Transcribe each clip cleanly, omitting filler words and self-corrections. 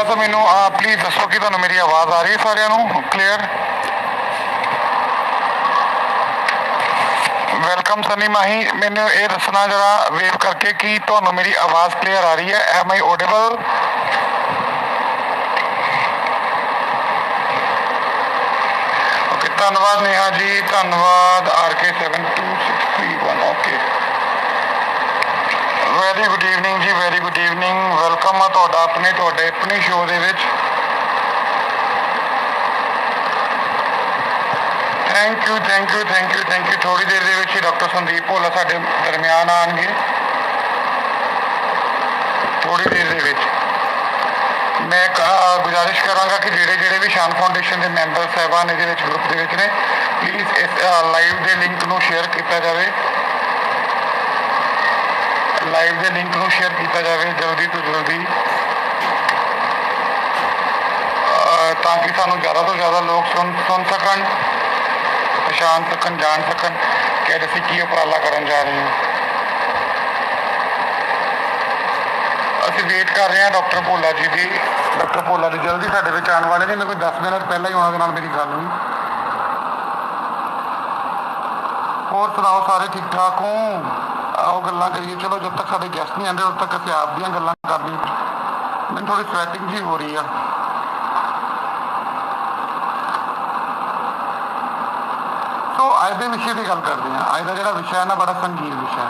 ਪਹਿਲਾਂ ਤਾਂ ਮੈਨੂੰ ਪਲੀਜ਼ ਦੱਸੋ ਕਿ ਤੁਹਾਨੂੰ ਮੇਰੀ ਆਵਾਜ਼ ਆ ਰਹੀ ਹੈ ਸਾਰਿਆਂ ਨੂੰ ਕਲੀਅਰ। ਵੈਲਕਮ ਸਨੀ ਮਾਹੀ, ਮੈਨੂੰ ਇਹ ਦੱਸਣਾ ਜਰਾ ਵੇਵ ਕਰਕੇ ਕਿ ਤੁਹਾਨੂੰ ਮੇਰੀ ਆਵਾਜ਼ ਕਲੀਅਰ ਆ ਰਹੀ ਹੈ। M I audible? ਓਕੇ, ਧੰਨਵਾਦ ਨੇਹਾ ਜੀ, ਧੰਨਵਾਦ RK7263 okay. Very good evening ਜੀ, ਵੈਰੀ ਗੁੱਡ ਈਵਨਿੰਗ। ਵੈਲਕਮ ਆ ਤੁਹਾਡੇ ਆਪਣੇ ਸ਼ੋਅ ਦੇ ਵਿੱਚ। Thank you thank you thank you thank you. ਥੋੜੀ ਦੇਰ ਦੇ ਵਿੱਚ ਹੀ ਡਾਕਟਰ ਸੰਦੀਪ ਭੋਲਾ ਸਾਡੇ ਦਰਮਿਆਨ ਆਉਣਗੇ, ਥੋੜੀ ਦੇਰ ਦੇ ਵਿੱਚ। ਮੈਂ ਗੁਜ਼ਾਰਿਸ਼ ਕਰਾਂਗਾ ਕਿ ਜਿਹੜੇ ਵੀ ਸ਼ਾਨ ਫਾਊਂਡੇਸ਼ਨ ਦੇ ਮੈਂਬਰ ਸਾਹਿਬਾਨ ਇਹਦੇ ਵਿੱਚ ਗਰੁੱਪ ਦੇ ਵਿੱਚ ਨੇ, ਪਲੀਜ਼ ਇਸ ਲਾਈਵ ਦੇ ਲਿੰਕ ਨੂੰ ਸ਼ੇਅਰ ਕੀਤਾ ਜਾਵੇ, ਲਾਈਵ ਦੇ ਲਿੰਕ ਨੂੰ ਸ਼ੇਅਰ ਕੀਤਾ ਜਾਵੇ ਜਲਦੀ ਤੋਂ ਜਲਦੀ, ਤਾਂ ਕਿ ਸਾਨੂੰ ਜ਼ਿਆਦਾ ਤੋਂ ਜ਼ਿਆਦਾ ਲੋਕ ਸੁਣ ਸਕਣ, ਪਛਾਣ ਸਕਣ, ਜਾਣ ਸਕਣ ਕਿ ਅੱਜ ਅਸੀਂ ਕੀ ਉਪਰਾਲਾ ਕਰਨ ਜਾ ਰਹੇ ਹਾਂ। ਅਸੀਂ ਵੇਟ ਕਰ ਰਹੇ ਹਾਂ ਡਾਕਟਰ ਭੋਲਾ ਜੀ ਦੀ। ਡਾਕਟਰ ਭੋਲਾ ਜੀ ਜਲਦੀ ਸਾਡੇ ਵਿੱਚ ਆਉਣ ਵਾਲੇ ਨੇ। ਮੈਨੂੰ ਕੋਈ 10 ਮਿੰਟ ਪਹਿਲਾਂ ਹੀ ਉਹਨਾਂ ਦੇ ਨਾਲ ਮੇਰੀ ਗੱਲ ਹੋਈ। ਹੋਰ ਸੁਣਾਓ, ਸਾਰੇ ਠੀਕ ਠਾਕ ਹੋ? ਆਓ ਗੱਲਾਂ ਕਰੀਏ। ਚਲੋ ਜਦ ਤੱਕ ਸਾਡੇ ਗੈਸਟ ਨਹੀਂ ਆਉਂਦੇ ਉਦੋਂ ਤੱਕ ਅਸੀਂ ਆਪ ਦੀਆਂ ਗੱਲਾਂ ਕਰਨੀ। ਮੈਨੂੰ ਥੋੜੀ ਸਵੈਟਿੰਗ ਜਿਹੀ ਹੋ ਰਹੀ ਆ। ਸੋ ਅੱਜ ਦੇ ਵਿਸ਼ੇ ਦੀ ਗੱਲ ਕਰਦੇ ਹਾਂ। ਅੱਜ ਦਾ ਜਿਹੜਾ ਵਿਸ਼ਾ ਹੈ ਨਾ, ਬੜਾ ਸੰਗੀਨ ਵਿਸ਼ਾ ਹੈ।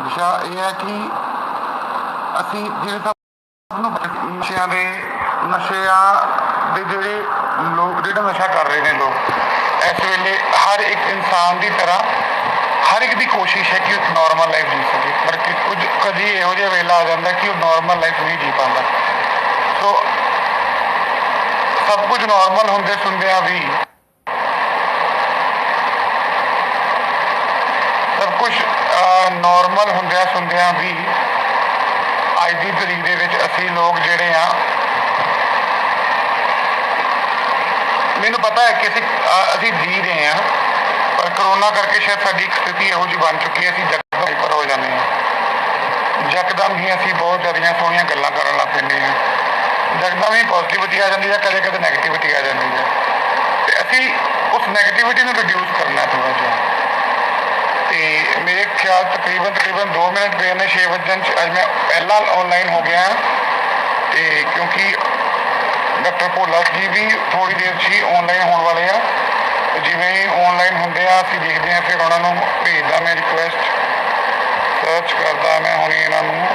ਵਿਸ਼ਾ ਇਹ ਹੈ ਕਿ ਅਸੀਂ ਜਿਵੇਂ ਸਭ ਨੂੰ ਨਸ਼ਿਆਂ ਦੇ ਜਿਹੜੇ ਲੋਕ ਜਿਹੜਾ ਨਸ਼ਾ ਕਰ ਰਹੇ ਨੇ ਲੋਕ ਇਸ ਵੇਲੇ, ਹਰ ਇੱਕ ਇਨਸਾਨ ਦੀ ਤਰ੍ਹਾਂ ਹਰ ਇੱਕ ਦੀ ਕੋਸ਼ਿਸ਼ ਹੈ ਕਿ ਉਹ ਨੋਰਮਲ ਲਾਈਫ ਜੀ ਸਕੇ, ਪਰ ਕਦੀ ਇਹੋ ਜਿਹਾ ਵੇਲਾ ਆ ਜਾਂਦਾ ਕਿ ਉਹ ਨੋਰਮਲ ਲਾਈਫ ਨਹੀਂ ਜੀ ਪਾਉਂਦਾ। ਸੋ ਸਭ ਕੁਝ ਨੋਰਮਲ ਹੁੰਦੇ ਸੁਣਦਿਆਂ ਵੀ, ਸਭ ਕੁਝ ਨੋਰਮਲ ਹੁੰਦਿਆਂ ਸੁਣਦਿਆਂ ਵੀ ਅੱਜ ਦੀ ਤਰੀਕ ਦੇ ਵਿੱਚ ਅਸੀਂ ਲੋਕ ਜਿਹੜੇ ਆ, ਮੈਨੂੰ ਪਤਾ ਹੈ ਕਿ ਅਸੀਂ ਜੀ ਰਹੇ ਹਾਂ, ਪਰ ਕਰੋਨਾ ਕਰਕੇ ਸ਼ਾਇਦ ਸਾਡੀ ਇੱਕ ਸਥਿਤੀ ਇਹੋ ਜਿਹੀ ਬਣ ਚੁੱਕੀ ਹੈ, ਅਸੀਂ ਯਕਦਮ ਹਾਈਪਰ ਹੋ ਜਾਂਦੇ ਹਾਂ। ਯਕਦਮ ਹੀ ਅਸੀਂ ਬਹੁਤ ਜ਼ਿਆਦੀਆਂ ਸੋਹਣੀਆਂ ਗੱਲਾਂ ਕਰਨ ਲੱਗ ਪੈਂਦੇ ਹਾਂ। ਯਕਦਮ ਹੀ ਪੋਜ਼ੀਟਿਵਿਟੀ ਆ ਜਾਂਦੀ ਹੈ, ਕਦੇ ਕਦੇ ਨੈਗੇਟਿਵਿਟੀ ਆ ਜਾਂਦੀ ਹੈ, ਅਤੇ ਅਸੀਂ ਉਸ ਨੈਗੇਟਿਵਿਟੀ ਨੂੰ ਰਿਡਿਊਸ ਕਰਨਾ ਥੋੜ੍ਹਾ ਜਿਹਾ। ਅਤੇ ਮੇਰੇ ਖਿਆਲ ਤਕਰੀਬਨ 2 ਮਿੰਟ ਪਏ ਨੇ 6 ਵੱਜਣ 'ਚ। ਅੱਜ ਮੈਂ ਪਹਿਲਾਂ ਔਨਲਾਈਨ ਹੋ ਗਿਆ, ਅਤੇ ਕਿਉਂਕਿ ਡਾਕਟਰ ਭੋਲਾ ਜੀ ਵੀ ਥੋੜ੍ਹੀ ਦੇਰ 'ਚ ਹੀ ਔਨਲਾਈਨ ਹੋਣ ਵਾਲੇ ਆ। ਜਿਵੇਂ ਹੀ ਔਨਲਾਈਨ ਹੁੰਦੇ ਆ ਅਸੀਂ ਦੇਖਦੇ ਹਾਂ, ਫਿਰ ਉਹਨਾਂ ਨੂੰ ਭੇਜਦਾ ਮੈਂ ਰਿਕੁਐਸਟ, ਸਰਚ ਕਰਦਾ ਮੈਂ ਹੁਣੇ ਇਹਨਾਂ ਨੂੰ,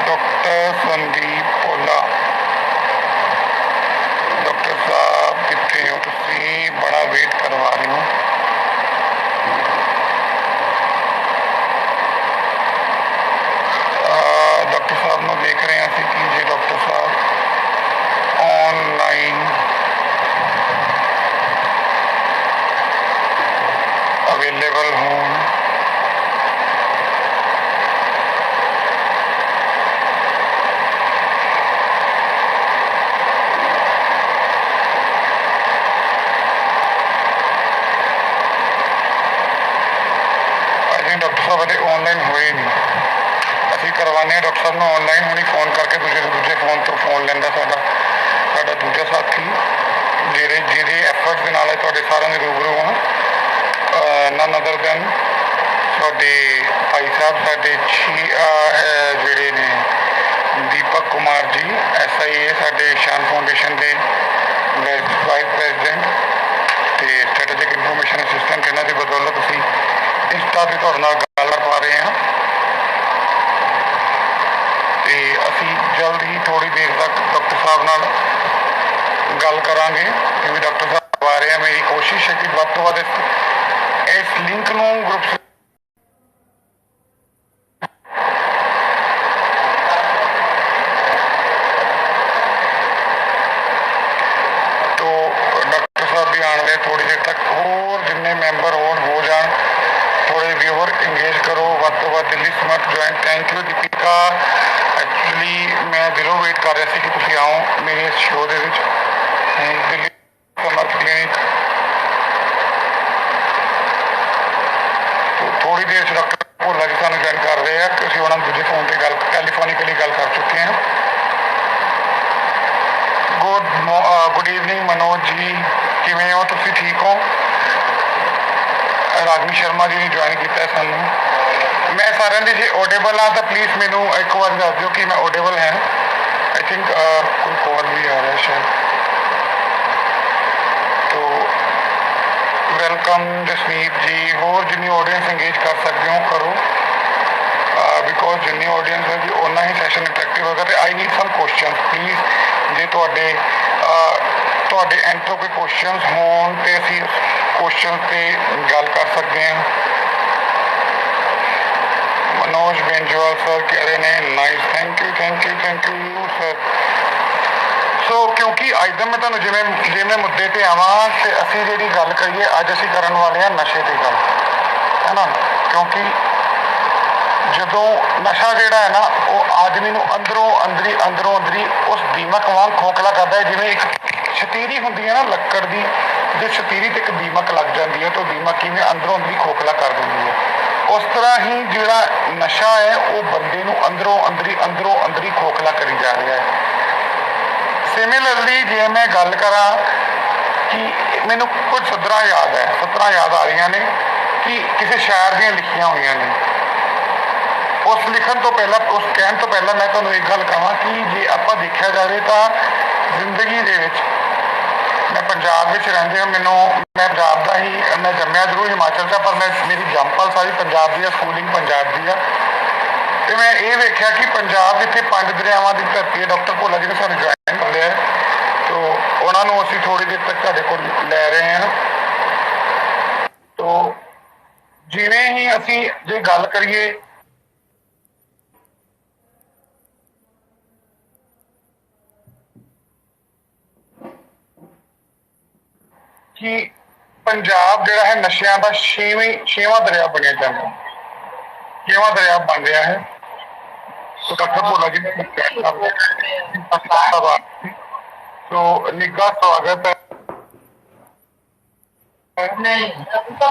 ਡਾਕਟਰ ਸੰਦੀਪ ਭੋਲਾ। ਡਾਕਟਰ ਸਾਹਿਬ ਕਿੱਥੇ ਹੋ ਤੁਸੀਂ? ਬੜਾ ਵੇਟ ਕਰਵਾ ਰਹੇ ਹੋ। ਡਾਕਟਰ ਸਾਹਿਬ ਨੂੰ ਦੇਖ ਰਹੇ ਹਾਂ ਅਸੀਂ ਕਿ ਜੇ ਡਾਕਟਰ ਸਾਹਿਬ ਔਨਲਾਈਨ ਅਵੇਲੇਬਲ ਹੋਣ। ਅਜੇ ਡਾਕਟਰ ਸਾਹਿਬ ਅਜੇ ਔਨਲਾਈਨ ਹੋਏ ਨਹੀਂ। ਅਸੀਂ ਕਰਵਾਉਂਦੇ ਹਾਂ ਡਾਕਟਰ ਸਾਹਿਬ ਨੂੰ ਔਨਲਾਈਨ, ਹੁਣੀ ਫੋਨ ਕਰਕੇ ਦੂਜੇ ਫੋਨ ਤੋਂ ਫੋਨ ਲੈਂਦਾ ਸਾਡਾ ਦੂਜਾ ਸਾਥੀ, ਜਿਹਦੇ ਐਫਰਟਸ ਦੇ ਨਾਲ ਤੁਹਾਡੇ ਸਾਰਿਆਂ ਦੇ ਰੂਬਰੂ ਹਾਂ। ਨਨ ਅਦਰ ਦੈਨ ਸਾਡੇ ਭਾਈ ਸਾਹਿਬ, ਸਾਡੇ ਜਿਹੜੇ ਨੇ ਦੀਪਕ ਕੁਮਾਰ ਜੀ SIA, ਸਾਡੇ ਸ਼ਾਨ ਫਾਊਂਡੇਸ਼ਨ ਦੇ ਵਾਈਸ ਪ੍ਰੈਜ਼ੀਡੈਂਟ ਅਤੇ ਸਟ੍ਰੈਟੇਜਿਕ ਇਨਫੋਰਮੇਸ਼ਨ ਅਸਿਸਟੈਂਟ। ਇਹਨਾਂ ਦੀ ਬਦੌਲਤ ਅਸੀਂ ਇੰਸਟਾ 'ਤੇ ਤੁਹਾਡੇ ਨਾਲ ਗੱਲ ਕਰ ਪਾ ਰਹੇ ਹਾਂ, ਅਤੇ ਅਸੀਂ ਜਲਦ ਹੀ ਥੋੜ੍ਹੀ ਦੇਰ ਤੱਕ ਡਾਕਟਰ ਸਾਹਿਬ ਨਾਲ ਗੱਲ ਕਰਾਂਗੇ, ਕਿਉਂਕਿ ਡਾਕਟਰ ਸਾਹਿਬ ਆ ਰਹੇ ਆ। ਮੇਰੀ ਕੋਸ਼ਿਸ਼ ਹੈ ਕਿ ਵੱਧ ਤੋਂ ਵੱਧ ਇਸ ਲਿੰਕ ਨੂੰ ਗਰੁੱਪ ਤੋਂ ਡਾਕਟਰ ਸਾਹਿਬ ਵੀ ਆਉਣ ਵਾਲੇ ਥੋੜ੍ਹੀ ਦੇਰ ਤੱਕ। ਹੋਰ ਜਿੰਨੇ ਮੈਂਬਰ ਹੋ ਜਾਣ, ਥੋੜ੍ਹੇ ਵਿਊਵਰ ਇੰਗੇਜ ਕਰੋ ਵੱਧ ਤੋਂ ਵੱਧ। ਦਿੱਲੀ ਸਮਰਥ joint, thank you Deepika. Actually ਮੈਂ ਦਿਲੋਂ ਵੇਟ ਕਰ ਰਿਹਾ ਸੀ ਕਿ ਤੁਸੀਂ ਆਓ ਮੇਰੇ ਇਸ ਸ਼ੋਅ ਦੇ ਵਿੱਚ। ਦਿੱਲੀ ਸਮਰਥ ਕਲੀਨਿਕ ਥੋੜ੍ਹੀ ਦੇਰ 'ਚ ਡਾਕਟਰ ਭੋਲਾ ਜੀ ਸਾਨੂੰ ਜੁਆਇਨ ਕਰ ਰਹੇ ਆ, ਕਿ ਅਸੀਂ ਉਹਨਾਂ ਨੂੰ ਦੂਜੇ ਫੋਨ 'ਤੇ ਟੈਲੀਫੋਨਿਕਲੀ ਗੱਲ ਕਰ ਚੁੱਕੇ ਹਾਂ। ਕਿਵੇਂ ਹੋ ਤੁਸੀਂ? ਠੀਕ ਹੋ? ਰਾਗਵੀ ਸ਼ਰਮਾ ਜੀ ਨੇ ਜੁਆਇਨ ਕੀਤਾ ਸਾਨੂੰ। ਮੈਂ ਸਾਰਿਆਂ ਦੀ ਜੇ ਆਡੀਬਲ ਹਾਂ ਤਾਂ ਪਲੀਜ਼ ਮੈਨੂੰ ਇੱਕ ਵਾਰ ਦੱਸ ਦਿਓ ਕਿ ਮੈਂ ਆਡੀਬਲ ਹੈ। ਆਈ ਥਿੰਕ ਕੋਈ ਕਾਲ ਵੀ ਆ ਰਿਹਾ ਸ਼ਾਇਦ। ਤੋ ਵੈਲਕਮ ਜਸਮੀਤ ਜੀ। ਹੋਰ ਜਿੰਨੀ ਆਡੀਅੰਸ ਇੰਗੇਜ ਕਰ ਸਕਦੇ ਹੋ ਕਰੋ, ਬਿਕੋਜ਼ ਜਿੰਨੀ ਆਡੀਅੰਸ ਹੈ ਜੀ ਓਨਾ ਹੀ ਸੈਸ਼ਨ ਇੰਟਰੈਕਟਿਵ ਹੋਗਾ। ਤੇ I need some question please. ਜੇ ਤੁਹਾਡੇ ਐਂਡ ਤੋਂ ਕੋਈ ਕੁਐਸਚਨਸ ਹੋਣ ਤੇ ਅਸੀਂ ਕੁਐਸਚਨ ਤੇ ਗੱਲ ਕਰ ਸਕਦੇ ਹਾਂ। ਮਨੋਜ ਬੈਂਜਵਾਲ ਸਰ ਕਹਿ ਰਹੇ ਨੇ ਨਾਈਸ, ਥੈਂਕ ਯੂ ਸਰ। ਸੋ ਕਿਉਂਕਿ ਅੱਜ ਦਾ ਮੈਂ ਤੁਹਾਨੂੰ ਜਿਵੇਂ ਮੁੱਦੇ ਤੇ ਆਵਾਂ ਤੇ ਅਸੀਂ ਜਿਹੜੀ ਗੱਲ ਕਰੀਏ ਅੱਜ ਅਸੀਂ ਕਰਨ ਵਾਲੇ ਹਾਂ ਨਸ਼ੇ ਦੀ ਗੱਲ, ਹੈ ਨਾ। ਕਿਉਂਕਿ ਜਦੋਂ ਨਸ਼ਾ ਜਿਹੜਾ ਹੈ ਨਾ ਉਹ ਆਦਮੀ ਨੂੰ ਅੰਦਰੋਂ ਅੰਦਰੀ ਉਸ ਦੀਮਕ ਵਾਂਗ ਖੋਖਲਾ ਕਰਦਾ ਹੈ। ਜਿਵੇਂ ਇੱਕ ਸ਼ਤੀਰੀ ਹੁੰਦੀ ਹੈ ਨਾ ਲੱਕੜ ਦੀ, ਜੇ ਸ਼ਤੀਰੀ ਤੇ ਇੱਕ ਦੀਮਕ ਲੱਗ ਜਾਂਦੀ ਹੈ ਤਾਂ ਉਹ ਦੀਮਕ ਕਿਵੇਂ ਅੰਦਰੋਂ ਅੰਦਰੀ ਖੋਖਲਾ ਕਰ ਦਿੰਦੀ ਹੈ। ਉਸ ਤਰ੍ਹਾਂ ਹੀ ਜਿਹੜਾ ਨਸ਼ਾ ਹੈ ਉਹ ਬੰਦੇ ਨੂੰ ਅੰਦਰੋਂ ਅੰਦਰੀ ਖੋਖਲਾ ਕਰੀ ਜਾ ਰਿਹਾ ਹੈ। ਸਿਮਿਲਰਲੀ ਜੇ ਮੈਂ ਗੱਲ ਕਰਾਂ ਕਿ ਮੈਨੂੰ ਕੁਝ ਸਤਰਾਂ ਯਾਦ ਆ ਰਹੀਆਂ ਨੇ ਕਿ ਕਿਸੇ ਸ਼ਾਇਰ ਦੀਆਂ ਲਿਖੀਆਂ ਹੋਈਆਂ ਨੇ। ਉਸ ਲਿਖਣ ਤੋਂ ਪਹਿਲਾਂ, ਉਸ ਕਹਿਣ ਤੋਂ ਪਹਿਲਾਂ ਮੈਂ ਤੁਹਾਨੂੰ ਇੱਕ ਗੱਲ ਕਹਾਂ ਕਿ ਜੇ ਆਪਾਂ ਦੇਖਿਆ ਜਾਵੇ ਤਾਂ ਜ਼ਿੰਦਗੀ ਦੇ ਵਿੱਚ, ਮੈਂ ਪੰਜਾਬ ਵਿੱਚ ਰਹਿੰਦੇ ਹਾਂ, ਮੈਂ ਪੰਜਾਬ ਦਾ ਹੀ, ਮੈਂ ਜੰਮਿਆ ਜ਼ਰੂਰ ਹਿਮਾਚਲ 'ਚ ਪਰ ਮੇਰੀ ਜੰਮਪਲ ਸਾਰੀ ਪੰਜਾਬ ਦੀ ਆ, ਸਕੂਲਿੰਗ ਪੰਜਾਬ ਦੀ ਆ। ਤੇ ਮੈਂ ਇਹ ਵੇਖਿਆ ਕਿ ਪੰਜਾਬ ਜਿੱਥੇ 5 ਦਰਿਆਵਾਂ ਦੀ ਧਰਤੀ ਹੈ, ਡਾਕਟਰ ਭੋਲਾ ਜੀ ਨੇ ਸਾਨੂੰ ਜੁਆਇਨ ਕਰ ਲਿਆ ਤੋ ਉਹਨਾਂ ਨੂੰ ਅਸੀਂ ਥੋੜ੍ਹੀ ਦੇਰ ਤੱਕ ਤੁਹਾਡੇ ਕੋਲ ਲੈ ਰਹੇ ਹਾਂ। ਤੋ ਜਿਵੇਂ ਹੀ ਅਸੀਂ ਜੇ ਗੱਲ ਕਰੀਏ ਕਿ ਪੰਜਾਬ ਜਿਹੜਾ ਹੈ ਨਸ਼ਿਆਂ ਦਾ ਛੇਵਾਂ ਦਰਿਆ ਬਣਿਆ ਜਾਂਦਾ, 6ਵਾਂ ਦਰਿਆ ਬਣ ਰਿਹਾ ਹੈ। ਸੋ ਡਾਕਟਰ ਭੋਲਾ ਜੀ ਸੋ ਨਿੱਘਾ ਸਵਾਗਤ ਹੈ।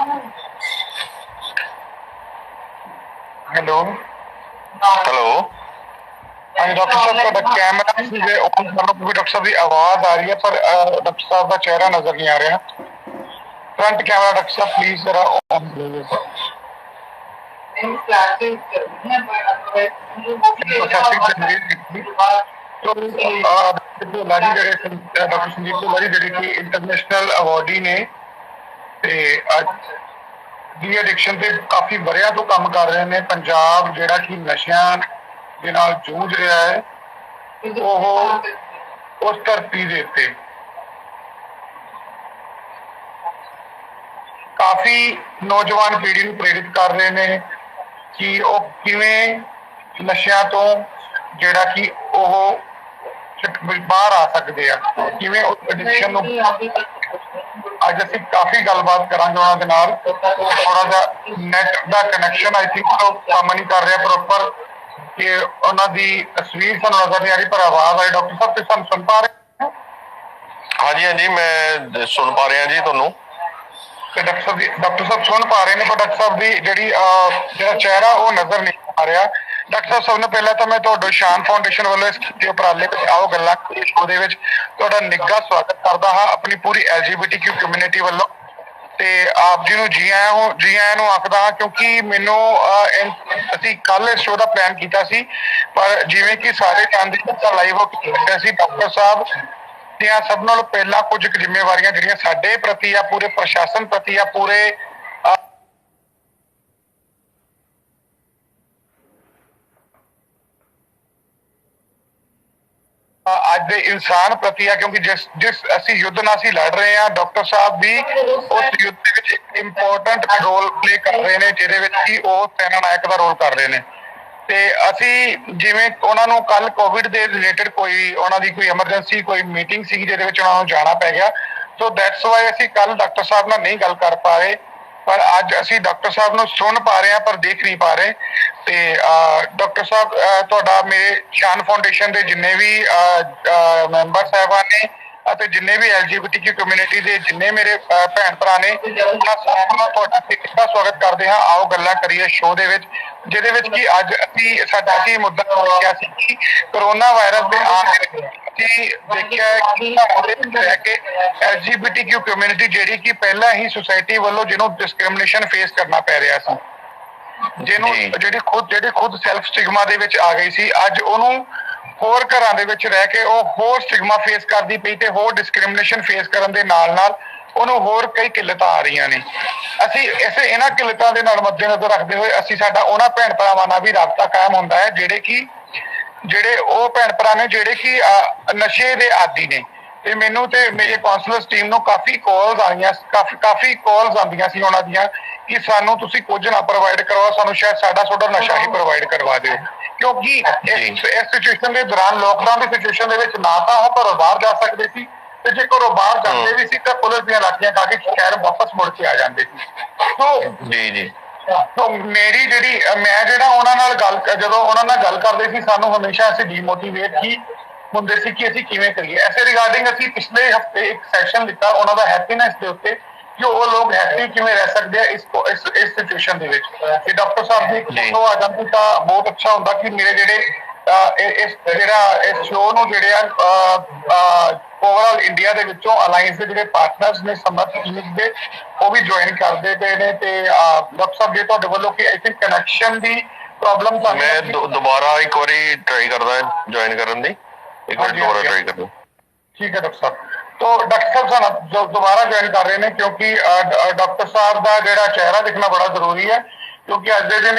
ਹੈਲੋ ਹਾਂਜੀ ਡਾਕਟਰ ਸਾਹਿਬ, ਤੁਹਾਡਾ ਕੈਮਰਾ ਜੇ ਔਨ ਕਰ ਲਓ ਕਿਉਂਕਿ ਡਾਕਟਰ ਸਾਹਿਬ ਦੀ ਆਵਾਜ਼ ਆ ਰਹੀ ਹੈ ਪਰ ਡਾਕਟਰ ਸਾਹਿਬ ਦਾ ਚਿਹਰਾ ਨਜ਼ਰ ਨਹੀਂ ਆ ਰਿਹਾ। Front camera doctor Sahib please ਜਰਾ ਔਨ ਕਰੋ। ਡਾਕਟਰ ਸੰਦੀਪ ਭੋਲਾ ਜੀ ਜਿਹੜੇ ਕਿ ਇੰਟਰਨੈਸ਼ਨਲ ਅਵਾਰਡੀ ਨੇ ਤੇ ਅੱਜ ਡੀ ਐਡਿਕਸ਼ਨ ਤੇ ਕਾਫੀ ਵਰ੍ਹਿਆਂ ਤੋਂ ਕੰਮ ਕਰ ਰਹੇ ਨੇ। ਪੰਜਾਬ ਜਿਹੜਾ ਕਿ ਨਸ਼ਿਆਂ ਦੇ ਨਾਲ ਜੂਝ ਰਿਹਾ ਹੈ, ਉਹ ਉਸ ਧਰਤੀ ਦੇ ਉੱਤੇ ਕਾਫੀ ਨੌਜਵਾਨ ਪੀੜ੍ਹੀ ਨੂੰ ਪ੍ਰੇਰਿਤ ਕਰ ਰਹੇ ਨੇ ਕਿ ਉਹ ਕਿਵੇਂ ਨਸ਼ਿਆਂ ਤੋਂ ਜਿਹੜਾ ਕਿ ਉਹ ਬਾਹਰ ਆ ਸਕਦੇ ਆ, ਕਿਵੇਂ ਉਸ ਐਡਿਕਸ਼ਨ ਨੂੰ। ਅੱਜ ਅਸੀਂ ਕਾਫੀ ਗੱਲਬਾਤ ਕਰਾਂਗੇ ਉਹਨਾਂ ਦੇ ਨਾਲ। ਥੋੜਾ ਜਿਹਾ net the connection I think ਕੰਮ ਨਹੀਂ ਕਰ ਰਿਹਾ ਪ੍ਰੋਪਰ, ਕਿ ਉਹਨਾਂ ਦੀ ਤਸਵੀਰ ਸਾਨੂੰ ਨਜ਼ਰ ਨਹੀਂ ਆ ਰਹੀ ਪਰ ਆਵਾਜ਼ ਆਈ। ਡਾਕਟਰ ਸਾਹਿਬ ਤੁਸੀਂ ਸਾਨੂੰ ਸੁਣ ਪਾ ਰਹੇ ਹੋ? ਹਾਂਜੀ ਮੈਂ ਸੁਣ ਪਾ ਰਿਹਾ ਜੀ ਤੁਹਾਨੂੰ। ਤੇ ਡਾਕਟਰ ਸਾਹਿਬ ਸੁਣ ਪਾ ਰਹੇ ਨੇ ਪਰ ਡਾਕਟਰ ਸਾਹਿਬ ਦੀ ਜਿਹੜਾ ਚਿਹਰਾ ਉਹ ਨਜ਼ਰ ਨਹੀਂ ਆ ਰਿਹਾ। ਡਾਕਟਰ ਸਾਹਿਬ ਸਭ ਤੋਂ ਪਹਿਲਾਂ ਤਾਂ ਮੈਂ ਤੁਹਾਡੇ ਸ਼ਾਨ ਫਾਊਂਡੇਸ਼ਨ ਵੱਲੋਂ ਇਸ ਕੀਤੇ ਉਪਰਾਲੇ ਵਿੱਚ ਆਓ ਗੱਲਾਂ ਉਹਦੇ ਵਿੱਚ ਤੁਹਾਡਾ ਨਿੱਘਾ ਸਵਾਗਤ ਕਰਦਾ ਹਾਂ ਆਪਣੀ ਪੂਰੀ LGBTQ ਕਮਿਊਨਿਟੀ ਵੱਲੋਂ। ਤੇ ਆਪ ਜੀ ਨੂੰ ਜੀ ਆਇਆਂ ਨੂੰ ਆਖਦਾ ਹਾਂ ਕਿਉਂਕਿ ਮੈਨੂੰ ਅਸੀਂ ਕੱਲ ਇਸ ਸ਼ੋਅ ਦਾ ਪਲਾਨ ਕੀਤਾ ਸੀ ਪਰ ਜਿਵੇਂ ਕਿ ਸਾਰੇ ਜਾਣਦੇ ਲਾਈਵ ਹੋ ਕੇ ਸੀ। ਡਾਕਟਰ ਸਾਹਿਬ ਦੀਆਂ ਸਭ ਨਾਲੋਂ ਪਹਿਲਾਂ ਕੁਝ ਕੁ ਜ਼ਿੰਮੇਵਾਰੀਆਂ ਜਿਹੜੀਆਂ ਸਾਡੇ ਪ੍ਰਤੀ ਆ, ਪੂਰੇ ਪ੍ਰਸ਼ਾਸਨ ਪ੍ਰਤੀ ਆ, ਪੂਰੇ ਅੱਜ ਦੇ ਇਨਸਾਨ ਪ੍ਰਤੀ ਆ, ਕਿਉਂਕਿ ਜਿਸ ਅਸੀਂ ਯੁੱਧ ਨਾਲ ਅਸੀਂ ਲੜ ਰਹੇ ਹਾਂ ਡਾਕਟਰ ਸਾਹਿਬ ਵੀ ਉਸ ਯੁੱਧ ਦੇ ਵਿੱਚ ਇੱਕ ਇੰਪੋਰਟੈਂਟ ਰੋਲ ਪਲੇ ਕਰ ਰਹੇ ਨੇ, ਜਿਹਦੇ ਵਿੱਚ ਕਿ ਉਹ ਸੈਨਾ ਨਾਇਕ ਦਾ ਰੋਲ ਕਰ ਰਹੇ ਨੇ। ਤੇ ਅਸੀਂ ਜਿਵੇਂ ਉਹਨਾਂ ਨੂੰ ਕੱਲ ਕੋਵਿਡ ਦੇ ਰਿਲੇਟਡ ਕੋਈ ਉਹਨਾਂ ਦੀ ਕੋਈ ਐਮਰਜੈਂਸੀ ਕੋਈ ਮੀਟਿੰਗ ਸੀ ਜਿਹਦੇ ਵਿੱਚ ਉਹਨਾਂ ਨੂੰ ਜਾਣਾ ਪੈ ਗਿਆ। ਸੋ ਦੈਟਸ ਵਾਈ ਅਸੀਂ ਕੱਲ ਡਾਕਟਰ ਸਾਹਿਬ ਨਾਲ ਨਹੀਂ ਗੱਲ ਕਰ ਪਾ ਰਹੇ ਪਰ ਅੱਜ ਅਸੀਂ ਡਾਕਟਰ ਸਾਹਿਬ ਨੂੰ ਸੁਣ ਪਾ ਰਹੇ ਹਾਂ ਪਰ ਦੇਖ ਨਹੀਂ ਪਾ ਰਹੇ। ਤੇ ਡਾਕਟਰ ਸਾਹਿਬ ਤੁਹਾਡਾ ਮੇਰੇ ਸ਼ਾਨ ਫਾਊਂਡੇਸ਼ਨ ਦੇ ਜਿੰਨੇ ਵੀ ਮੈਂਬਰ ਸਾਹਿਬਾਨ ਨੇ ਅਤੇ ਜਿੰਨੇ ਵੀ LGBTQ ਕਮਿਊਨਿਟੀ ਦੇ ਜਿੰਨੇ ਮੇਰੇ ਭੈਣ ਭਰਾ ਨੇ ਉਹਨਾਂ ਸਾਰਿਆਂ ਦਾ ਤੁਹਾਡਾ ਸਿੱਖਾ ਸਵਾਗਤ ਕਰਦੇ ਹਾਂ। ਆਓ ਗੱਲਾਂ ਕਰੀਏ ਸ਼ੋਅ ਦੇ ਵਿੱਚ, ਜਿਹਦੇ ਵਿੱਚ ਕਿ ਅੱਜ ਸਾਡਾ ਕੀ ਮੁੱਦਾ ਰੱਖਿਆ ਸੀ ਕਿ ਕਰੋਨਾ ਵਾਇਰਸ ਦੇ ਆਉਣ ਦੇ ਵਿੱਚ ਅਸੀਂ ਦੇਖਿਆ ਕਿ ਉਹਦੇ ਵਿੱਚ ਰਹਿ ਕੇ LGBTQ ਕਮਿਊਨਿਟੀ ਜਿਹੜੀ ਕਿ ਪਹਿਲਾਂ ਹੀ ਸੁਸਾਇਟੀ ਵੱਲੋਂ ਜਿਹਨੂੰ ਡਿਸਕ੍ਰਿਮੀਨੇਸ਼ਨ ਫੇਸ ਕਰਨਾ ਪੈ ਰਿਹਾ ਸੀ, ਜਿਹੜੀ ਖੁਦ ਸੈਲਫ ਸਟਿਗਮਾ ਦੇ ਵਿੱਚ ਆ ਗਈ ਸੀ, ਅੱਜ ਉਹਨੂੰ ਹੋਰ ਘਰਾਂ ਦੇ ਵਿੱਚ ਰਹਿ ਕੇ ਉਹ ਹੋਰ ਸਟਿਗਮਾ ਫੇਸ ਕਰਦੀ ਪਈ ਤੇ ਹੋਰ ਡਿਸਕ੍ਰਿਮੀਨੇਸ਼ਨ ਫੇਸ ਕਰਨ ਦੇ ਨਾਲ ਨਾਲ ਉਹਨੂੰ ਹੋਰ ਕਈ ਕਿੱਲਤਾਂ ਆ ਰਹੀਆਂ ਨੇ। ਅਸੀਂ ਇਹਨਾਂ ਕਿੱਲਤਾਂ ਦੇ ਨਾਲ ਮੱਦੇਨਜ਼ਰ ਰੱਖਦੇ ਹੋਏ ਅਸੀਂ ਸਾਡਾ ਉਹਨਾਂ ਭੈਣ ਭਰਾਵਾਂ ਨਾਲ ਵੀ ਰਾਬਤਾ ਕਾਇਮ ਹੁੰਦਾ ਹੈ ਜਿਹੜੇ ਉਹ ਭੈਣ ਭਰਾ ਨੇ ਜਿਹੜੇ ਕਿ ਨਸ਼ੇ ਦੇ ਆਦੀ ਨੇ। ਤੇ ਮੈਨੂੰ ਤੇ ਮੇਰੇ ਕਾਉਂਸਲਰਸ ਟੀਮ ਨੂੰ ਕਾਫੀ ਕਾਲਸ ਆਉਂਦੀਆਂ ਸੀ ਉਹਨਾਂ ਦੀਆਂ ਕਿ ਸਾਨੂੰ ਤੁਸੀਂ ਕੁਝ ਨਾ ਪ੍ਰੋਵਾਈਡ ਕਰਵਾਓ, ਸਾਨੂੰ ਸ਼ਾਇਦ ਸਾਡਾ ਨਸ਼ਾ ਹੀ ਪ੍ਰੋਵਾਈਡ ਕਰਵਾ ਦਿਓ, ਕਿਉਂਕਿ ਇਸ ਸਿਚੁਏਸ਼ਨ ਦੇ ਦੌਰਾਨ, ਲੋਕਡਾਊਨ ਦੀ ਸਿਚੁਏਸ਼ਨ ਦੇ ਵਿੱਚ ਨਾ ਤਾਂ ਉਹ ਘਰੋਂ ਬਾਹਰ ਜਾ ਸਕਦੇ ਸੀ ਤੇ ਜੇ ਘਰੋਂ ਬਾਹਰ ਜਾਂਦੇ ਵੀ ਸੀ ਤਾਂ ਪੁਲਿਸ ਦੀਆਂ ਲਾਠੀਆਂ ਖਾ ਕੇ ਸ਼ਹਿਰ ਵਾਪਸ ਮੁੜ ਕੇ ਆ ਜਾਂਦੇ ਸੀ। ਸੋ ਮੇਰੀ ਮੈਂ ਉਹਨਾਂ ਨਾਲ ਜਦੋਂ ਉਹਨਾਂ ਨਾਲ ਗੱਲ ਕਰਦੇ ਸੀ, ਸਾਨੂੰ ਹਮੇਸ਼ਾ ਅਸੀਂ ਡੀਮੋਟੀਵੇਟ ਹੀ ਹੁੰਦੇ ਸੀ ਕਿ ਅਸੀਂ ਕਿਵੇਂ ਕਰੀਏ। ਐਸੇ ਰਿਗਾਰਡਿੰਗ ਅਸੀਂ ਪਿਛਲੇ ਹਫਤੇ ਇੱਕ ਸੈਸ਼ਨ ਲਿੱਤਾ ਉਹਨਾਂ ਦਾ ਹੈਪੀਨੈਸ ਦੇ ਉੱਤੇ ਕਿ ਉਹ ਲੋਕ ਹੈਪੀ ਕਿਵੇਂ ਰਹਿ ਸਕਦੇ ਆ ਇਸ ਸਿਚੁਏਸ਼ਨ ਦੇ ਵਿੱਚ। ਕਿ ਡਾਕਟਰ ਸਾਹਿਬ ਦੀ ਫੋਟੋ ਆ ਜਾਂਦੀ ਤਾਂ ਬਹੁਤ ਅੱਛਾ ਹੁੰਦਾ ਕਿ ਮੇਰੇ ਇਸ ਸ਼ੋਅ ਨੂੰ ਓਵਰਆਲ ਇੰਡੀਆ ਦੇ ਵਿੱਚੋਂ ਅਲਾਈਅੰਸ ਦੇ ਜਿਹੜੇ ਪਾਰਟਨਰਸ ਨੇ ਸਮਰਥ ਕਲੀਨਿਕ ਦੇ, ਉਹ ਵੀ ਜੁਆਇਨ ਕਰਦੇ ਪਏ ਨੇ। ਤੇ ਡਾਕਟਰ ਸਾਹਿਬ ਜੇ ਤੁਹਾਡੇ ਵੱਲੋਂ ਕਿ I think connection the problem ਮੈਂ ਦੁਬਾਰਾ ਇੱਕ ਵਾਰੀ ਟਰਾਈ ਕਰਦਾ ਜੁਆਇਨ ਕਰਨ ਦੀ, ਇੱਕ ਵਾਰੀ ਦੁਬਾਰਾ ਟਰਾਈ ਕਰਦਾ। ਠੀਕ ਹੈ ਡਾਕਟਰ ਸਾਹਿਬ। तो डॉक्टर साहब ਸਾਨੂੰ ਦੁਬਾਰਾ ਜੁਆਇਨ ਕਰ ਰਹੇ ਨੇ ਕਿਉਂਕਿ ਡਾਕਟਰ ਸਾਹਿਬ ਦਾ ਜਿਹੜਾ ਚਿਹਰਾ ਦਿਖਣਾ ਬੜਾ ਜ਼ਰੂਰੀ ਹੈ, ਕਿਉਂਕਿ ਅੱਜ ਦੇ ਦਿਨ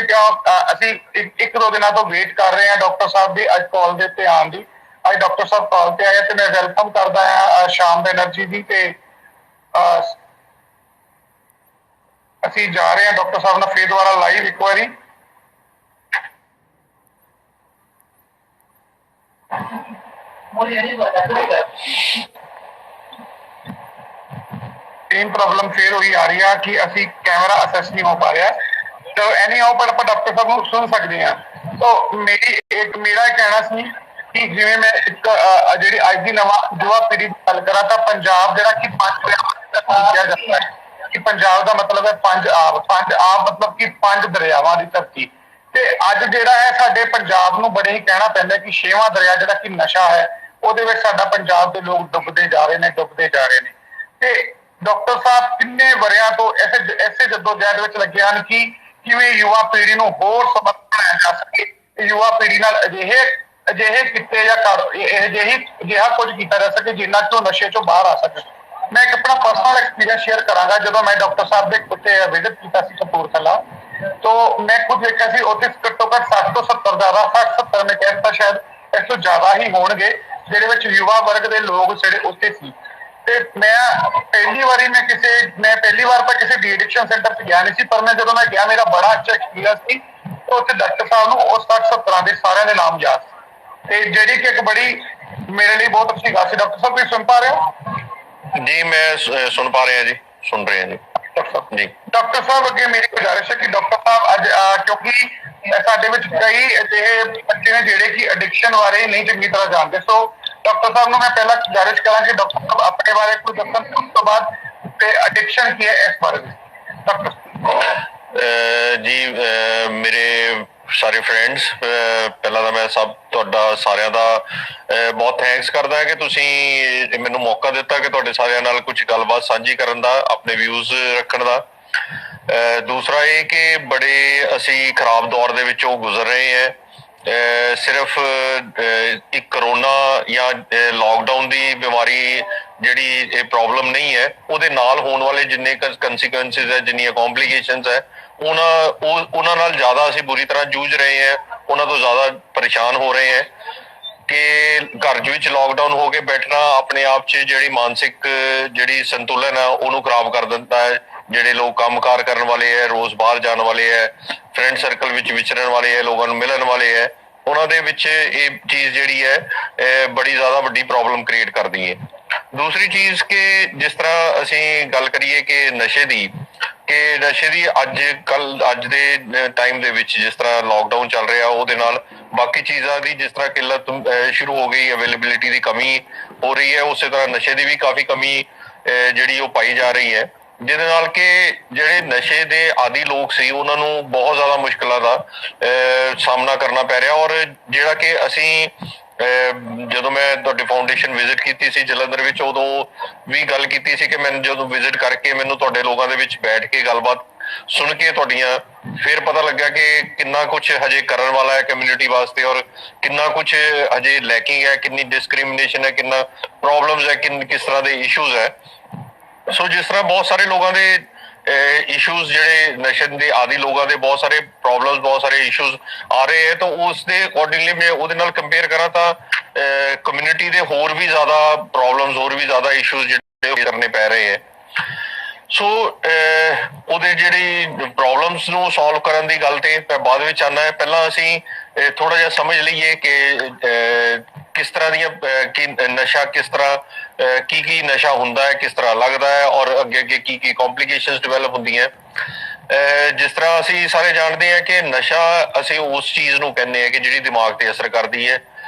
ਅਸੀਂ ਇੱਕ ਦੋ ਦਿਨਾਂ ਤੋਂ ਵੇਟ ਕਰ ਰਹੇ ਹਾਂ ਡਾਕਟਰ ਸਾਹਿਬ ਦੀ ਅੱਜ ਕਾਲ ਦੇ ਉੱਤੇ ਆਉਣ ਦੀ। ਅੱਜ ਡਾਕਟਰ ਸਾਹਿਬ ਕਾਲ ਤੇ ਆਏ ਤੇ ਮੈਂ ਵੈਲਕਮ ਕਰਦਾ ਹਾਂ ਸ਼ਾਮ ਬੈਨਰਜੀ ਦੀ। ਤੇ ਅਸੀਂ ਜਾ ਰਹੇ ਹਾਂ ਡਾਕਟਰ ਸਾਹਿਬ ਨਾਲ ਫੇਰ ਦੁਬਾਰਾ ਲਾਈਵ ਇੱਕ ਵਾਰੀ। सेम प्रॉब्लम फिर वही आ रही है कि असी कैमरा असेस नहीं हो पा रहा। तो एनी हाउ पर आप डॉक्टर साहब को सुन सकते हैं। तो मेरा कहना सी कि जिवें मैं एक जिहड़ी अज दी नवां युवा पीढ़ी की गल करा तां पंजाब जिहड़ा कि पंज किया जाता है कि पंजाब का मतलब है पंज आब मतलब कि पंज दरियावां की धरती। ते अज जिहड़ा है साडे पंजाब नूं बड़े ही कहना पैंदा कि छेवां दरिया जिहड़ा कि नशा है ਉਹਦੇ ਵਿੱਚ ਸਾਡਾ ਪੰਜਾਬ ਦੇ ਲੋਕ ਡੁੱਬਦੇ ਜਾ ਰਹੇ ਨੇ। ਤੇ ਡਾਕਟਰ ਸਾਹਿਬ ਕਿੰਨੇ ਵਰਿਆਂ ਤੋਂ ਐਸੇ ਜਦੋਜਹਿਦ ਵਿੱਚ ਲੱਗੇ ਹਨ ਕਿ ਕਿਵੇਂ ਯੁਵਾ ਪੀੜ੍ਹੀ ਨੂੰ ਹੋਰ ਸਮਰਥ ਬਣਾਇਆ ਜਾ ਸਕੇ, ਯੁਵਾ ਪੀੜ੍ਹੀ ਨਾਲ ਅਜਿਹੇ ਕਿੱਤੇ ਜਾਂ ਅਜਿਹਾ ਕੁਝ ਕੀਤਾ ਜਾ ਸਕੇ ਜਿੰਨਾ ਤੋਂ ਨਸ਼ੇ ਚੋਂ ਬਾਹਰ ਆ ਸਕੇ। ਮੈਂ ਇੱਕ ਆਪਣਾ ਪਰਸਨਲ ਐਕਸਪੀਰੀਅੰਸ ਸ਼ੇਅਰ ਕਰਾਂਗਾ। ਜਦੋਂ ਮੈਂ ਡਾਕਟਰ ਸਾਹਿਬ ਦੇ ਉੱਤੇ ਵਿਜ਼ਿਟ ਕੀਤਾ ਸੀ ਕਪੂਰਥਲਾ, तो मैं खुद देखा सी उत्थे घट्टो घੱਟ 60 ਤੋਂ 70 ਜ਼ਿਆਦਾ 60-70 मैं कह ਦਿੱਤਾ शायद ਇਸ ਤੋਂ ਜ਼ਿਆਦਾ ਹੀ ਹੋਣਗੇ ਜਿਹਦੇ ਵਿੱਚ ਯੁਵਾ ਵਰਗ ਦੇ ਲੋਕ ਜਿਹੜੇ ਉੱਥੇ ਸੀ। ਤੇ ਮੈਂ ਪਹਿਲੀ ਵਾਰ ਤਾਂ ਕਿਸੇ ਡੀ ਐਡਿਕਸ਼ਨ ਸੈਂਟਰ 'ਚ ਗਿਆ ਨਹੀਂ ਸੀ, ਪਰ ਮੈਂ ਜਦੋਂ ਮੈਂ ਗਿਆ ਮੇਰਾ ਬੜਾ ਅੱਛਾ ਐਕਸਪੀਰੀਅੰਸ ਸੀ। ਉੱਥੇ ਡਾਕਟਰ ਸਾਹਿਬ ਨੂੰ ਉਸ 60-70 ਦੇ ਸਾਰਿਆਂ ਦੇ ਨਾਮ ਯਾਦ ਸੀ ਤੇ ਜਿਹੜੀ ਕਿ ਇੱਕ ਬੜੀ ਮੇਰੇ ਲਈ ਬਹੁਤ ਅੱਛੀ ਗੱਲ ਸੀ। ਡਾਕਟਰ ਸਾਹਿਬ ਤੁਸੀਂ ਸੁਣ ਪਾ ਰਹੇ ਹੋ? ਜੀ ਮੈਂ ਸੁਣ ਪਾ ਰਿਹਾ ਜੀ, ਸੁਣ ਰਹੇ ਹਾਂ ਜੀ। ਡਾਕਟਰ ਸਾਹਿਬ ਅੱਗੇ ਮੇਰੀ ਗੁਜ਼ਾਰਿਸ਼ ਹੈ ਕਿ ਡਾਕਟਰ ਸਾਹਿਬ ਅੱਜ ਕਿਉਂਕਿ ਸਾਡੇ ਵਿੱਚ ਕਈ ਅਜਿਹੇ ਬੱਚੇ ਨੇ ਜਿਹੜੇ ਕਿ ਐਡਿਕਸ਼ਨ ਬਾਰੇ ਨਹੀਂ ਚੰਗੀ ਤਰ੍ਹਾਂ ਜਾਣਦੇ, ਸੋ ਡਾਕਟਰ ਸਾਹਿਬ ਨੂੰ ਮੈਂ ਪਹਿਲਾਂ ਗੁਜ਼ਾਰਿਸ਼ ਕਰਾਂ ਕਿ ਡਾਕਟਰ ਸਾਹਿਬ ਆਪਣੇ ਬਾਰੇ ਕੋਈ ਦੱਸਣ, ਉਸ ਤੋਂ ਬਾਅਦ ਤੇ ਐਡਿਕਸ਼ਨ ਕੀ ਹੈ ਇਸ ਬਾਰੇ ਡਾਕਟਰ ਜੀ। ਮੇਰੇ ਸਾਰੇ ਫਰੈਂਡਸ, ਪਹਿਲਾਂ ਤਾਂ ਮੈਂ ਤੁਹਾਡਾ ਸਾਰਿਆਂ ਦਾ ਬਹੁਤ ਥੈਂਕਸ ਕਰਦਾ ਕਿ ਤੁਸੀਂ ਮੈਨੂੰ ਮੌਕਾ ਦਿੱਤਾ ਕਿ ਤੁਹਾਡੇ ਸਾਰਿਆਂ ਨਾਲ ਕੁਝ ਗੱਲਬਾਤ ਸਾਂਝੀ ਕਰਨ ਦਾ, ਆਪਣੇ ਵਿਊਜ਼ ਰੱਖਣ ਦਾ। ਦੂਸਰਾ ਇਹ ਕਿ ਬੜੇ ਅਸੀਂ ਖਰਾਬ ਦੌਰ ਦੇ ਵਿੱਚੋਂ ਗੁਜ਼ਰ ਰਹੇ ਹਾਂ। ਸਿਰਫ ਇੱਕ ਕਰੋਨਾ ਜਾਂ ਲਾਕਡਾਊਨ ਦੀ ਬਿਮਾਰੀ ਜਿਹੜੀ ਇਹ ਪ੍ਰੋਬਲਮ ਨਹੀਂ ਹੈ, ਉਹਦੇ ਨਾਲ ਹੋਣ ਵਾਲੇ ਜਿੰਨੇ ਕੰਸੀਕੁਐਂਸਿਸ ਹੈ, ਜਿੰਨੀਆਂ ਕੰਪਲੀਕੇਸ਼ਨਸ ਹੈ, ਉਹਨਾਂ ਨਾਲ ਜ਼ਿਆਦਾ ਅਸੀਂ ਬੁਰੀ ਤਰ੍ਹਾਂ ਜੂਝ ਰਹੇ ਹਾਂ, ਉਹਨਾਂ ਤੋਂ ਜ਼ਿਆਦਾ ਪਰੇਸ਼ਾਨ ਹੋ ਰਹੇ ਹਾਂ ਕਿ ਘਰ ਵਿੱਚ ਲਾਕਡਾਊਨ ਹੋ ਕੇ ਬੈਠਣਾ ਆਪਣੇ ਆਪ 'ਚ ਜਿਹੜੀ ਮਾਨਸਿਕ ਜਿਹੜੀ ਸੰਤੁਲਨ ਹੈ ਉਹਨੂੰ ਖਰਾਬ ਕਰ ਦਿੰਦਾ ਹੈ। ਜਿਹੜੇ ਲੋਕ ਕੰਮਕਾਰ ਕਰਨ ਵਾਲੇ ਹੈ, ਰੋਜ਼ ਬਾਹਰ ਜਾਣ ਵਾਲੇ ਹੈ, ਫਰੈਂਡ ਸਰਕਲ ਵਿੱਚ ਵਿਚਰਨ ਵਾਲੇ ਹੈ, ਲੋਕਾਂ ਨੂੰ ਮਿਲਣ ਵਾਲੇ ਹੈ, ਉਹਨਾਂ ਦੇ ਵਿੱਚ ਇਹ ਚੀਜ਼ ਜਿਹੜੀ ਹੈ ਬੜੀ ਜ਼ਿਆਦਾ ਵੱਡੀ ਪ੍ਰੋਬਲਮ ਕ੍ਰੀਏਟ ਕਰਦੀ ਹੈ। ਦੂਸਰੀ ਚੀਜ਼ ਕਿ ਜਿਸ ਤਰ੍ਹਾਂ ਅਸੀਂ ਗੱਲ ਕਰੀਏ ਕਿ ਨਸ਼ੇ ਦੀ, ਕਿ ਨਸ਼ੇ ਦੀ ਅੱਜ ਦੇ ਟਾਈਮ ਦੇ ਵਿੱਚ ਜਿਸ ਤਰ੍ਹਾਂ ਲੋਕਡਾਊਨ ਚੱਲ ਰਿਹਾ ਉਹਦੇ ਨਾਲ ਬਾਕੀ ਚੀਜ਼ਾਂ ਦੀ ਜਿਸ ਤਰ੍ਹਾਂ ਕਿੱਲਤ ਸ਼ੁਰੂ ਹੋ ਗਈ, ਅਵੇਲੇਬਿਲਿਟੀ ਦੀ ਕਮੀ ਹੋ ਰਹੀ ਹੈ, ਉਸੇ ਤਰ੍ਹਾਂ ਨਸ਼ੇ ਦੀ ਵੀ ਕਾਫੀ ਕਮੀ ਜਿਹੜੀ ਉਹ ਪਾਈ ਜਾ ਰਹੀ ਹੈ, ਜਿਹਦੇ ਨਾਲ ਕਿ ਜਿਹੜੇ ਨਸ਼ੇ ਦੇ ਆਦੀ ਲੋਕ ਸੀ ਉਹਨਾਂ ਨੂੰ ਬਹੁਤ ਜ਼ਿਆਦਾ ਮੁਸ਼ਕਲਾਂ ਦਾ ਸਾਹਮਣਾ ਕਰਨਾ ਪੈ ਰਿਹਾ। ਔਰ ਜਿਹੜਾ ਕਿ ਅਸੀਂ ਜਦੋਂ ਮੈਂ ਤੁਹਾਡੀ ਫਾਊਂਡੇਸ਼ਨ ਵਿਜ਼ਿਟ ਕੀਤੀ ਸੀ ਜਲੰਧਰ ਵਿੱਚ, ਉਦੋਂ ਵੀ ਗੱਲ ਕੀਤੀ ਸੀ ਕਿ ਮੈਨੂੰ ਜਦੋਂ ਵਿਜ਼ਿਟ ਕਰਕੇ ਮੈਨੂੰ ਤੁਹਾਡੇ ਲੋਕਾਂ ਦੇ ਵਿੱਚ ਬੈਠ ਕੇ ਗੱਲਬਾਤ ਸੁਣ ਕੇ ਤੁਹਾਡੀਆਂ ਫਿਰ ਪਤਾ ਲੱਗਾ ਕਿ ਕਿੰਨਾ ਕੁਝ ਹਜੇ ਕਰਨ ਵਾਲਾ ਹੈ ਕਮਿਊਨਿਟੀ ਵਾਸਤੇ, ਔਰ ਕਿੰਨਾ ਕੁਝ ਹਜੇ ਲੈਕਿੰਗ ਹੈ, ਕਿੰਨੀ ਡਿਸਕ੍ਰਿਮੀਨੇਸ਼ਨ ਹੈ, ਕਿੰਨਾ ਪ੍ਰੋਬਲਮਸ ਹੈ, ਕਿਸ ਤਰ੍ਹਾਂ ਦੇ ਇਸ਼ੂਜ਼ ਹੈ। ਸੋ ਜਿਸ ਤਰ੍ਹਾਂ ਬਹੁਤ ਸਾਰੇ ਲੋਕਾਂ ਦੇ ਇਸ਼ੂਜ਼ ਜਿਹੜੇ ਨਸ਼ੇ ਦੇ ਆਦੀ ਲੋਕਾਂ ਦੇ ਬਹੁਤ ਸਾਰੇ ਪ੍ਰੋਬਲਮਸ, ਬਹੁਤ ਸਾਰੇ ਇਸ਼ੂਜ਼ ਆ ਰਹੇ ਹੈ, ਤਾਂ ਉਸ ਦੇ ਅਕੋਰਡਿੰਗਲੀ ਮੈਂ ਉਹਦੇ ਨਾਲ ਕੰਪੇਅਰ ਕਰਾਂ ਤਾਂ ਕਮਿਊਨਿਟੀ ਦੇ ਹੋਰ ਵੀ ਜ਼ਿਆਦਾ ਪ੍ਰੋਬਲਮਸ, ਹੋਰ ਵੀ ਜ਼ਿਆਦਾ ਇਸ਼ੂਜ਼ ਜਿਹੜੇ ਕਰਨੇ ਪੈ ਰਹੇ ਹੈ। ਸੋ ਉਹਦੇ ਜਿਹੜੀ ਪ੍ਰੋਬਲਮਸ ਨੂੰ ਸੋਲਵ ਕਰਨ ਦੀ ਗੱਲ ਤੇ ਮੈਂ ਬਾਅਦ ਵਿੱਚ ਆਉਣਾ ਹੈ। ਪਹਿਲਾਂ ਅਸੀਂ ਥੋੜਾ ਜਿਹਾ ਸਮਝ ਲਈਏ ਕਿ ਕਿਸ ਤਰ੍ਹਾਂ ਦੀਆਂ ਕੀ ਨਸ਼ਾ, ਕਿਸ ਤਰ੍ਹਾਂ ਕੀ ਨਸ਼ਾ ਹੁੰਦਾ ਹੈ, ਕਿਸ ਤਰ੍ਹਾਂ ਲੱਗਦਾ ਹੈ, ਔਰ ਅੱਗੇ ਅੱਗੇ ਕੀ ਕੰਪਲਿਕੇਸ਼ਨਸ ਡਿਵੈਲਪ ਹੁੰਦੀਆਂ। ਜਿਸ ਤਰ੍ਹਾਂ ਅਸੀਂ ਸਾਰੇ ਜਾਣਦੇ ਹਾਂ ਕਿ ਨਸ਼ਾ ਅਸੀਂ ਉਸ ਚੀਜ਼ ਨੂੰ ਕਹਿੰਦੇ ਹਾਂ ਕਿ ਜਿਹੜੀ ਦਿਮਾਗ ਤੇ ਅਸਰ ਕਰਦੀ ਹੈ।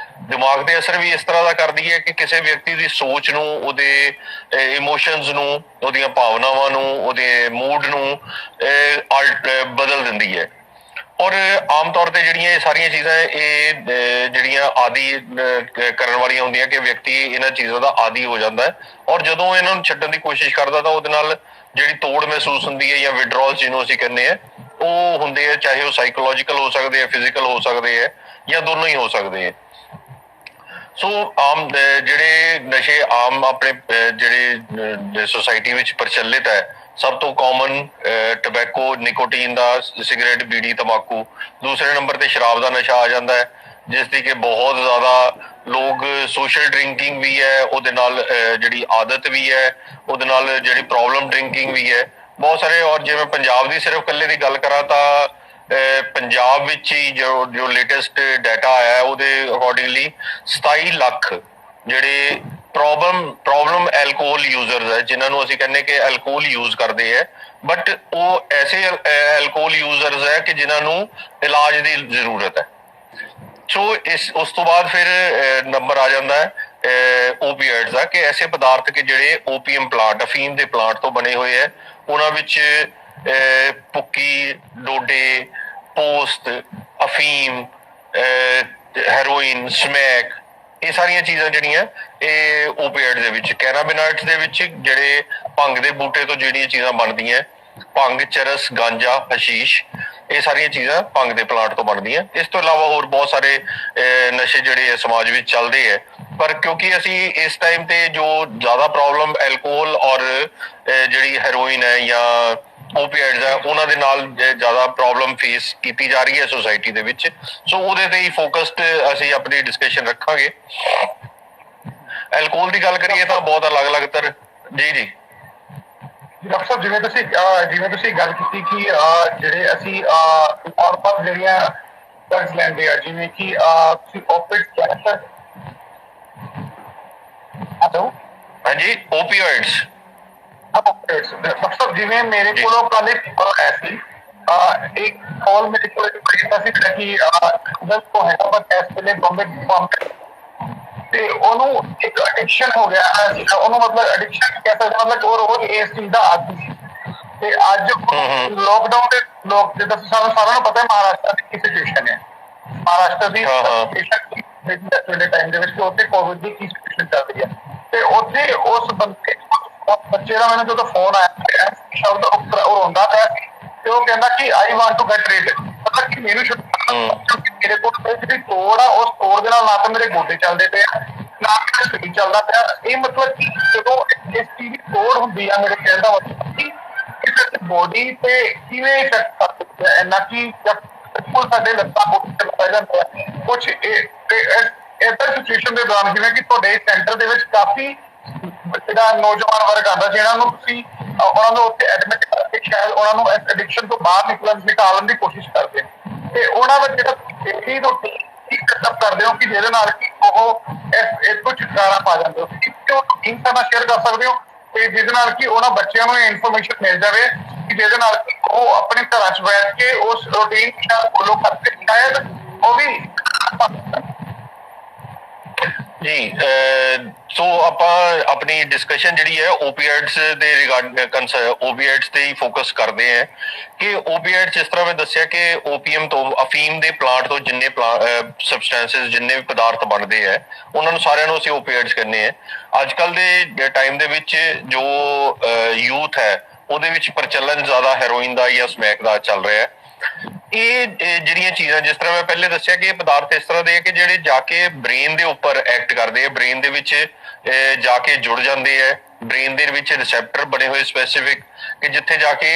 ਦਿਮਾਗ ਤੇ ਅਸਰ ਵੀ ਇਸ ਤਰ੍ਹਾਂ ਦਾ ਕਰਦੀ ਹੈ ਕਿ ਕਿਸੇ ਵਿਅਕਤੀ ਦੀ ਸੋਚ ਨੂੰ, ਉਹਦੇ ਇਮੋਸ਼ਨਸ ਨੂੰ, ਉਹਦੀਆਂ ਭਾਵਨਾਵਾਂ ਨੂੰ, ਉਹਦੇ ਮੂਡ ਨੂੰ ਬਦਲ ਦਿੰਦੀ ਹੈ। ਔਰ ਆਮ ਤੌਰ ਤੇ ਜਿਹੜੀਆਂ ਇਹ ਸਾਰੀਆਂ ਚੀਜ਼ਾਂ ਇਹ ਜਿਹੜੀਆਂ ਆਦੀ ਕਰਨ ਵਾਲੀਆਂ ਹੁੰਦੀਆਂ ਕਿ ਵਿਅਕਤੀ ਇਹਨਾਂ ਚੀਜ਼ਾਂ ਦਾ ਆਦੀ ਹੋ ਜਾਂਦਾ ਹੈ, ਔਰ ਜਦੋਂ ਇਹਨਾਂ ਨੂੰ ਛੱਡਣ ਦੀ ਕੋਸ਼ਿਸ਼ ਕਰਦਾ ਤਾਂ ਉਹਦੇ ਨਾਲ ਜਿਹੜੀ ਤੋੜ ਮਹਿਸੂਸ ਹੁੰਦੀ ਹੈ ਜਾਂ ਵਿਡਰੋਲ ਜਿਹਨੂੰ ਅਸੀਂ ਕਹਿੰਦੇ ਹਾਂ ਉਹ ਹੁੰਦੇ ਆ, ਚਾਹੇ ਉਹ ਸਾਈਕੋਲੋਜੀਕਲ ਹੋ ਸਕਦੇ ਆ, ਫਿਜ਼ੀਕਲ ਹੋ ਸਕਦੇ ਆ, ਜਾਂ ਦੋਨੋਂ ਹੀ ਹੋ ਸਕਦੇ ਆ। ਸੋ ਆਮ ਜਿਹੜੇ ਨਸ਼ੇ ਆਮ ਆਪਣੇ ਜਿਹੜੇ ਸੋਸਾਇਟੀ ਵਿੱਚ ਪ੍ਰਚਲਿਤ ਹੈ, ਸਭ ਤੋਂ ਕਾਮਨ ਟਬੈਕੋ, ਨਿਕੋਟੀਨ ਦਾ, ਸਿਗਰਟ, ਬੀੜੀ, ਤੰਬਾਕੂ। ਦੂਸਰੇ ਨੰਬਰ ਤੇ ਸ਼ਰਾਬ ਦਾ ਨਸ਼ਾ ਆ ਜਾਂਦਾ ਹੈ, ਜਿਸ ਦੀ ਕਿ ਬਹੁਤ ਜ਼ਿਆਦਾ ਲੋਕ ਸੋਸ਼ਲ ਡਰਿੰਕਿੰਗ ਵੀ ਹੈ, ਉਹਦੇ ਨਾਲ ਜਿਹੜੀ ਆਦਤ ਵੀ ਹੈ, ਉਹਦੇ ਨਾਲ ਜਿਹੜੀ ਪ੍ਰੋਬਲਮ ਡਰਿੰਕਿੰਗ ਵੀ ਹੈ, ਬਹੁਤ ਸਾਰੇ। ਔਰ ਜੇ ਮੈਂ ਪੰਜਾਬ ਦੀ ਸਿਰਫ ਇਕੱਲੇ ਦੀ ਗੱਲ ਕਰਾਂ ਤਾਂ ਪੰਜਾਬ ਵਿੱਚ ਹੀ ਜੋ ਲੇਟੈਸਟ ਡਾਟਾ ਆਇਆ ਉਹਦੇ ਅਕੋਰਡਿੰਗਲੀ 27 ਲੱਖ ਜਿਹੜੇ ਪ੍ਰੋਬਲਮ ਐਲਕੋਹਲ ਯੂਜ਼ਰਸ ਹੈ, ਜਿਨ੍ਹਾਂ ਨੂੰ ਅਸੀਂ ਕਹਿੰਦੇ ਕਿ ਐਲਕੋਹਲ ਯੂਜ਼ ਕਰਦੇ ਹੈ, ਬਟ ਉਹ ਐਸੇ ਐਲਕੋਹਲ ਯੂਜ਼ਰਸ ਹੈ ਕਿ ਜਿਨ੍ਹਾਂ ਨੂੰ ਇਲਾਜ ਦੀ ਜ਼ਰੂਰਤ ਹੈ। ਸੋ ਉਸ ਤੋਂ ਬਾਅਦ ਫਿਰ ਨੰਬਰ ਆ ਜਾਂਦਾ ਹੈ ਓਪੀਆਇਡਸ ਦਾ, ਕਿ ਐਸੇ ਪਦਾਰਥ ਕਿ ਜਿਹੜੇ ਓਪੀਐਮ ਪਲਾਂਟ, ਅਫੀਮ ਦੇ ਪਲਾਂਟ ਤੋਂ ਬਣੇ ਹੋਏ ਹੈ। ਉਹਨਾਂ ਵਿੱਚ ਭੁੱਕੀ, ਡੋਡੇ, ਪੋਸਤ, ਅਫੀਮ, ਹੈਰੋਇਨ, ਸਮੈਕ, ਇਹ ਸਾਰੀਆਂ ਚੀਜ਼ਾਂ ਜਿਹੜੀਆਂ ਇਹ ਓਪੀਆਇਡ ਦੇ ਵਿੱਚ, ਕੈਨਾਬਿਨਾਇਡਸ ਦੇ ਵਿੱਚ ਜਿਹੜੇ ਭੰਗ ਦੇ ਬੂਟੇ ਤੋਂ ਜਿਹੜੀਆਂ ਚੀਜ਼ਾਂ ਬਣਦੀਆਂ, ਭੰਗ, ਚਰਸ, ਗਾਂਜਾ, ਹਸ਼ੀਸ਼, ਇਹ ਸਾਰੀਆਂ ਚੀਜ਼ਾਂ ਭੰਗ ਦੇ ਪਲਾਂਟ ਤੋਂ ਬਣਦੀਆਂ। ਇਸ ਤੋਂ ਇਲਾਵਾ ਹੋਰ ਬਹੁਤ ਸਾਰੇ ਨਸ਼ੇ ਜਿਹੜੇ ਸਮਾਜ ਵਿੱਚ ਚੱਲਦੇ ਹੈ, ਪਰ ਕਿਉਂਕਿ ਅਸੀਂ ਇਸ ਟਾਈਮ ਤੇ ਜੋ ਜ਼ਿਆਦਾ ਪ੍ਰੋਬਲਮ ਐਲਕੋਹਲ ਔਰ ਜਿਹੜੀ ਹੈਰੋਇਨ ਹੈ ਜਾਂ ਓਪੀਆਇਡਸ ਹੈ ਉਹਨਾਂ ਦੇ ਨਾਲ ਜ਼ਿਆਦਾ ਪ੍ਰੋਬਲਮ ਫੇਸ ਕੀਤੀ ਜਾ ਰਹੀ ਹੈ ਸੋਸਾਇਟੀ ਦੇ ਵਿੱਚ। ਸੋ ਉਹਦੇ ਤੇ ਹੀ ਫੋਕਸਡ ਅਸੀਂ ਆਪਣੀ ਡਿਸਕਸ਼ਨ ਰੱਖਾਂਗੇ। ਐਲਕੋਹਲ ਦੀ ਗੱਲ ਕਰੀਏ ਤਾਂ ਬਹੁਤ ਅਲੱਗ-ਅਲੱਗ ਤਰ੍ਹਾਂ। ਜੀ ਡਾਕਟਰ ਸਾਹਿਬ, ਜਿਵੇਂ ਤੁਸੀਂ ਗੱਲ ਕੀਤੀ ਕਿ ਜਿਹੜੇ ਅਸੀਂ ਨੋਰਮਲ ਜਿਹੜੀਆਂ ਡਰੱਗਸ ਲੈਂਦੇ ਆ, ਜਿਵੇਂ ਕਿ ਤੁਸੀਂ ਓਪੀਆਇਡਸ ਕਹਿ ਸਕਦੇ। ਹੈਲੋ, ਹਾਂਜੀ, ਓਪੀਆਇਡਸ। ਡਾਕਟਰ ਸਾਹਿਬ, ਜਿਵੇਂ ਮੇਰੇ ਕੋਲੋਂ ਕੱਲ੍ਹ ਇੱਕ ਕਾਲ ਆਇਆ ਸੀ, ਇੱਕ ਕਾਲ ਮੇਰੇ ਕੋਲ ਕੀਤਾ ਸੀ ਕਿ ਦਸ ਤੋਂ ਹੈਗਾ ਪਰ ਇਸ ਵੇਲੇ ਬੰਬੇ ਤੇ ਉਹਨੂੰ ਇੱਕ ਐਡਿਕਸ਼ਨ ਹੋ ਗਿਆ। ਉਹਨੂੰ ਮਤਲਬ ਐਡਿਕਸ਼ਨ ਕਹਿ ਸਕਦੇ, ਮਤਲਬ ਉਹ ਰੋਜ਼ ਇਸ ਚੀਜ਼ ਦਾ ਆਦੀ ਸੀ। ਤੇ ਅੱਜ ਲੋਕਡਾਊਨ ਦੇ ਲੋਕ, ਜਿੱਦਾਂ ਸਾਨੂੰ ਸਾਰਿਆਂ ਨੂੰ ਪਤਾ ਹੈ ਮਹਾਰਾਸ਼ਟਰ ਦੀ ਕੀ ਸਿਚੁਏਸ਼ਨ ਹੈ, ਮਹਾਰਾਸ਼ਟਰ ਦੀ ਟਾਈਮ ਦੇ ਵਿੱਚ ਉੱਥੇ ਕੋਵਿਡ ਦੀ ਕੀ ਸਿਚੁਏਸ਼ਨ ਚੱਲ ਰਹੀ ਹੈ। ਤੇ ਉੱਥੇ ਉਸ ਬੱਚੇ ਦਾ ਮੈਨੂੰ ਜਦੋਂ ਫੋਨ ਆਇਆ, ਸ਼ਬਦ ਉਹ ਰੋਂਦਾ ਪਿਆ ਸੀ ਤੇ ਉਹ ਕਹਿੰਦਾ ਕਿ I want to get read, ਮਤਲਬ ਕਿ ਮੈਨੂੰ ਮੇਰੇ ਕੋਲ ਜਿਹੜੀ ਤੋੜ ਆ, ਉਸ ਤੋੜ ਦੇ ਨਾਲ ਨਾ ਤਾਂ ਮੇਰੇ ਗੋਡੇ ਚੱਲਦੇ ਪਏ ਆ, ਨਾ ਮੇਰਾ ਸਰੀਰ ਚੱਲਦਾ ਪਿਆ। ਇਹ ਮਤਲਬ ਕਿ ਜਦੋਂ ਇਸ ਚੀਜ਼ ਦੀ ਤੋੜ ਹੁੰਦੀ ਆ, ਮੇਰੇ ਕਹਿਣ ਦਾ ਮਤਲਬ ਕਿ ਬੋਡੀ ਤੇ ਕਿਵੇਂ ਇਫੈਕਟ ਕਰ ਸਕਦਾ ਹੈ, ਨਾ ਕਿ ਬਿਲਕੁਲ ਸਾਡੇ ਲੱਤਾਂ ਬੋਡੀ ਪੈ ਜਾਂਦੇ ਆ ਕੁਛ। ਏਦਾਂ ਸਿਚੁਏਸ਼ਨ ਦੇ ਦੌਰਾਨ ਜਿਵੇਂ ਕਿ ਤੁਹਾਡੇ ਸੈਂਟਰ ਦੇ ਵਿੱਚ ਕਾਫੀ ਜਿਹੜਾ ਨੌਜਵਾਨ ਵਰਗ ਆਉਂਦਾ, ਜਿਹਨਾਂ ਨੂੰ ਤੁਸੀਂ ਉਹਨਾਂ ਨੂੰ ਉੱਥੇ ਐਡਮਿਟ ਕਰਕੇ ਸ਼ਾਇਦ ਉਹਨਾਂ ਨੂੰ ਇਸ ਐਡਿਕਸ਼ਨ ਤੋਂ ਬਾਹਰ ਨਿਕਾਲਣ ਦੀ ਕੋਸ਼ਿਸ਼ ਕਰਦੇ ਹੋ, ਤੇ ਉਹਨਾਂ ਦਾ ਜਿਹੜਾ ਡੇਲੀ ਰੂਟੀਨ ਸੈਟਅਪ ਕਰਦੇ ਹੋ ਕਿ ਜਿਹਦੇ ਨਾਲ ਕਿ ਉਹ ਇਸ ਤੋਂ ਛੁਟਕਾਰਾ ਪਾ ਜਾਂਦੇ ਹੋ, ਰੂਟੀਨ ਕਰਨਾ ਸ਼ੇਅਰ ਕਰ ਸਕਦੇ ਹੋ, ਤੇ ਜਿਹਦੇ ਨਾਲ ਕਿ ਉਹਨਾਂ ਬੱਚਿਆਂ ਨੂੰ ਇਹ ਇਨਫੋਰਮੇਸ਼ਨ ਮਿਲ ਜਾਵੇ ਕਿ ਜਿਹਦੇ ਨਾਲ ਉਹ ਆਪਣੇ ਘਰਾਂ 'ਚ ਬੈਠ ਕੇ ਉਸ ਰੂਟੀਨ ਫੋਲੋ ਕਰਕੇ ਸ਼ਾਇਦ ਉਹ ਵੀ ਜੀ। ਸੋ ਆਪਾਂ ਆਪਣੀ ਡਿਸਕਸ਼ਨ ਜਿਹੜੀ ਹੈ ਓਪੀਆਇਡਸ ਦੇ ਰਿਗਾਰਡਿੰਗ ਓਪੀਆਇਡਸ ਤੇ ਹੀ ਫੋਕਸ ਕਰਦੇ ਹਾਂ ਕਿ ਓਪੀਆਇਡਸ ਜਿਸ ਤਰ੍ਹਾਂ ਮੈਂ ਦੱਸਿਆ ਕਿ ਓਪੀਐਮ ਤੋਂ ਅਫੀਮ ਦੇ ਪਲਾਂਟ ਤੋਂ ਜਿੰਨੇ ਸਬਸਟੈਂਸਸ ਜਿੰਨੇ ਵੀ ਪਦਾਰਥ ਬਣਦੇ ਹੈ ਉਹਨਾਂ ਨੂੰ ਸਾਰਿਆਂ ਨੂੰ ਅਸੀਂ ਓਪੀਆਇਡਸ ਕਹਿੰਦੇ ਹਾਂ। ਅੱਜ ਕੱਲ੍ਹ ਦੇ ਟਾਈਮ ਦੇ ਵਿੱਚ ਜੋ ਯੂਥ ਹੈ ਉਹਦੇ ਵਿੱਚ ਪ੍ਰਚਲਨ ਜ਼ਿਆਦਾ ਹੈਰੋਇਨ ਦਾ ਜਾਂ ਸਮੈਕ ਦਾ ਚੱਲ ਰਿਹਾ ਹੈ। ਇਹ ਜਿਹੜੀਆਂ ਚੀਜ਼ਾਂ ਜਿਸ ਤਰ੍ਹਾਂ ਮੈਂ ਪਹਿਲੇ ਦੱਸਿਆ ਕਿ ਇਹ ਪਦਾਰਥ ਇਸ ਤਰ੍ਹਾਂ ਦੇ ਆ ਕਿ ਜਿਹੜੇ ਜਾ ਕੇ ਬ੍ਰੇਨ ਦੇ ਉੱਪਰ ਐਕਟ ਕਰਦੇ ਆ, ਬ੍ਰੇਨ ਦੇ ਵਿੱਚ ਜਾ ਕੇ ਜੁੜ ਜਾਂਦੇ ਆ। ਬ੍ਰੇਨ ਦੇ ਵਿੱਚ ਰਿਸੈਪਟਰ ਬਣੇ ਹੋਏ ਸਪੈਸੀਫਿਕ ਕਿ ਜਿੱਥੇ ਜਾ ਕੇ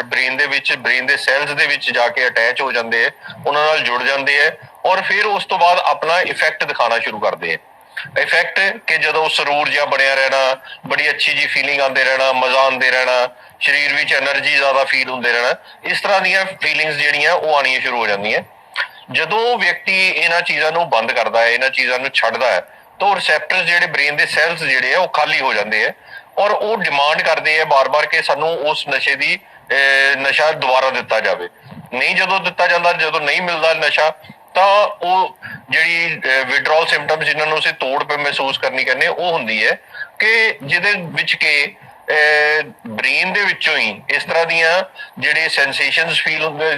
ਬ੍ਰੇਨ ਦੇ ਵਿੱਚ ਬ੍ਰੇਨ ਦੇ ਸੈਲਸ ਦੇ ਵਿੱਚ ਜਾ ਕੇ ਅਟੈਚ ਹੋ ਜਾਂਦੇ ਆ, ਉਹਨਾਂ ਨਾਲ ਜੁੜ ਜਾਂਦੇ ਆ ਔਰ ਫਿਰ ਉਸ ਤੋਂ ਬਾਅਦ ਆਪਣਾ ਇਫੈਕਟ ਦਿਖਾਉਣਾ ਸ਼ੁਰੂ ਕਰਦੇ ਆ। ਇਫੈਕਟ ਕਿ ਜਦੋਂ ਸਰੂਰ ਜਿਹਾ ਬਣਿਆ ਰਹਿਣਾ, ਬੜੀ ਅੱਛੀ ਜੀ ਫੀਲਿੰਗ ਆਉਂਦੇ ਰਹਿਣਾ, ਮਜ਼ਾ ਆਉਂਦੇ ਰਹਿਣਾ, ਸਰੀਰ ਵਿੱਚ ਐਨਰਜੀ ਜ਼ਿਆਦਾ ਫੀਲ ਹੁੰਦੇ ਰਹਿਣਾ, ਇਸ ਤਰ੍ਹਾਂ ਦੀਆਂ ਫੀਲਿੰਗਸ ਜਿਹੜੀਆਂ ਉਹ ਆਉਣੀਆਂ ਸ਼ੁਰੂ ਹੋ ਜਾਂਦੀਆਂ। ਜਦੋਂ ਵਿਅਕਤੀ ਇਹਨਾਂ ਚੀਜ਼ਾਂ ਨੂੰ ਬੰਦ ਕਰਦਾ ਹੈ, ਇਹਨਾਂ ਚੀਜ਼ਾਂ ਨੂੰ ਛੱਡਦਾ ਹੈ ਤਾਂ ਰਿਸੈਪਟਰਸ ਜਿਹੜੇ ਬ੍ਰੇਨ ਦੇ ਸੈਲਸ ਜਿਹੜੇ ਆ ਉਹ ਖਾਲੀ ਹੋ ਜਾਂਦੇ ਆ ਔਰ ਉਹ ਡਿਮਾਂਡ ਕਰਦੇ ਆ ਬਾਰ-ਬਾਰ ਕਿ ਸਾਨੂੰ ਉਸ ਨਸ਼ੇ ਦੀ ਨਸ਼ਾ ਦੁਬਾਰਾ ਦਿੱਤਾ ਜਾਵੇ। ਨਹੀਂ ਜਦੋਂ ਦਿੱਤਾ ਜਾਂਦਾ, ਜਦੋਂ ਨਹੀਂ ਮਿਲਦਾ ਨਸ਼ਾ ਤਾਂ ਉਹ ਜਿਹੜੀ ਵਿਡਰੋਲ ਸਿੰਪਟਮਸ ਜਿਨ੍ਹਾਂ ਨੂੰ ਅਸੀਂ ਤੋੜ ਮਹਿਸੂਸ ਕਰਨੀ ਕਹਿੰਦੇ ਉਹ ਹੁੰਦੀ ਹੈ ਕਿ ਜਿਹਦੇ ਵਿੱਚ ਕਿ ਬ੍ਰੇਨ ਦੇ ਵਿੱਚੋਂ ਹੀ ਇਸ ਤਰ੍ਹਾਂ ਦੀਆਂ ਜਿਹੜੇ ਸੈਂਸੇਸ਼ਨਸ ਫੀਲ ਹੁੰਦੇ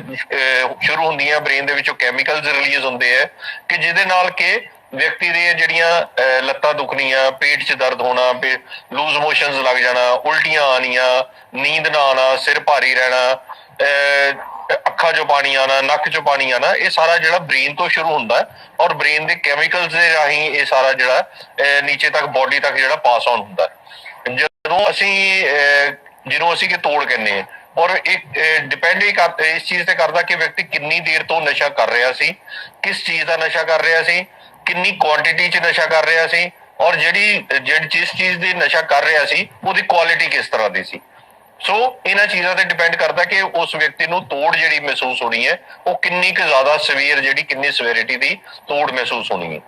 ਸ਼ੁਰੂ ਹੁੰਦੀਆਂ, ਬ੍ਰੇਨ ਦੇ ਵਿੱਚੋਂ ਕੈਮੀਕਲਸ ਰਿਲੀਜ਼ ਹੁੰਦੇ ਆ ਕਿ ਜਿਹਦੇ ਨਾਲ ਕਿ ਵਿਅਕਤੀ ਦੀਆਂ ਜਿਹੜੀਆਂ ਲੱਤਾਂ ਦੁਖਣੀਆਂ, ਪੇਟ 'ਚ ਦਰਦ ਹੋਣਾ, ਲੂਜ਼ ਮੋਸ਼ਨਸ ਲੱਗ ਜਾਣਾ, ਉਲਟੀਆਂ ਆਉਣੀਆਂ, ਨੀਂਦ ਨਾ ਆਉਣਾ, ਸਿਰ ਭਾਰੀ ਰਹਿਣਾ, ਅੱਖਾਂ 'ਚੋਂ ਪਾਣੀ ਆਉਣਾ, ਨੱਕ 'ਚੋਂ ਪਾਣੀ ਆਉਣਾ, ਇਹ ਸਾਰਾ ਜਿਹੜਾ ਬ੍ਰੇਨ ਤੋਂ ਸ਼ੁਰੂ ਹੁੰਦਾ ਔਰ ਬ੍ਰੇਨ ਦੇ ਕੈਮੀਕਲਸ ਦੇ ਰਾਹੀਂ ਇਹ ਸਾਰਾ ਜਿਹੜਾ ਨੀਚੇ ਤੱਕ ਬੋਡੀ ਤੱਕ ਜਿਹੜਾ ਪਾਸ ਆਨ ਹੁੰਦਾ। ਜਦੋਂ ਅਸੀਂ ਜਿਹਨੂੰ ਅਸੀਂ ਕਿ ਤੋੜ ਕਹਿੰਦੇ ਹਾਂ ਔਰ ਇੱਕ ਡਿਪੈਂਡ ਇਸ ਚੀਜ਼ ਤੇ ਕਰਦਾ ਕਿ ਵਿਅਕਤੀ ਕਿੰਨੀ ਦੇਰ ਤੋਂ ਨਸ਼ਾ ਕਰ ਰਿਹਾ ਸੀ, ਕਿਸ ਚੀਜ਼ ਦਾ ਨਸ਼ਾ ਕਰ ਰਿਹਾ ਸੀ, ਕਿੰਨੀ ਕੁਆਂਟੀਟੀ 'ਚ ਨਸ਼ਾ ਕਰ ਰਿਹਾ ਸੀ ਔਰ ਜਿਸ ਚੀਜ਼ ਦੀ ਨਸ਼ਾ ਕਰ ਰਿਹਾ ਸੀ ਉਹਦੀ ਕੁਆਲਿਟੀ ਕਿਸ ਤਰ੍ਹਾਂ ਦੀ ਸੀ। ਸੋ ਇਹਨਾਂ ਚੀਜ਼ਾਂ ਤੇ ਡਿਪੈਂਡ ਕਰਦਾ ਕਿ ਉਸ ਵਿਅਕਤੀ ਨੂੰ ਤੋੜ ਜਿਹੜੀ ਮਹਿਸੂਸ ਹੋਣੀ ਹੈ ਉਹ ਕਿੰਨੀ ਕੁ ਜ਼ਿਆਦਾ ਸਵੀਅਰ ਜਿਹੜੀ ਕਿੰਨੀ ਸਵੇਰਿਟੀ ਦੀ ਤੋੜ ਮਹਿਸੂਸ ਹੋਣੀ ਹੈ।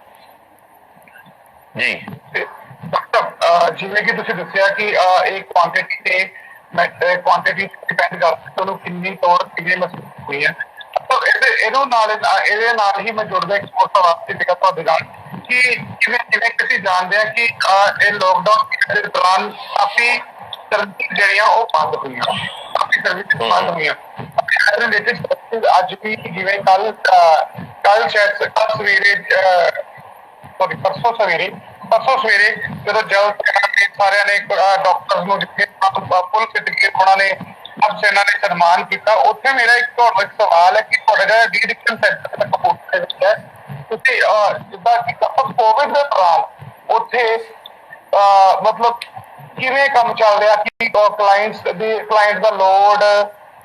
ਜੀ ਜਿਵੇਂ ਕਿ ਤੁਸੀਂ ਦੱਸਿਆ ਕਿ ਇਹ ਕੁਆਂਟੀਟੀ ਤੇ ਕੁਆਂਟੀਟੀ ਡਿਪੈਂਡ ਕਰਦਾ ਉਹਨੂੰ ਕਿੰਨੀ ਤੋੜ ਕਿੰਨੀ ਮਹਿਸੂਸ ਹੋਈ ਹੈ। ਇਹਦੇ ਨਾਲ ਹੀ ਮੈਂ ਜੁੜਦਾ ਇੱਕ ਛੋਟਾ ਵਾਸਤੇ ਸੀਗਾ ਤੁਹਾਡੇ ਨਾਲ ਕਿ ਜਿਵੇਂ ਤੁਸੀਂ ਜਾਣਦੇ ਆ ਕਿ ਇਹ ਲੋਕਡਾਊਨ ਦੇ ਦੌਰਾਨ ਕਾਫੀ ਸਰਵਿਸ ਜਿਹੜੀਆਂ ਉਹ ਬੰਦ ਹੋਈਆਂ, ਕਾਫੀ ਸਰਵਿਸ ਬੰਦ ਹੋਈਆਂ। ਅੱਜ ਵੀ ਜਿਵੇਂ ਕੱਲ ਸ਼ਾਇਦ ਸਵੇਰੇ ਪਰਸੋਂ ਸਵੇਰੇ ਜਦੋਂ ਸਾਰਿਆਂ ਨੇ ਡਾਕਟਰਸ ਨੂੰ ਜਿੱਥੇ ਫੁੱਲ ਸਿੱਧ ਕੇ ਉਹਨਾਂ ਨੇ ਇਹਨਾਂ ਨੇ ਸਨਮਾਨ ਕੀਤਾ, ਉੱਥੇ ਮੇਰਾ ਇੱਕ ਸਵਾਲ ਹੈ ਕਿ ਤੁਹਾਡਾ ਜਿਹੜਾ ਡੀ-ਐਡਿਕਸ਼ਨ ਸੈਂਟਰ ਕਪੂਰਥਲੇ ਵਿੱਚ ਹੈ, ਤੁਸੀਂ ਜਿੱਦਾਂ ਕਿ ਕੋਵਿਡ ਦੇ ਦੌਰਾਨ ਉੱਥੇ ਮਤਲਬ ਕਿਵੇਂ ਕੰਮ ਚੱਲ ਰਿਹਾ ਕਿ ਕਲਾਇੰਟਸ ਦਾ ਲੋਡ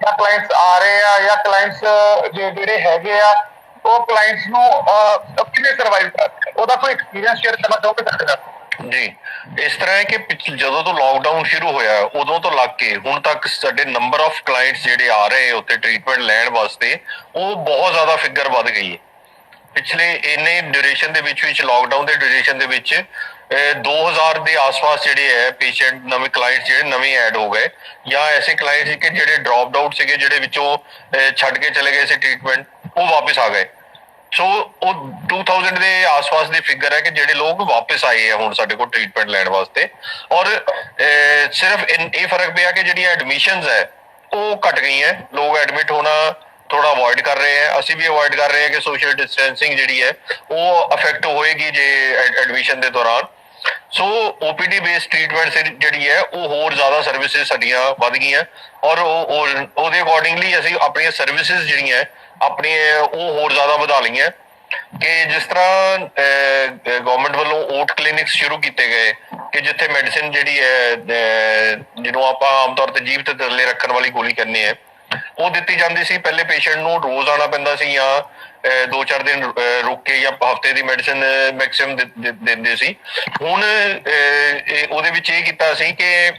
ਜਾਂ ਕਲਾਇੰਟਸ ਆ ਰਹੇ ਆ ਜਾਂ ਕਲਾਇੰਟਸ ਜਿਹੜੇ ਹੈਗੇ ਆ ਉਹ ਕਲਾਇੰਟਸ ਨੂੰ ਕਿਵੇਂ ਸਰਵਾਈਵ ਕਰਦੇ, ਉਹਦਾ ਕੋਈ ਐਕਸਪੀਰੀਅੰਸ ਸ਼ੇਅਰ ਕਰਨਾ ਚਾਹੋਗੇ ਸਾਡੇ ਨਾਲ? ਜੀ, ਇਸ ਤਰ੍ਹਾਂ ਹੈ ਕਿ ਜਦੋਂ ਤੋਂ ਲਾਕਡਾਊਨ ਸ਼ੁਰੂ ਹੋਇਆ ਉਦੋਂ ਤੋਂ ਲੱਗ ਕੇ ਹੁਣ ਤੱਕ ਸਾਡੇ ਨੰਬਰ ਆਫ ਕਲਾਇੰਟਸ ਜਿਹੜੇ ਆ ਰਹੇ ਉੱਥੇ ਟ੍ਰੀਟਮੈਂਟ ਲੈਣ ਵਾਸਤੇ ਉਹ ਬਹੁਤ ਜ਼ਿਆਦਾ ਫਿਗਰ ਵੱਧ ਗਈ ਹੈ। ਪਿਛਲੇ ਇੰਨੇ ਡਿਊਰੇਸ਼ਨ ਦੇ ਵਿੱਚ ਲਾਕਡਾਊਨ ਦੇ ਡਿਊਰੇਸ਼ਨ ਦੇ ਵਿੱਚ 2000 ਦੇ ਆਸ-ਪਾਸ ਜਿਹੜੇ ਹੈ ਪੇਸ਼ੈਂਟ ਨਵੇਂ ਕਲਾਇੰਟਸ ਜਿਹੜੇ ਨਵੇਂ ਐਡ ਹੋ ਗਏ ਜਾਂ ਐਸੇ ਕਲਾਇੰਟਸ ਕਿ ਜਿਹੜੇ ਡ੍ਰੌਪਡ ਆਊਟ ਸੀਗੇ, ਜਿਹੜੇ ਵਿੱਚੋਂ ਛੱਡ ਕੇ ਚਲੇ ਗਏ ਸੀ ਟ੍ਰੀਟਮੈਂਟ, ਉਹ ਵਾਪਸ ਆ ਗਏ। ਸੋ ਉਹ 2000 ਦੇ ਆਸ-ਪਾਸ ਦੀ ਫਿਗਰ ਹੈ ਕਿ ਜਿਹੜੇ ਲੋਕ ਵਾਪਸ ਆਏ ਆ ਹੁਣ ਸਾਡੇ ਕੋਲ ਟ੍ਰੀਟਮੈਂਟ ਲੈਣ ਵਾਸਤੇ। ਔਰ ਸਿਰਫ ਇਹ ਫਰਕ ਪਿਆ ਕਿ ਜਿਹੜੀਆਂ ਐਡਮਿਸ਼ਨਸ ਹੈ ਉਹ ਘਟ ਗਈਆਂ, ਲੋਕ ਐਡਮਿਟ ਹੋਣਾ ਥੋੜਾ ਅਵੋਇਡ ਕਰ ਰਹੇ ਹੈ, ਅਸੀਂ ਵੀ ਅਵੋਇਡ ਕਰ ਰਹੇ ਹਾਂ ਕਿ ਸੋਸ਼ਲ ਡਿਸਟੈਂਸਿੰਗ ਜਿਹੜੀ ਹੈ ਉਹ ਅਫੈਕਟ ਹੋਏਗੀ ਜੇ ਐਡਮਿਸ਼ਨ ਦੇ ਦੌਰਾਨ। ਸੋ ਓਪੀਡੀ ਬੇਸਡ ਟ੍ਰੀਟਮੈਂਟ ਜਿਹੜੀ ਹੈ ਉਹ ਹੋਰ ਜ਼ਿਆਦਾ ਸਰਵਿਸਿਜ਼ ਸਾਡੀਆਂ ਵੱਧ ਗਈਆਂ ਔਰ ਉਹਦੇ ਅਕੋਰਡਿੰਗਲੀ ਅਸੀਂ ਆਪਣੀਆਂ ਸਰਵਿਸਿਜ਼ ਜਿਹੜੀਆਂ ਆਪਣੀਆਂ ਉਹ ਹੋਰ ਜ਼ਿਆਦਾ ਵਧਾ ਲਈਆਂ ਕਿ ਜਿਸ ਤਰ੍ਹਾਂ ਗਵਰਨਮੈਂਟ ਵੱਲੋਂ ਓਟ ਕਲੀਨਿਕਸ ਸ਼ੁਰੂ ਕੀਤੇ ਗਏ ਕਿ ਜਿੱਥੇ ਮੈਡੀਸਿਨ ਜਿਹੜੀ ਹੈ ਜਿਹਨੂੰ ਆਪਾਂ ਆਮ ਤੌਰ ਤੇ ਜੀਭ ਤੇ ਥੱਲੇ ਰੱਖਣ ਵਾਲੀ ਗੋਲੀ ਕਹਿੰਦੇ ਆ ਉਹ ਦਿੱਤੀ ਜਾਂਦੀ ਸੀ। ਪਹਿਲੇ ਪੇਸ਼ੈਂਟ ਨੂੰ ਰੋਜ਼ ਆਉਣਾ ਪੈਂਦਾ ਸੀ ਜਾਂ 2-4 ਦਿਨ ਰੁਕ ਕੇ ਜਾਂ ਹਫ਼ਤੇ ਦੀ ਮੈਡੀਸਿਨ ਮੈਕਸਿਮਮ ਦਿੰਦੇ ਸੀ। ਹੁਣ ਉਹਦੇ ਵਿੱਚ ਇਹ ਕੀਤਾ ਸੀ ਕਿ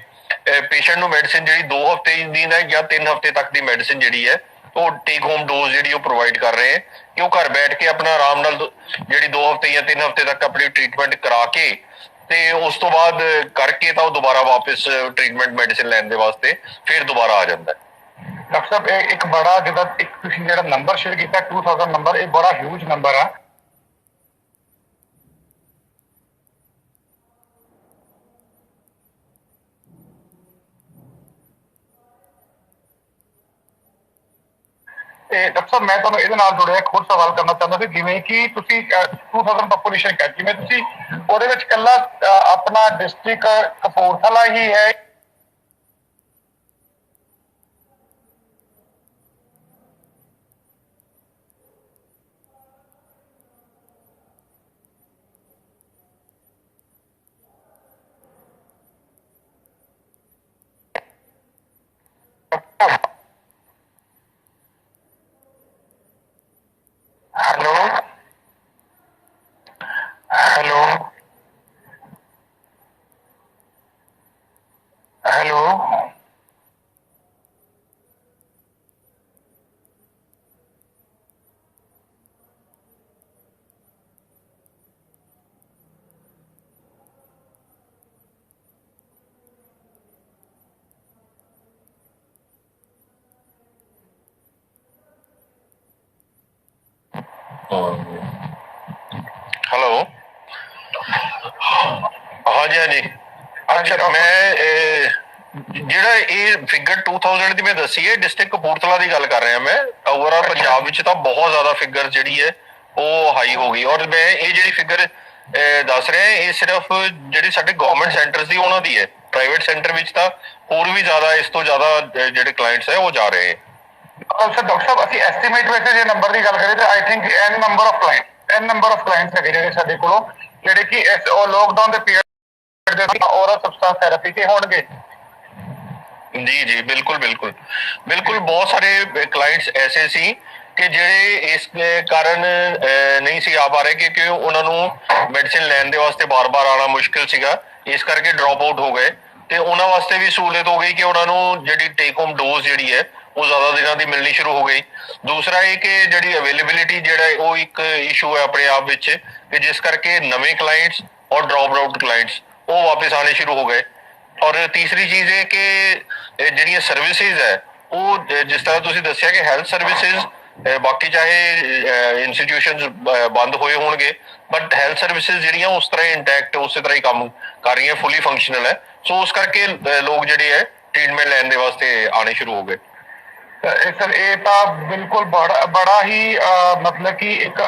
ਪੇਸ਼ੈਂਟ ਨੂੰ ਮੈਡੀਸਿਨ ਜਿਹੜੀ 2 ਹਫ਼ਤੇ ਦੀ ਜਾਂ 3 ਹਫ਼ਤੇ ਤੱਕ ਦੀ ਮੈਡੀਸਿਨ ਜਿਹੜੀ ਹੈ ਉਹ ਟੇਕ ਹੋਮ ਡੋਜ਼ ਜਿਹੜੀ ਉਹ ਪ੍ਰੋਵਾਈਡ ਕਰ ਰਹੇ ਹੈ ਕਿ ਉਹ ਘਰ ਬੈਠ ਕੇ ਆਪਣਾ ਆਰਾਮ ਨਾਲ ਜਿਹੜੀ 2 ਹਫ਼ਤੇ ਜਾਂ 3 ਹਫ਼ਤੇ ਤੱਕ ਆਪਣੀ ਟ੍ਰੀਟਮੈਂਟ ਕਰਾ ਕੇ ਤੇ ਉਸ ਤੋਂ ਬਾਅਦ ਕਰਕੇ ਤਾਂ ਉਹ ਦੁਬਾਰਾ ਵਾਪਸ ਟ੍ਰੀਟਮੈਂਟ ਮੈਡੀਸਿਨ ਲੈਣ ਦੇ ਵਾਸਤੇ ਫਿਰ ਦੁਬਾਰਾ ਆ ਜਾਂਦਾ ਹੈ। ਡਾਕਟਰ ਸਾਹਿਬ ਇਹ ਇੱਕ ਬੜਾ ਜਿਹਦਾ ਇੱਕ ਤੁਸੀਂ ਜਿਹੜਾ ਨੰਬਰ ਸ਼ੇਅਰ ਕੀਤਾ 2000 ਨੰਬਰ, ਇਹ ਬੜਾ ਹਿਊਜ ਨੰਬਰ ਆ। ਤੇ ਡਾਕਟਰ ਸਾਹਿਬ ਮੈਂ ਤੁਹਾਨੂੰ ਇਹਦੇ ਨਾਲ ਜੁੜਿਆ ਇੱਕ ਹੋਰ ਸਵਾਲ ਕਰਨਾ ਚਾਹੁੰਦਾ ਸੀ, ਜਿਵੇਂ ਕਿ ਤੁਸੀਂ 2000 ਪਾਪੂਲੇਸ਼ਨ ਕਹਿ, ਜਿਵੇਂ ਤੁਸੀਂ ਉਹਦੇ ਵਿੱਚ ਇਕੱਲਾ ਆਪਣਾ ਡਿਸਟ੍ਰਿਕਟ ਕਪੂਰਥਲਾ ਹੀ ਹੈ? Hello hello hello hello. ਹਾਂਜੀ ਹਾਂਜੀ। ਅੱਛਾ, ਮੈਂ ਜਿਹੜਾ ਇਹ ਫਿਗਰ 2000 ਦੀ ਮੈਂ ਦੱਸੀ ਹੈ, ਡਿਸਟ੍ਰਿਕਟ ਕਪੂਰਥਲਾ ਦੀ ਗੱਲ ਕਰ ਰਿਹਾ ਮੈਂ। ਓਵਰਆਲ ਪੰਜਾਬ ਵਿੱਚ ਤਾਂ ਬਹੁਤ ਜ਼ਿਆਦਾ ਫਿਗਰ ਜਿਹੜੀ ਹੈ ਉਹ ਹਾਈ ਹੋ ਗਈ। ਔਰ ਮੈਂ ਇਹ ਜਿਹੜੀ ਫਿਗਰ ਦੱਸ ਰਿਹਾ ਇਹ ਸਿਰਫ ਜਿਹੜੀ ਸਾਡੇ ਗਵਰਨਮੈਂਟ ਸੈਂਟਰ ਦੀ ਉਹਨਾਂ ਦੀ ਹੈ। ਪ੍ਰਾਈਵੇਟ ਸੈਂਟਰ ਵਿੱਚ ਤਾਂ ਹੋਰ ਵੀ ਜ਼ਿਆਦਾ, ਇਸ ਤੋਂ ਜ਼ਿਆਦਾ ਜਿਹੜੇ ਕਲਾਇੰਟਸ ਹੈ ਉਹ ਜਾ ਰਹੇ ਹੈ। ਅੱਛਾ ਡਾਕਟਰ ਸਾਹਿਬ, ਅਸੀਂ ਐਸਟੀਮੇਟ ਵੈਸੇ ਜੇ ਨੰਬਰ ਦੀ ਗੱਲ ਕਰੀਏ ਤਾਂ I think N number of clients ਹੈਗੇ ਜਿਹੜੇ ਸਾਡੇ ਕੋਲੋਂ, ਜਿਹੜੇ ਕਿ ਇਸ ਲੋਕਡਾਊਨ ਦੇ ਪੀਰੀਅਡ ਦੇ ਔਰ ਸਬਸਟੈਂਸ ਥੈਰੇਪੀ ਤੇ ਹੋਣਗੇ। ਜੀ ਜੀ ਬਿਲਕੁਲ ਬਿਲਕੁਲ ਬਿਲਕੁਲ। ਬਹੁਤ ਸਾਰੇ ਕਲਾਇੰਟਸ ਐਸੇ ਸੀ ਕਿ ਜਿਹੜੇ ਇਸ ਕਾਰਨ ਨਹੀਂ ਸੀ ਆ ਪਾ ਰਹੇ, ਕਿਉਂਕਿ ਉਹਨਾਂ ਨੂੰ ਮੈਡੀਸਿਨ ਲੈਣ ਦੇ ਵਾਸਤੇ ਬਾਰ-ਬਾਰ ਆਉਣਾ ਮੁਸ਼ਕਿਲ ਸੀਗਾ, ਇਸ ਕਰਕੇ ਡ੍ਰੌਪ ਆਊਟ ਹੋ ਗਏ। ਤੇ ਉਹਨਾਂ ਵਾਸਤੇ ਵੀ ਸਹੂਲਤ ਹੋ ਗਈ ਕਿ ਉਹਨਾਂ ਨੂੰ ਜਿਹੜੀ ਟੇਕ ਹੋਮ ਡੋਜ਼ ਜਿਹੜੀ ਹੈ ਉਹ ਜ਼ਿਆਦਾ ਦਿਨਾਂ ਦੀ ਮਿਲਣੀ ਸ਼ੁਰੂ ਹੋ ਗਈ। ਦੂਸਰਾ ਇਹ ਕਿ ਜਿਹੜੀ ਅਵੇਲੇਬਿਲਿਟੀ ਜਿਹੜਾ ਉਹ ਇੱਕ ਇਸ਼ੂ ਹੈ ਆਪਣੇ ਆਪ ਵਿੱਚ, ਕਿ ਜਿਸ ਕਰਕੇ ਨਵੇਂ ਕਲਾਇੰਟਸ ਔਰ ਡ੍ਰੌਪ ਆਊਟ ਕਲਾਇੰਟਸ ਉਹ ਵਾਪਸ ਆਣੇ ਸ਼ੁਰੂ ਹੋ ਗਏ। ਔਰ ਤੀਸਰੀ ਚੀਜ਼ ਇਹ ਕਿ ਜਿਹੜੀਆਂ ਸਰਵਿਸਿਜ਼ ਹੈ ਉਹ ਜਿਸ ਤਰ੍ਹਾਂ ਤੁਸੀਂ ਦੱਸਿਆ ਕਿ ਹੈਲਥ ਸਰਵਿਸਿਜ਼ ਬਾਕੀ ਚਾਹੇ ਇੰਸਟੀਟਿਊਸ਼ਨਸ ਬੰਦ ਹੋਏ ਹੋਣਗੇ, ਬਟ ਹੈਲਥ ਸਰਵਿਸਿਜ਼ ਜਿਹੜੀਆਂ ਉਸ ਤਰ੍ਹਾਂ ਇੰਟੈਕਟ ਉਸੇ ਤਰ੍ਹਾਂ ਹੀ ਕੰਮ ਕਰ ਰਹੀਆਂ, ਫੁੱਲੀ ਫੰਕਸ਼ਨਲ ਹੈ। ਸੋ ਉਸ ਕਰਕੇ ਲੋਕ ਜਿਹੜੇ ਹੈ ਟ੍ਰੀਟਮੈਂਟ ਲੈਣ ਦੇ ਵਾਸਤੇ ਆਣੇ ਸ਼ੁਰੂ ਹੋ ਗਏ। ਸਰ ਇਹ ਤਾਂ ਬਿਲਕੁਲ ਬੜਾ ਹੀ ਮਤਲਬ ਕਿ ਇੱਕ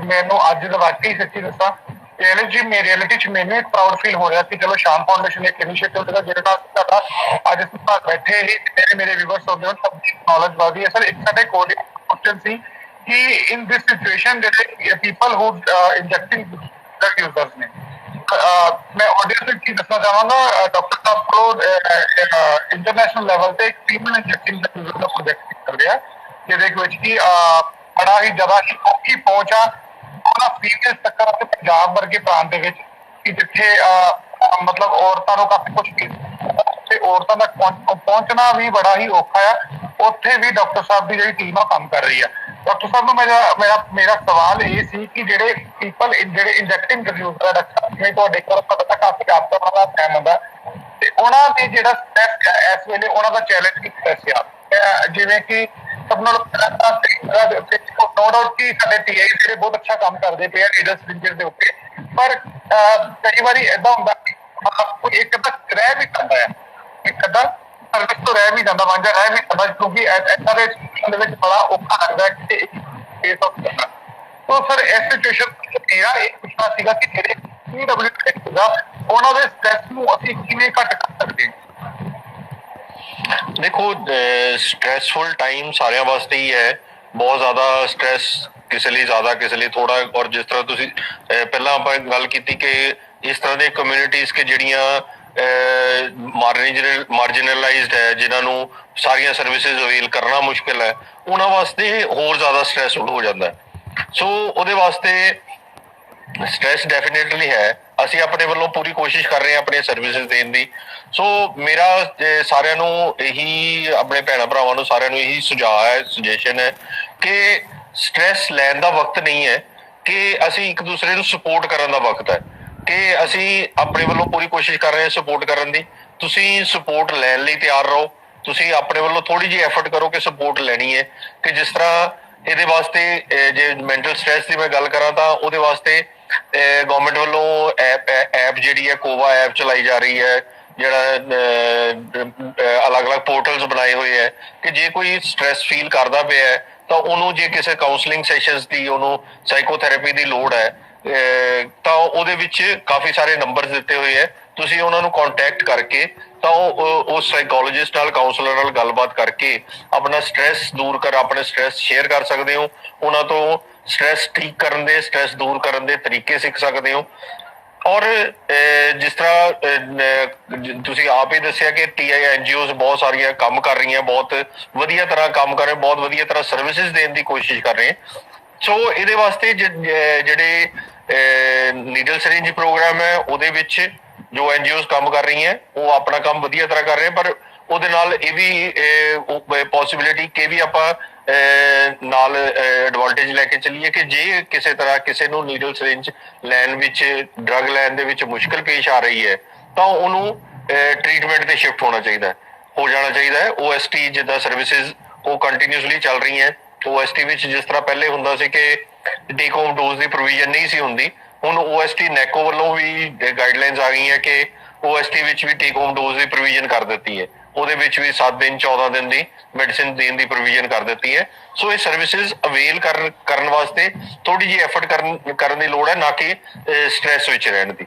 ਮੈਨੂੰ ਅੱਜ ਦਾ ਵਾਕਈ ਸੱਚੀ ਦੱਸਾਂ ਰਿਐਲਿਟੀ ਚ ਮੈਨੂੰ ਇੱਕ ਪ੍ਰਾਊਡ ਫੀਲ ਹੋ ਰਿਹਾ ਕਿ ਚਲੋ ਸ਼ਾਮ ਫਾਊਂਡੇਸ਼ਨ ਇੱਕ ਇਨੀਸ਼ੀਏਟਿਵ ਦਾ ਜਿਹੜਾ ਤੁਹਾਡਾ ਅੱਜ ਅਸੀਂ ਬੈਠੇ ਹੀ ਮੇਰੇ ਵਿਊਅਰਸ ਹੁੰਦੇ ਹਨ, ਸਭ ਦੀ ਨੌਲੇਜ ਵਧਦੀ ਹੈ। ਸਰ ਇੱਕ ਸਾਡੇ ਕੁਐਸਚਨ ਸੀ ਕਿ ਇਨ ਦਿਸ ਸਿਚੁਏਸ਼ਨ ਜਿਹੜੇ ਪੀਪਲ ਹੂ ਇੰਜੈਕਟਿੰਗ ਡਰਗ ਯੂਜ਼ਰਸ ਨੇ, ਮੈਂ ਆਡੀਅנס ਵਿੱਚ ਕੀ ਦੱਸਣਾ ਚਾਹਾਂਗਾ, ਡਾਕਟਰ ਸਾਹਿਬ ਕੋਲ ਇੰਟਰਨੈਸ਼ਨਲ ਲੈਵਲ ਤੇ ਇੱਕ ਫੀਮੇਲ ਇੰਜੈਕਟਿੰਗ ਦਾ ਪ੍ਰੋਜੈਕਟ ਚੱਲ ਰਿਹਾ, ਜਿਹਦੇ ਵਿੱਚ ਕਿ ਬੜਾ ਹੀ ਜ਼ਿਆਦਾ ਔਖੀ ਪਹੁੰਚ ਆ ਉਹਨਾਂ ਫੀਮੇਲ ਤੱਕ ਅਤੇ ਪੰਜਾਬ ਵਰਗੇ ਪ੍ਰਾਂਤ ਦੇ ਵਿੱਚ ਕਿ ਜਿੱਥੇ ਮਤਲਬ ਔਰਤਾਂ ਨੂੰ ਕਾਫੀ ਕੁਛ ਤੇ ਔਰਤਾਂ ਤੱਕ ਪਹੁੰਚਣਾ ਵੀ ਬੜਾ ਹੀ ਔਖਾ ਆ। ਉੱਥੇ ਵੀ ਡਾਕਟਰ ਸਾਹਿਬ ਦੀ ਜਿਹੜੀ ਟੀਮ ਆ ਕੰਮ ਕਰ ਰਹੀ ਆ। ਡਾਕਟਰ ਸਾਹਿਬ ਨੂੰ ਮੇਰਾ ਸਵਾਲ ਇਹ ਸੀ ਕਿ ਜਿਹੜੇ ਪੀਪਲ ਜਿਹੜੇ ਇੰਜੈਕਟਿੰਗ ਯੂਜ਼ਰ ਜਿਵੇਂ ਤੁਹਾਡੇ ਕੋਲ ਪਤਾ ਕਾਫੀ ਆਪਦਾ ਉਹਨਾਂ ਦਾ ਟਾਈਮ ਹੁੰਦਾ, ਤੇ ਉਹਨਾਂ ਦੇ ਜਿਹੜਾ ਸਟ੍ਰੈਸ ਹੈ ਇਸ ਵੇਲੇ ਉਹਨਾਂ ਦਾ ਚੈਲੰਜ ਕੀ ਸਟ੍ਰੈਸ ਆ, ਜਿਵੇਂ ਕਿ ਸਭ ਨਾਲ ਨੋ ਡਾਊਟ ਕਿ ਸਾਡੇ TI ਜਿਹੜੇ ਬਹੁਤ ਅੱਛਾ ਕੰਮ ਕਰਦੇ ਪਏ ਆ ਲੀਡਰ ਸਰਿੰਜਰ ਦੇ ਉੱਤੇ, ਪਰ ਕਈ ਵਾਰੀ ਏਦਾਂ ਹੁੰਦਾ ਕੋਈ ਇੱਕ ਅੱਧਾ ਰਹਿ ਵੀ ਜਾਂਦਾ ਹੈ, ਇੱਕ ਅੱਧਾ ਸਰਵਿਸ ਤੋਂ ਰਹਿ ਵੀ ਜਾਂਦਾ, ਵਾਂਝਾ ਰਹਿ ਵੀ ਜਾਂਦਾ, ਕਿਉਂਕਿ ਏਦਾਂ ਦੇ ਵਿੱਚ ਬੜਾ ਔਖਾ ਲੱਗਦਾ ਕਿ ਤੋ ਸਰ ਇਸ ਸਿਚੁਏਸ਼ਨ ਮੇਰਾ ਇਹ ਪੁੱਛਣਾ ਸੀਗਾ ਕਿ ਜਿਹੜੇ PWD ਦਾ ਉਹਨਾਂ ਦੇ ਸਟ੍ਰੈਸ ਨੂੰ ਅਸੀਂ ਕਿਵੇਂ ਘੱਟ ਕਰ ਸਕਦੇ ਹਾਂ? ਦੇਖੋ ਸਟ੍ਰੈਸਫੁਲ ਟਾਈਮ ਸਾਰਿਆਂ ਵਾਸਤੇ ਹੀ ਹੈ। ਬਹੁਤ ਜ਼ਿਆਦਾ ਸਟ੍ਰੈਸ ਕਿਸੇ ਲਈ ਜ਼ਿਆਦਾ, ਕਿਸੇ ਲਈ ਥੋੜਾ। ਔਰ ਜਿਸ ਤਰ੍ਹਾਂ ਤੁਸੀਂ ਪਹਿਲਾਂ ਆਪਾਂ ਗੱਲ ਕੀਤੀ ਕਿ ਇਸ ਤਰ੍ਹਾਂ ਦੀਆਂ ਕਮਿਊਨਿਟੀਜ਼ ਕਿ ਜਿਹੜੀਆਂ ਮਾਰਜਨਲਾਈਜ਼ਡ ਹੈ, ਜਿਨ੍ਹਾਂ ਨੂੰ ਸਾਰੀਆਂ ਸਰਵਿਸਿਜ਼ ਅਵੇਲ ਕਰਨਾ ਮੁਸ਼ਕਿਲ ਹੈ, ਉਹਨਾਂ ਵਾਸਤੇ ਹੋਰ ਜ਼ਿਆਦਾ ਸਟ੍ਰੈਸਫੁਲ ਹੋ ਜਾਂਦਾ ਹੈ। ਸੋ ਉਹਦੇ ਵਾਸਤੇ ਸਟ੍ਰੈਸ ਡੈਫੀਨੇਟਲੀ ਹੈ। ਅਸੀਂ ਆਪਣੇ ਵੱਲੋਂ ਪੂਰੀ ਕੋਸ਼ਿਸ਼ ਕਰ ਰਹੇ ਹਾਂ ਆਪਣੀਆਂ ਸਰਵਿਸਿਜ਼ ਦੇਣ ਦੀ। ਸੋ ਮੇਰਾ ਸਾਰਿਆਂ ਨੂੰ ਇਹੀ, ਆਪਣੇ ਭੈਣਾਂ ਭਰਾਵਾਂ ਨੂੰ ਸਾਰਿਆਂ ਨੂੰ ਇਹੀ ਸੁਝਾਅ ਹੈ, ਸੁਜੈਸ਼ਨ ਹੈ ਕਿ ਸਟ੍ਰੈਸ ਲੈਣ ਦਾ ਵਕਤ ਨਹੀਂ ਹੈ, ਕਿ ਅਸੀਂ ਇੱਕ ਦੂਸਰੇ ਨੂੰ ਸਪੋਰਟ ਕਰਨ ਦਾ ਵਕਤ ਹੈ, ਕਿ ਅਸੀਂ ਆਪਣੇ ਵੱਲੋਂ ਪੂਰੀ ਕੋਸ਼ਿਸ਼ ਕਰ ਰਹੇ ਹਾਂ ਸਪੋਰਟ ਕਰਨ ਦੀ। ਤੁਸੀਂ ਸਪੋਰਟ ਲੈਣ ਲਈ ਤਿਆਰ ਰਹੋ, ਤੁਸੀਂ ਆਪਣੇ ਵੱਲੋਂ ਥੋੜੀ ਜਿਹੀ ਐਫਰਟ ਕਰੋ ਕਿ ਸਪੋਰਟ ਲੈਣੀ ਹੈ। ਕਿ ਜਿਸ ਤਰ੍ਹਾਂ ਇਹਦੇ ਵਾਸਤੇ ਜੇ ਮੈਂਟਲ ਸਟ੍ਰੈਸ ਦੀ ਮੈਂ ਗੱਲ ਕਰਾਂ ਤਾਂ ਉਹਦੇ ਵਾਸਤੇ ਗਵਰਨਮੈਂਟ ਵੱਲੋਂ ਐਪ ਜਿਹੜੀ ਹੈ ਕੋਵਾ ਐਪ ਚਲਾਈ ਜਾ ਰਹੀ ਹੈ, ਜਿਹੜਾ ਅਲੱਗ-ਅਲੱਗ ਪੋਰਟਲਸ ਬਣਾਏ ਹੋਏ ਹੈ ਕਿ ਜੇ ਕੋਈ ਸਟ੍ਰੈਸ ਫੀਲ ਕਰਦਾ ਪਿਆ ਹੈ ਤਾਂ ਉਹਨੂੰ ਜੇ ਕਿਸੇ ਕਾਉਂਸਲਿੰਗ ਸੈਸ਼ਨਸ ਦੀ ਉਹਨੂੰ ਸਾਈਕੋਥੈਰੇਪੀ ਦੀ ਲੋੜ ਹੈ ਤਾਂ ਉਹਦੇ ਵਿੱਚ ਕਾਫੀ ਸਾਰੇ ਨੰਬਰਸ ਦਿੱਤੇ ਹੋਏ ਹੈ। ਤੁਸੀਂ ਉਹਨਾਂ ਨੂੰ ਕੰਟੈਕਟ ਕਰਕੇ ਤਾਂ ਉਹ ਸਾਈਕੋਲੋਜਿਸਟ ਨਾਲ ਕਾਉਂਸਲਰ ਨਾਲ ਗੱਲਬਾਤ ਕਰਕੇ ਆਪਣਾ ਸਟ੍ਰੈਸ ਦੂਰ ਆਪਣੇ ਸਟ੍ਰੈਸ ਸ਼ੇਅਰ ਕਰ ਸਕਦੇ ਹੋ। ਉਹਨਾਂ ਤੋਂ ਸਟ੍ਰੈਸ ਠੀਕ ਕਰਨ ਦੇ, ਸਟ੍ਰੈਸ ਦੂਰ ਕਰਨ ਦੇ ਤਰੀਕੇ ਸਿੱਖ ਸਕਦੇ ਹੋ। ਔਰ ਜਿਸ ਤਰ੍ਹਾਂ ਤੁਸੀਂ ਆਪ ਹੀ ਦੱਸਿਆ ਕਿ TI NGOs ਬਹੁਤ ਸਾਰੀਆਂ ਕੰਮ ਕਰ ਰਹੀਆਂ, ਬਹੁਤ ਵਧੀਆ ਤਰ੍ਹਾਂ ਕੰਮ ਕਰ ਰਹੇ, ਬਹੁਤ ਵਧੀਆ ਤਰ੍ਹਾਂ ਸਰਵਿਸਿਜ਼ ਦੇਣ ਦੀ ਕੋਸ਼ਿਸ਼ ਕਰ ਰਹੇ। ਸੋ ਇਹਦੇ ਵਾਸਤੇ ਜਿਹੜੇ ਨੀਡਲ ਸਿਰਿੰਜ ਪ੍ਰੋਗਰਾਮ ਹੈ ਉਹਦੇ ਵਿੱਚ ਜੋ NGOs ਕੰਮ ਕਰ ਰਹੀਆਂ ਉਹ ਆਪਣਾ ਕੰਮ ਵਧੀਆ ਤਰ੍ਹਾਂ ਕਰ ਰਹੇ, ਪਰ ਉਹਦੇ ਨਾਲ ਇਹ ਵੀ ਪੋਸੀਬਿਲਿਟੀ ਕਿ ਵੀ ਆਪਾਂ ਨਾਲ ਐਡਵਾਂਟੇਜ ਲੈ ਕੇ ਚੱਲੀਏ ਕਿ ਜੇ ਕਿਸੇ ਤਰ੍ਹਾਂ ਕਿਸੇ ਨੂੰ ਨੀਡਲ ਸਿਰਿੰਜ ਲੈਣ ਵਿੱਚ, ਡਰਗ ਲੈਣ ਦੇ ਵਿੱਚ ਮੁਸ਼ਕਲ ਪੇਸ਼ ਆ ਰਹੀ ਹੈ ਤਾਂ ਉਹਨੂੰ ਟ੍ਰੀਟਮੈਂਟ ਤੇ ਸ਼ਿਫਟ ਹੋ ਜਾਣਾ ਚਾਹੀਦਾ ਹੈ। OST ਜਿੱਦਾਂ ਸਰਵਿਸਿਜ਼ ਉਹ ਕੰਟੀਨਿਊਸਲੀ ਚੱਲ ਰਹੀਆਂ। OST ਵਿੱਚ ਜਿਸ ਤਰ੍ਹਾਂ ਪਹਿਲੇ ਹੁੰਦਾ ਸੀ ਕਿ ਟੇਕ ਹੋਮ ਡੋਜ਼ ਦੀ ਪ੍ਰੋਵੀਜ਼ਨ ਨਹੀਂ ਸੀ ਹੁੰਦੀ, ਹੁਣ OST ਨੈਕੋ ਵੱਲੋਂ ਵੀ ਗਾਈਡਲਾਈਨਸ ਆ ਗਈਆਂ ਕਿ OST ਵਿੱਚ ਵੀ ਟੇਕ ਹੋਮ ਡੋਜ਼ ਦੀ ਪ੍ਰੋਵੀਜ਼ਨ ਕਰ ਦਿੱਤੀ ਹੈ। ਉਹਦੇ ਵਿੱਚ ਵੀ 7 ਦਿਨ 14 ਦਿਨ ਦੀ ਮੈਡੀਸਿਨ ਦੇਣ ਦੀ ਪ੍ਰੋਵੀਜ਼ਨ ਕਰ ਦਿੱਤੀ ਹੈ। ਸੋ ਇਹ ਸਰਵਿਸਿਜ਼ ਅਵੇਲ ਕਰਨ ਵਾਸਤੇ ਥੋੜੀ ਜਿਹੀ ਐਫਰਟ ਕਰਨ ਦੀ ਲੋੜ ਹੈ, ਨਾ ਕਿ ਸਟ੍ਰੈਸ ਵਿੱਚ ਰਹਿਣ ਦੀ।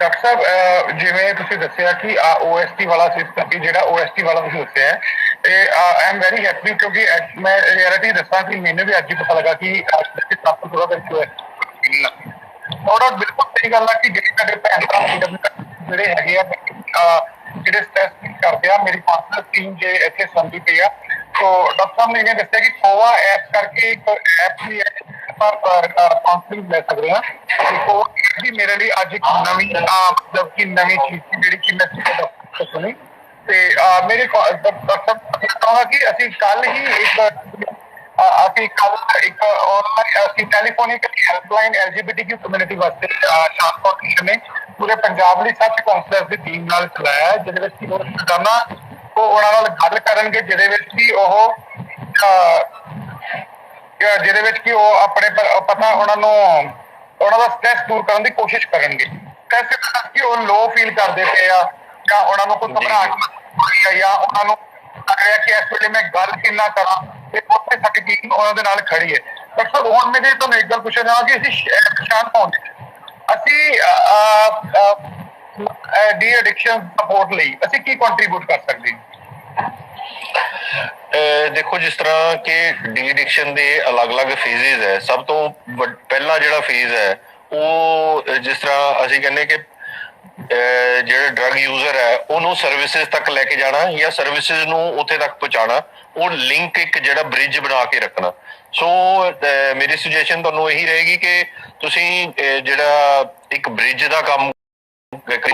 ਡਾਕਟਰ ਸਾਹਿਬ ਜਿਵੇਂ ਤੁਸੀਂ ਦੱਸਿਆ ਕਿ OST ਵਾਲਾ ਸਿਸਟਮ, ਜਿਹੜਾ OST ਵਾਲਾ ਤੁਸੀਂ ਦੱਸਿਆ ਇਹ ਆਈ ਐਮ ਵੈਰੀ ਹੈਪੀ, ਕਿਉਂਕਿ ਮੈਂ ਰਿਐਲਿਟੀ ਦੱਸਾਂ ਕਿ ਮੈਨੂੰ ਵੀ ਅੱਜ ਹੀ ਪਤਾ ਲੱਗਾ ਕਿ ਸਭ ਤੋਂ ਥੋੜਾ ਔਰ ਬਿਲਕੁਲ ਸਹੀ ਗੱਲ ਆ ਕਿ ਜਿਹੜੇ ਸਾਡੇ ਭੈਣ ਭਰਾ ਜਿਹੜੇ ਹੈਗੇ ਆ ਜਿਹੜੇ ਸਟ੍ਰੈਸ ਕਰਦੇ ਆ, ਮੇਰੀ ਪਾਰਟਨਰ ਟੀਮ ਜੇ ਇੱਥੇ ਸੰਦੀ ਪਈ ਆ। ਸੋ ਡਾਕਟਰ ਸਾਹਿਬ ਨੇ ਇਹ ਦੱਸਿਆ ਕਿ ਕੋਵਾ ਐਪ ਕਰਕੇ ਇੱਕ ਐਪ ਵੀ ਹੈ ਆਪਾਂ ਕਾਉਂਸਲਿੰਗ ਲੈ ਸਕਦੇ ਹਾਂ। ਕੋਵਾ ਵੀ ਮੇਰੇ ਲਈ ਅੱਜ ਇੱਕ ਨਵੀਂ ਮਤਲਬ ਕਿ ਨਵੀਂ ਚੀਜ਼ ਸੀ ਜਿਹੜੀ ਕਿ ਮੈਂ ਸੁਣੀ। ਤੇ ਮੇਰੇ ਕਹਾਂਗਾ ਕਿ ਅਸੀਂ ਕੱਲ ਹੀ ਇੱਕ online telephonic helpline LGBTQ community ਵਾਸਤੇ ਟਰਾਂਸਪੋਰਟੇਸ਼ਨ ਨੇ ਪੂਰੇ ਪੰਜਾਬ ਲਈ 7 ਕਾਉਂਸਲਰ ਦੀ ਟੀਮ ਨਾਲ ਚਲਾਇਆ, ਜਿਹਦੇ ਵਿੱਚ ਉਹ ਰੋਜ਼ਾਨਾ ਉਹਨਾਂ ਨਾਲ ਗੱਲ ਕਰਨਗੇ, ਜਿਹਦੇ ਵਿੱਚ ਕਿ ਉਹ ਆਪਣੇ ਪਤਾ ਉਹਨਾਂ ਦਾ ਸਟ੍ਰੈਸ ਦੂਰ ਕਰਨ ਦੀ ਕੋਸ਼ਿਸ਼ ਕਰਨਗੇ। ਸਟ੍ਰੈਸ ਕਿ ਉਹ ਲੋ ਫੀਲ ਕਰਦੇ ਪਏ ਆ ਜਾਂ ਉਹਨਾਂ ਨੂੰ ਕੋਈ ਘਬਰਾਹਟ ਜਾਂ ਉਹਨਾਂ ਨੂੰ ਲੱਗ ਰਿਹਾ ਕਿ ਇਸ ਵੇਲੇ ਮੈਂ ਗੱਲ ਕਿੰਨਾ ਕਰਾਂ, ਤੇ ਉੱਥੇ ਸਾਡੀ ਟੀਮ ਉਹਨਾਂ ਦੇ ਨਾਲ ਖੜੀ ਹੈ। ਡਾਕਟਰ ਸਾਹਿਬ ਹੁਣ ਮੇਰੇ ਤੁਹਾਨੂੰ ਇੱਕ ਗੱਲ ਪੁੱਛਣਾ ਚਾਹਾਂਗਾ ਕਿ ਅਸੀਂ ਪਛਾਣ ਪਾਉਂਦੇ ਅਸੀਂ ਡੀ ਐਡਿਕਸ਼ਨ ਸਪੋਰਟ ਲਈ ਅਸੀਂ ਕੀ ਕੰਟਰੀਬਿਊਟ ਕਰ ਸਕਦੇ ਹਾਂ? ਦੇਖੋ, ਜਿਸ ਤਰ੍ਹਾਂ ਕਿ ਡੀ ਐਡਿਕਸ਼ਨ ਦੇ ਅਲੱਗ-ਅਲੱਗ ਫੇਜ਼ਿਸ ਹੈ। ਸਭ ਤੋਂ ਪਹਿਲਾ ਜਿਹੜਾ ਫੇਜ਼ ਹੈ ਉਹ ਜਿਸ ਤਰ੍ਹਾਂ ਅਸੀਂ ਕਹਿੰਦੇ ਕਿ ਜਿਹੜਾ ਡਰਗ ਯੂਜ਼ਰ ਹੈ ਉਹਨੂੰ ਸਰਵਿਸਿਜ਼ ਤੱਕ ਲੈ ਕੇ ਜਾਣਾ ਜਾਂ ਸਰਵਿਸਿਜ਼ ਨੂੰ ਉੱਥੇ ਤੱਕ ਪਹੁੰਚਾਉਣਾ, ਉਹ ਲਿੰਕ ਇੱਕ ਜਿਹੜਾ ਬ੍ਰਿਜ ਬਣਾ ਕੇ ਰੱਖਣਾ। ਸੋ ਮੇਰੀ ਸੁਜੈਸ਼ਨ ਤੁਹਾਨੂੰ ਇਹੀ ਰਹੇਗੀ ਕਿ ਤੁਸੀਂ ਜਿਹੜਾ ਇੱਕ ਬ੍ਰਿਜ ਦਾ ਕੰਮ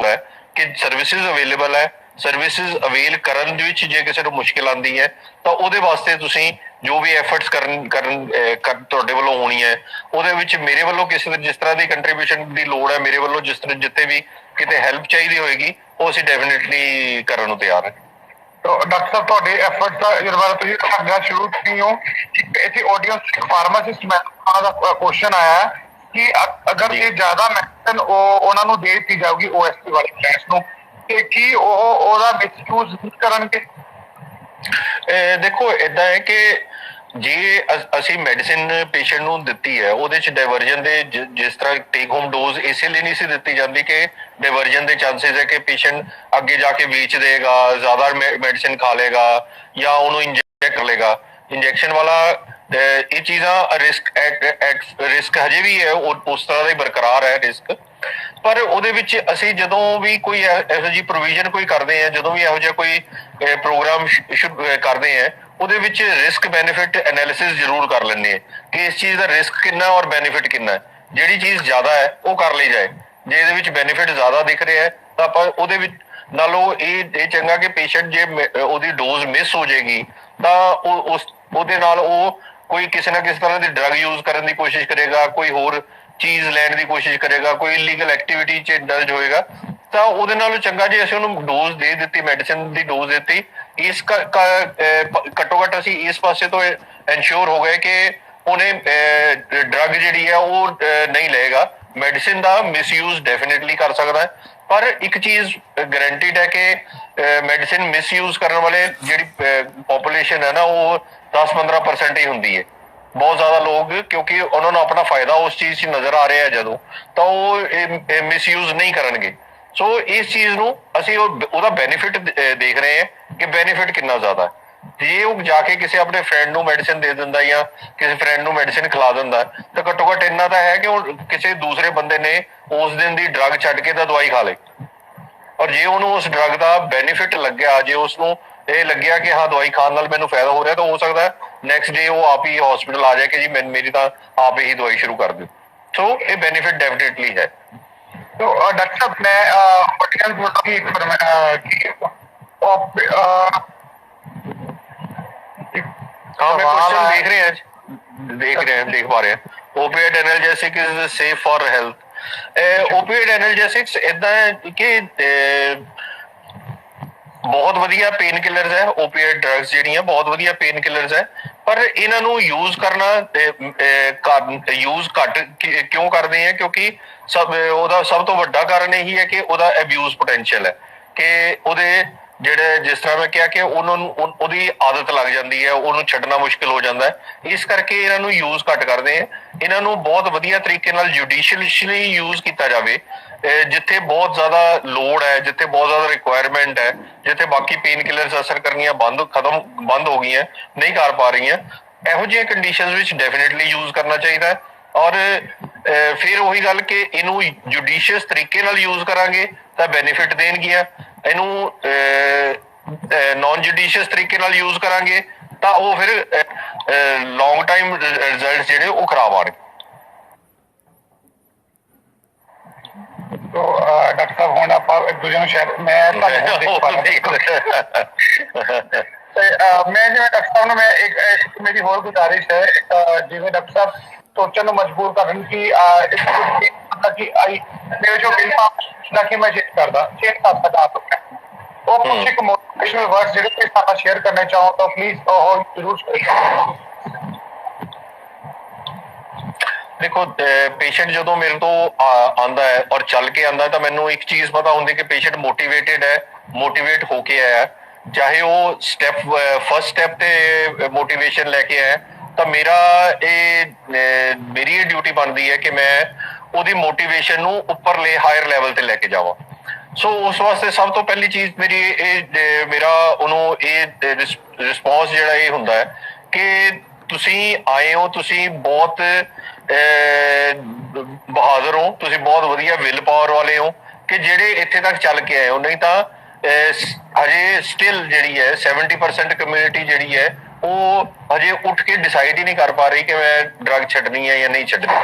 ਹੈ ਕਿ ਸਰਵਿਸਿਜ਼ ਅਵੇਲੇਬਲ ਹੈ, ਸਰਵਿਸਿਜ਼ ਅਵੇਲ ਕਰਨ ਦੇ ਵਿੱਚ ਜੇ ਕਿਸੇ ਨੂੰ ਮੁਸ਼ਕਿਲ ਆਉਂਦੀ ਹੈ ਤਾਂ ਉਹਦੇ ਵਾਸਤੇ ਤੁਸੀਂ ਜੋ ਵੀ ਐਫਰਟਸ ਤੁਹਾਡੇ ਵੱਲੋਂ ਹੋਣੀ ਹੈ ਉਹਦੇ ਵਿੱਚ ਮੇਰੇ ਵੱਲੋਂ ਕਿਸੇ ਜਿਸ ਤਰ੍ਹਾਂ ਦੀ ਕੰਟਰੀਬਿਊਸ਼ਨ ਦੀ ਲੋੜ ਹੈ, ਮੇਰੇ ਵੱਲੋਂ ਜਿੱਥੇ ਵੀ ਕਿਤੇ ਹੈਲਪ ਚਾਹੀਦੀ ਹੋਏਗੀ ਉਹ ਅਸੀਂ ਡੈਫੀਨੇਟਲੀ ਕਰਨ ਨੂੰ ਤਿਆਰ ਹਾਂ। ਡਾਕਟਰ ਸਾਹਿਬ ਤੁਹਾਡੇ ਐਫਰਟਸ ਦਾ ਜਿਹੜਾ ਤੁਸੀਂ ਕਰਨਾ ਸ਼ੁਰੂ ਕੀਤੀ ਹੋ, ਇੱਥੇ ਆਡੀਅנס ਫਾਰਮਾਸਿਸਟ ਦਾ ਕੁਐਸਚਨ ਆਇਆ ਕਿ ਅਗਰ ਇਹ ਜ਼ਿਆਦਾ ਮੈਡੀਸਨ ਉਹਨਾਂ ਨੂੰ ਦੇ ਦਿੱਤੀ ਜਾਊਗੀ OST ਵਾਲੇ ਕਲਾਸ ਨੂੰ, ਤੇ ਕੀ ਉਹਦਾ ਮਿਸਯੂਜ਼ ਕਰਨਗੇ? ਦੇਖੋ, ਏਦਾਂ ਹੈ ਕਿ ਜੇ ਅਸੀਂ ਮੈਡੀਸਿਨ ਪੇਸ਼ੈਂਟ ਨੂੰ ਦਿੱਤੀ ਹੈ ਉਹਦੇ ਚ ਡਾਇਵਰਜਨ ਦੇ ਜਿਸ ਤਰ੍ਹਾਂ ਟੇਕ ਹੋਮ ਡੋਜ਼ ਇਸੇ ਲਈ ਨਹੀਂ ਸੀ ਦਿੱਤੀ ਜਾਂਦੀ ਕਿ ਡਾਇਵਰਜਨ ਦੇ ਚਾਂਸਸ ਹੈ ਕਿ ਪੇਸ਼ੈਂਟ ਅੱਗੇ ਜਾ ਕੇ ਵੇਚ ਦੇਗਾ, ਜ਼ਿਆਦਾ ਮੈਡੀਸਿਨ ਖਾ ਲੇਗਾ ਜਾਂ ਉਹਨੂੰ ਇੰਜੈਕਟ ਕਰ ਲੇਗਾ। ਇੰਜੈਕਸ਼ਨ ਵਾਲਾ ਇਹ ਚੀਜ਼ਾਂ ਰਿਸਕ ਹਜੇ ਵੀ ਹੈ, ਉਸ ਤਰ੍ਹਾਂ ਦਾ ਹੀ ਬਰਕਰਾਰ ਹੈ ਰਿਸਕ। ਪਰ ਉਹਦੇ ਵਿੱਚ ਅਸੀਂ ਜਦੋਂ ਵੀ ਕੋਈ ਇਹੋ ਜਿਹੀ ਪ੍ਰੋਵੀਜ਼ਨ ਕੋਈ ਕਰਦੇ ਹਾਂ, ਜਦੋਂ ਵੀ ਇਹੋ ਜਿਹਾ ਕੋਈ ਪ੍ਰੋਗਰਾਮ ਕਰਦੇ ਹਾਂ, ਉਹਦੇ ਵਿੱਚ ਰਿਸਕ ਬੈਨੀਫਿਟ ਐਨਾਲਿਸਿਸ ਜ਼ਰੂਰ ਕਰ ਲੈਂਦੇ ਹਾਂ ਕਿ ਇਸ ਚੀਜ਼ ਦਾ ਰਿਸਕ ਕਿੰਨਾ ਔਰ ਬੈਨੀਫਿਟ ਕਿੰਨਾ ਹੈ। ਜਿਹੜੀ ਚੀਜ਼ ਜ਼ਿਆਦਾ ਹੈ ਉਹ ਕਰ ਲਈ ਜਾਏ। ਜੇ ਇਹਦੇ ਵਿੱਚ ਬੈਨੀਫਿਟ ਜ਼ਿਆਦਾ ਦਿਖ ਰਿਹਾ ਹੈ ਤਾਂ ਆਪਾਂ ਉਹਦੇ ਵਿੱਚ ਨਾਲੋਂ ਇਹ ਚੰਗਾ ਕਿ ਪੇਸ਼ੈਂਟ ਜੇ ਉਹਦੀ ਡੋਜ਼ ਮਿਸ ਹੋ ਜਾਏਗੀ ਤਾਂ ਉਹਦੇ ਨਾਲ ਉਹ ਕੋਈ ਕਿਸੇ ਨਾ ਕਿਸੇ ਤਰ੍ਹਾਂ ਦੀ ਡਰਗ ਯੂਜ਼ ਕਰਨ ਦੀ ਕੋਸ਼ਿਸ਼ ਕਰੇਗਾ, ਕੋਈ ਹੋਰ ਚੀਜ਼ ਲੈਣ ਦੀ ਕੋਸ਼ਿਸ਼ ਕਰੇਗਾ, ਕੋਈ ਇਲੀਗਲ ਐਕਟੀਵਿਟੀ 'ਚ ਇੰਡਲਜ ਹੋਏਗਾ ਤਾਂ ਉਹਦੇ ਨਾਲੋਂ ਚੰਗਾ ਜੇ ਅਸੀਂ ਉਹਨੂੰ ਡੋਜ਼ ਦੇ ਦਿੱਤੀ, ਮੈਡੀਸਿਨ ਦੀ ਡੋਜ਼ ਦਿੱਤੀ, ਘੱਟੋ ਘੱਟ ਅਸੀਂ ਇਸ ਪਾਸੇ ਤੋਂ ਇਨਸ਼ੋਰ ਹੋ ਗਏ ਕਿ ਉਹਨੇ ਡਰੱਗ ਜਿਹੜੀ ਹੈ ਉਹ ਨਹੀਂ ਲਏਗਾ। ਮੈਡੀਸਿਨ ਦਾ ਮਿਸਯੂਜ਼ ਡੈਫੀਨੇਟਲੀ ਕਰ ਸਕਦਾ ਹੈ, ਪਰ ਇੱਕ ਚੀਜ਼ ਗਰੰਟੀਡ ਹੈ ਕਿ ਮੈਡੀਸਿਨ ਮਿਸਯੂਜ਼ ਕਰਨ ਵਾਲੇ ਜਿਹੜੀ ਪੋਪੂਲੇਸ਼ਨ ਹੈ ਨਾ ਉਹ 10-15% ਹੀ ਹੁੰਦੀ ਹੈ। ਬਹੁਤ ਜ਼ਿਆਦਾ ਲੋਕ, ਕਿਉਂਕਿ ਉਹਨਾਂ ਨੂੰ ਆਪਣਾ ਫਾਇਦਾ ਉਸ ਚੀਜ਼ 'ਚ ਨਜ਼ਰ ਆ ਰਿਹਾ ਜਦੋਂ, ਤਾਂ ਉਹ ਮਿਸਯੂਜ਼ ਨਹੀਂ ਕਰਨਗੇ। ਸੋ ਇਸ ਚੀਜ਼ ਨੂੰ ਅਸੀਂ ਉਹਦਾ ਬੈਨੀਫਿਟ ਦੇਖ ਰਹੇ ਹਾਂ ਕਿ ਬੈਨੀਫਿਟ ਕਿੰਨਾ ਜ਼ਿਆਦਾ ਹੈ। ਜੇ ਉਹ ਜਾ ਕੇ ਕਿਸੇ ਆਪਣੇ ਫਰੈਂਡ ਨੂੰ ਮੈਡੀਸਿਨ ਦੇ ਦਿੰਦਾ ਜਾਂ ਕਿਸੇ ਫਰੈਂਡ ਨੂੰ ਮੈਡੀਸਿਨ ਖਿਲਾ ਦਿੰਦਾ, ਤਾਂ ਘੱਟੋ ਘੱਟ ਇੰਨਾ ਤਾਂ ਹੈ ਕਿ ਉਹ ਕਿਸੇ ਦੂਸਰੇ ਬੰਦੇ ਨੇ ਉਸ ਦਿਨ ਦੀ ਡਰੱਗ ਛੱਡ ਕੇ ਤਾਂ ਦਵਾਈ ਖਾ ਲਈ, ਔਰ ਜੇ ਉਹਨੂੰ ਉਸ ਡਰੱਗ ਦਾ ਬੈਨੀਫਿਟ ਲੱਗਿਆ, ਜੇ ਉਸਨੂੰ ਇਹ ਲੱਗਿਆ ਕਿ ਹਾਂ ਦਵਾਈ ਖਾਣ ਨਾਲ ਮੈਨੂੰ ਫਾਇਦਾ ਹੋ ਰਿਹਾ, ਤਾਂ ਹੋ ਸਕਦਾ ਨੈਕਸਟ ਡੇ ਉਹ ਆਪ ਹੀ ਹਸਪੀਟਲ ਆ ਜਾਏ ਕਿ ਜੀ ਮੇਰੀ ਤਾਂ ਆਪ ਹੀ ਦਵਾਈ ਸ਼ੁਰੂ ਕਰ ਦਿਓ। ਸੋ ਇਹ ਬੈਨੀਫਿਟ ਡੈਫੀਨੇਟਲੀ ਹੈ। तो डॉक्टर साहब मैं पटियाल बोल रहा हूँ हाँ मैं क्वेश्चन देख पा रहे हैं। Opiate analgesic is safe for health. Opiate analgesics इदा है कि बहुत वधिया पेन किलर्स है। ओपिएट ड्रग्स ਜਿਹੜੀਆਂ ਬਹੁਤ ਵਧੀਆ पेन किलर्स है, पर ਇਹਨਾਂ ਨੂੰ यूज करना यूज घट क्यों करते हैं? क्योंकि ਉਹਦਾ ਸਭ ਤੋਂ ਵੱਡਾ ਕਾਰਨ ਇਹੀ ਹੈ ਕਿ ਉਹਦਾ ਅਬਿਊਜ਼ ਪੋਟੈਂਸ਼ੀਅਲ ਹੈ, ਕਿ ਉਹਦੇ ਜਿਹੜੇ ਜਿਸ ਤਰ੍ਹਾਂ ਮੈਂ ਕਿਹਾ ਕਿ ਉਹਨਾਂ ਨੂੰ ਉਹਦੀ ਆਦਤ ਲੱਗ ਜਾਂਦੀ ਹੈ, ਉਹਨੂੰ ਛੱਡਣਾ ਮੁਸ਼ਕਿਲ ਹੋ ਜਾਂਦਾ ਹੈ। ਇਸ ਕਰਕੇ ਇਹਨਾਂ ਨੂੰ ਯੂਜ਼ ਘੱਟ ਕਰਦੇ ਆ। ਇਹਨਾਂ ਨੂੰ ਬਹੁਤ ਵਧੀਆ ਤਰੀਕੇ ਨਾਲ ਜੁਡੀਸ਼ੀਅਲੀ ਯੂਜ਼ ਕੀਤਾ ਜਾਵੇ, ਜਿੱਥੇ ਬਹੁਤ ਜ਼ਿਆਦਾ ਲੋੜ ਹੈ, ਜਿੱਥੇ ਬਹੁਤ ਜ਼ਿਆਦਾ ਰਿਕੁਆਇਰਮੈਂਟ ਹੈ, ਜਿੱਥੇ ਬਾਕੀ ਪੇਨ ਕਿਲਰਸ ਅਸਰ ਕਰਨੀਆਂ ਬੰਦ ਹੋ ਗਈਆਂ, ਨਹੀਂ ਕਰ ਪਾ ਰਹੀਆਂ, ਇਹੋ ਜਿਹੀਆਂ ਕੰਡੀਸ਼ਨਸ ਵਿੱਚ ਡੈਫੀਨੇਟਲੀ ਯੂਜ਼ ਕਰਨਾ ਚਾਹੀਦਾ ਹੈ। ਔਰ ਫਿਰ ਉਹੀ ਗੱਲ ਕਿ ਇਹਨੂੰ ਜੁਡੀਸ਼ੀਅਸ ਤਰੀਕੇ ਨਾਲ ਯੂਜ਼ ਕਰਾਂਗੇ ਤਾਂ ਬੈਨੀਫਿਟ ਦੇਣਗੀਆਂ, ਇਹਨੂੰ ਨॉन ਜੁਡੀਸ਼ੀਅਸ ਤਰੀਕੇ ਨਾਲ ਯੂਜ਼ ਕਰਾਂਗੇ ਤਾਂ ਉਹ ਫਿਰ ਲੌਂਗ ਟਾਈਮ ਰਿਜ਼ਲਟ ਜਿਹੜੇ ਉਹ ਖਰਾਬ ਆਣਗੇ। तो डॉक्टर साहब ਹੁਣ ਆਪਾਂ ਇੱਕ ਦੂਜੇ ਨੂੰ ਸ਼ਾਇਦ ਮੈਂ ਜਿਵੇਂ ਡਾਕਟਰ ਸਾਹਿਬ ਨੂੰ ਮੈਂ ਇੱਕ ਮੇਰੀ ਹੋਰ ਗੁਜ਼ਾਰਿਸ਼ ਹੈ, ਜਿਵੇਂ ਡਾਕਟਰ ਸਾਹਿਬ ਸੋਚਣ ਨੂੰ ਮਜਬੂਰ ਕਰਨ ਕਿ ਕਿ ਮੇਰੇ ਜੋ ਬਿਲ ਦਾ ਕਿ ਮੈਂ ਚੇਕ ਕਰ ਸਕਦਾ ਉਹ ਕੁਝ ਇੱਕ ਮੋਟੀਵੇਸ਼ਨਲ ਵਰਡਸ ਜਿਹੜੇ ਕਿ ਸਾਡਾ ਸ਼ੇਅਰ ਕਰਨਾ ਚਾਹੋ ਤਾਂ ਪਲੀਜ਼ ਉਹ ਜ਼ਰੂਰ ਸ਼ੇਅਰ। ਦੇਖੋ ਪੇਸ਼ੈਂਟ ਜਦੋਂ ਮੇਰੇ ਤੋਂ ਆਉਂਦਾ ਹੈ ਔਰ ਚੱਲ ਕੇ ਆਉਂਦਾ ਤਾਂ ਮੈਨੂੰ ਇੱਕ ਚੀਜ਼ ਪਤਾ ਹੁੰਦੀ ਕਿ ਪੇਸ਼ੈਂਟ ਮੋਟੀਵੇਟਡ ਹੈ, ਮੋਟੀਵੇਟ ਹੋ ਕੇ ਆਇਆ, ਚਾਹੇ ਉਹ ਫਸਟ ਸਟੈਪ ਤੇ ਮੋਟੀਵੇਸ਼ਨ ਲੈ ਕੇ ਆਇਆ, ਤਾਂ ਮੇਰੀ ਇਹ ਡਿਊਟੀ ਬਣਦੀ ਹੈ ਕਿ ਮੈਂ ਉਹਦੀ ਮੋਟੀਵੇਸ਼ਨ ਨੂੰ ਉੱਪਰਲੇ ਹਾਇਰ ਲੈਵਲ ਤੇ ਲੈ ਕੇ ਜਾਵਾਂ। ਸੋ ਉਸ ਵਾਸਤੇ ਸਭ ਤੋਂ ਪਹਿਲੀ ਚੀਜ਼ ਮੇਰਾ ਉਹਨੂੰ ਇਹ ਰਿਸਪੌਂਸ ਜਿਹੜਾ ਇਹ ਹੁੰਦਾ ਹੈ ਕਿ ਤੁਸੀਂ ਆਏ ਹੋ, ਤੁਸੀਂ ਬਹੁਤ ਬਹਾਦਰ ਹੋ, ਤੁਸੀਂ ਬਹੁਤ ਵਧੀਆ ਵਿਲ ਪਾਵਰ ਵਾਲੇ ਹੋ ਕਿ ਜਿਹੜੇ ਇੱਥੇ ਤੱਕ ਚੱਲ ਕੇ ਆਏ ਹੋ। ਨਹੀਂ ਤਾਂ ਹਜੇ ਸਟਿਲ ਜਿਹੜੀ ਹੈ 70% ਕਮਿਊਨਿਟੀ ਜਿਹੜੀ ਹੈ ਉਹ ਹਜੇ ਉੱਠ ਕੇ ਡਿਸਾਈਡ ਹੀ ਨਹੀਂ ਕਰ ਪਾ ਰਹੀ ਕਿ ਮੈਂ ਡਰੱਗ ਛੱਡਣੀ ਹੈ ਜਾਂ ਨਹੀਂ ਛੱਡਣੀ।